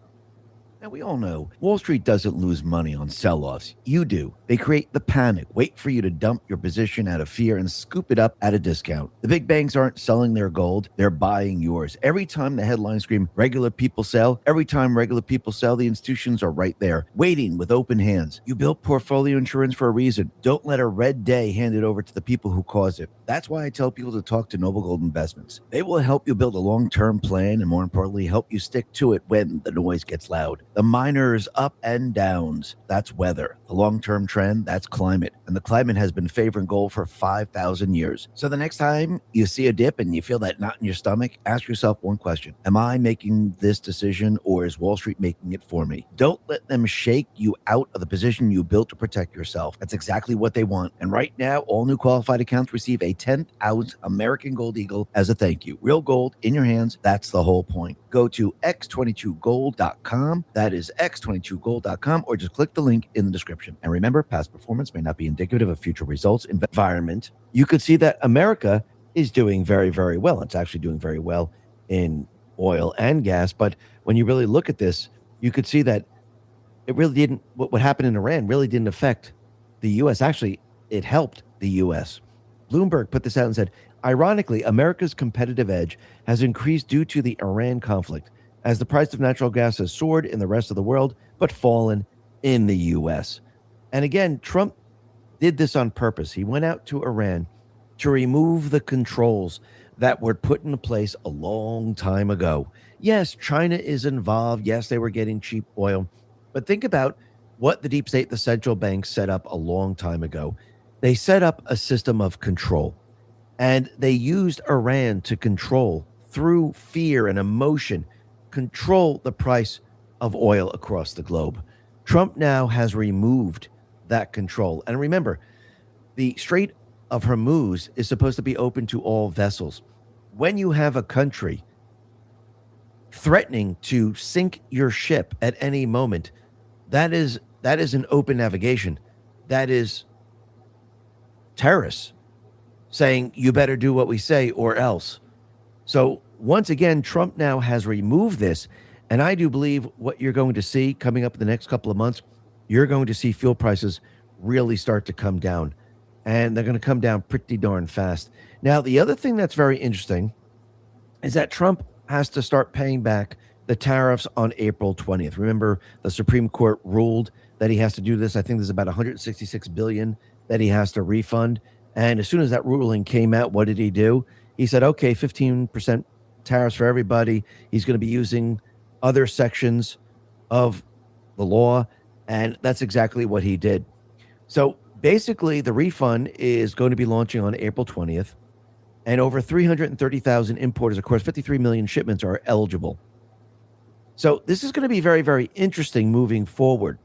Now, we all know Wall Street doesn't lose money on sell-offs. You do. They create the panic, wait for you to dump your position out of fear and scoop it up at a discount. The big banks aren't selling their gold. They're buying yours. Every time the headlines scream, regular people sell, every time regular people sell, the institutions are right there, waiting with open hands. You built portfolio insurance for a reason. Don't let a red day hand it over to the people who cause it. That's why I tell people to talk to Noble Gold Investments. They will help you build a long-term plan and, more importantly, help you stick to it when the noise gets loud. The minors up and downs, that's weather. The long-term trend, that's climate. And the climate has been favoring gold for 5,000 years. So the next time you see a dip and you feel that knot in your stomach, ask yourself one question. Am I making this decision, or is Wall Street making it for me? Don't let them shake you out of the position you built to protect yourself. That's exactly what they want. And right now, all new qualified accounts receive a 10th ounce American Gold Eagle as a thank you. Real gold in your hands. That's the whole point. Go to x22gold.com. That is x22gold.com, or just click the link in the description. And remember, past performance may not be indicative of future results. Environment. You could see that America is doing very, very well. It's actually doing very well in oil and gas. But when you really look at this, you could see that it really didn't, what happened in Iran really didn't affect the U.S. Actually, it helped the U.S. Bloomberg put this out and said, ironically, America's competitive edge has increased due to the Iran conflict, as the price of natural gas has soared in the rest of the world, but fallen in the U.S. And again, Trump did this on purpose. He went out to Iran to remove the controls that were put into place a long time ago. Yes, China is involved. Yes, they were getting cheap oil. But think about what the deep state, the central bank, set up a long time ago. They set up a system of control, and they used Iran to control through fear and emotion, control the price of oil across the globe. Trump now has removed that control. And remember, the Strait of Hormuz is supposed to be open to all vessels. When you have a country threatening to sink your ship at any moment, that is an open navigation. That is terrorists saying, you better do what we say or else. So once again, Trump now has removed this. And I do believe what you're going to see coming up in the next couple of months, you're going to see fuel prices really start to come down. And they're going to come down pretty darn fast. Now, the other thing that's very interesting is that Trump has to start paying back the tariffs on April 20th. Remember, the Supreme Court ruled that he has to do this. I think there's about $166 billion that he has to refund. And as soon as that ruling came out, what did he do? He said, okay, 15% tariffs for everybody. He's going to be using other sections of the law. And that's exactly what he did. So basically, the refund is going to be launching on April 20th. And over 330,000 importers, of course, 53 million shipments are eligible. So this is going to be very, very interesting moving forward,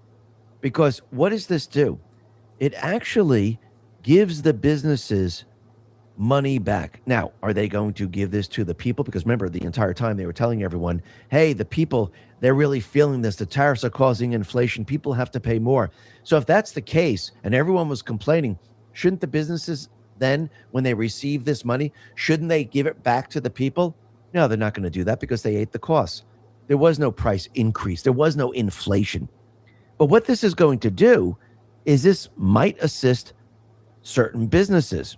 because what does this do? It actually gives the businesses money back. Now, are they going to give this to the people? Because remember, the entire time they were telling everyone, hey, the people, they're really feeling this. The tariffs are causing inflation. People have to pay more. So if that's the case and everyone was complaining, shouldn't the businesses then, when they receive this money, shouldn't they give it back to the people? No, they're not going to do that because they ate the costs. There was no price increase. There was no inflation. But what this is going to do is this might assist certain businesses.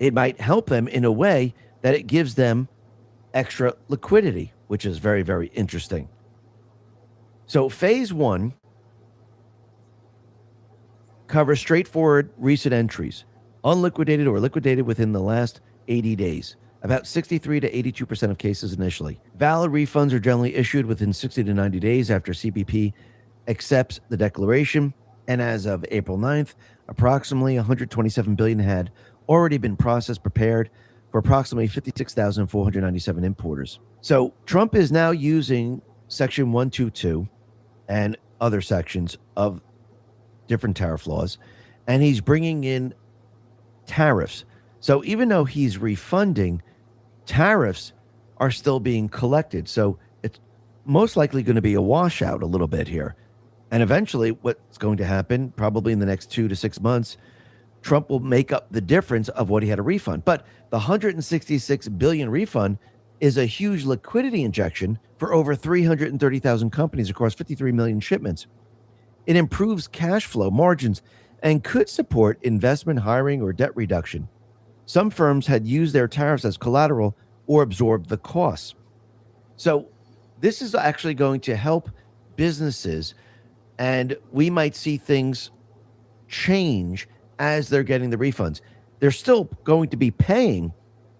It might help them in a way that it gives them extra liquidity, which is very, very interesting. So phase one covers straightforward recent entries, unliquidated or liquidated within the last 80 days. About 63 to 82% of cases initially. Valid refunds are generally issued within 60 to 90 days after CBP accepts the declaration. And as of April 9th, approximately $127 billion had already been processed, prepared for approximately 56,497 importers. So Trump is now using Section 122 and other sections of different tariff laws, and he's bringing in tariffs. So even though he's refunding, tariffs are still being collected. So it's most likely going to be a washout a little bit here. And eventually what's going to happen, probably in the next 2 to 6 months, Trump will make up the difference of what he had to refund. But the $166 billion refund is a huge liquidity injection for over 330,000 companies across 53 million shipments. It improves cash flow margins and could support investment, hiring, or debt reduction. Some firms had used their tariffs as collateral or absorbed the costs. So this is actually going to help businesses, and we might see things change as they're getting the refunds. They're still going to be paying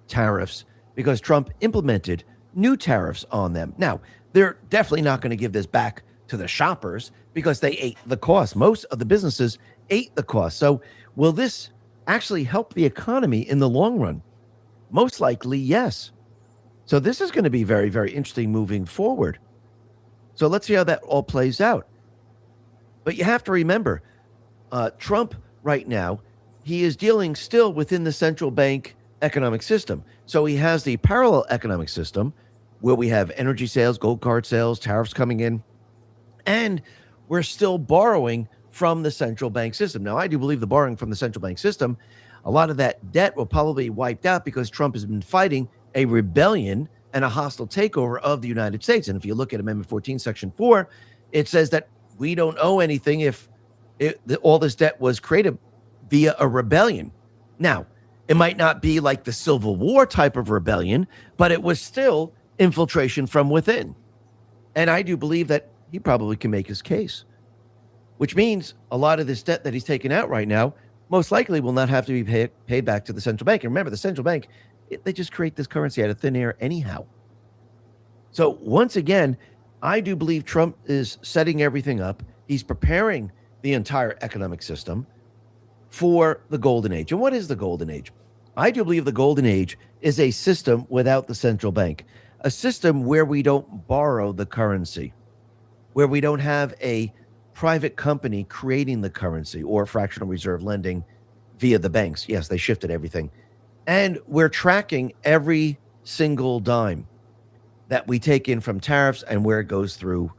tariffs because Trump implemented new tariffs on them. Now, they're definitely not going to give this back to the shoppers because they ate the cost. Most of the businesses ate the cost. So will this actually help the economy in the long run? Most likely, yes. So this is going to be very, very interesting moving forward. So let's see how that all plays out. But you have to remember, Trump right now, he is dealing still within the central bank economic system. So he has the parallel economic system where we have energy sales, gold card sales, tariffs coming in, and we're still borrowing from the central bank system. Now, I do believe the borrowing from the central bank system, a lot of that debt will probably be wiped out because Trump has been fighting a rebellion and a hostile takeover of the United States. And if you look at Amendment 14, Section 4, it says that we don't owe anything if all this debt was created via a rebellion. Now, it might not be like the Civil War type of rebellion, but it was still infiltration from within. And I do believe that he probably can make his case, which means a lot of this debt that he's taking out right now most likely will not have to be paid back to the central bank. And remember, the central bank, they just create this currency out of thin air anyhow. So once again, I do believe Trump is setting everything up. He's preparing the entire economic system for the golden age. And what is the golden age? I do believe the golden age is a system without the central bank, a system where we don't borrow the currency, where we don't have a private company creating the currency or fractional reserve lending via the banks. Yes, they shifted everything. And we're tracking every single dime that we take in from tariffs and where it goes through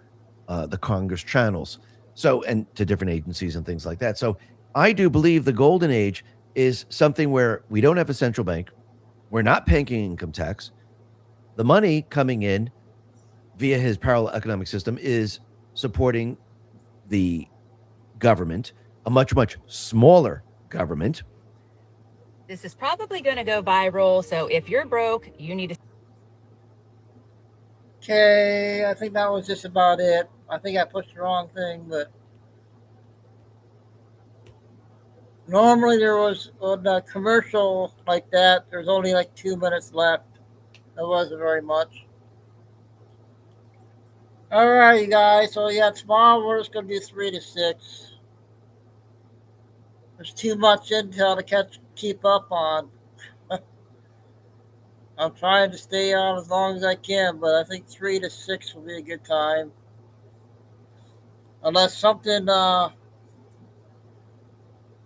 the Congress channels. So, and to different agencies and things like that. So I do believe the golden age is something where we don't have a central bank. We're not paying income tax. The money coming in via his parallel economic system is supporting the government, a much, much smaller government. This is probably going to go viral. So if you're broke, you need to. Okay, I think that was just about it. I think I pushed the wrong thing, but normally there was on a commercial like that, there's only like 2 minutes left. That wasn't very much. All right, you guys. So yeah, tomorrow we're just gonna do 3 to 6. There's too much intel to keep up on. I'm trying to stay on as long as I can, but I think 3 to 6 will be a good time. Unless something,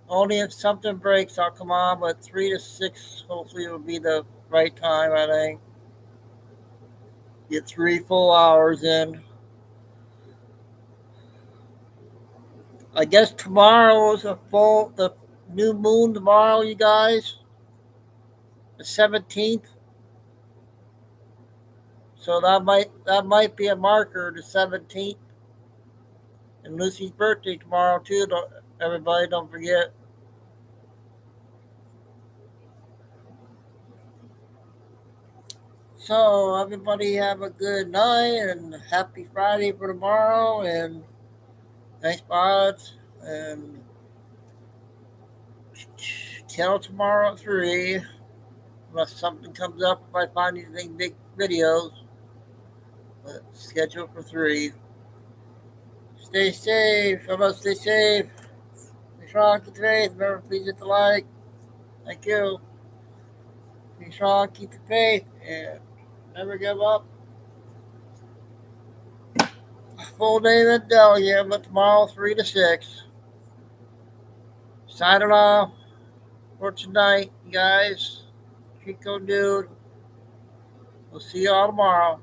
only if something breaks, I'll come on. But 3 to 6, hopefully, will be the right time. I think get 3 full hours in. I guess tomorrow is the new moon tomorrow, you guys. The 17th. So that might be a marker, the 17th. And Lucy's birthday tomorrow too. Everybody don't forget. So everybody have a good night and happy Friday for tomorrow, and thanks, Bods, and till tomorrow at 3, unless something comes up, if I find anything big videos, but schedule for 3. Stay safe. Everybody stay safe. Be strong, keep the faith. Remember, please hit the like. Thank you. Be strong, keep the faith, and never give up. Full day of Delia, but tomorrow 3 to 6. Signing off for tonight, you guys. Chico dude. We'll see y'all tomorrow.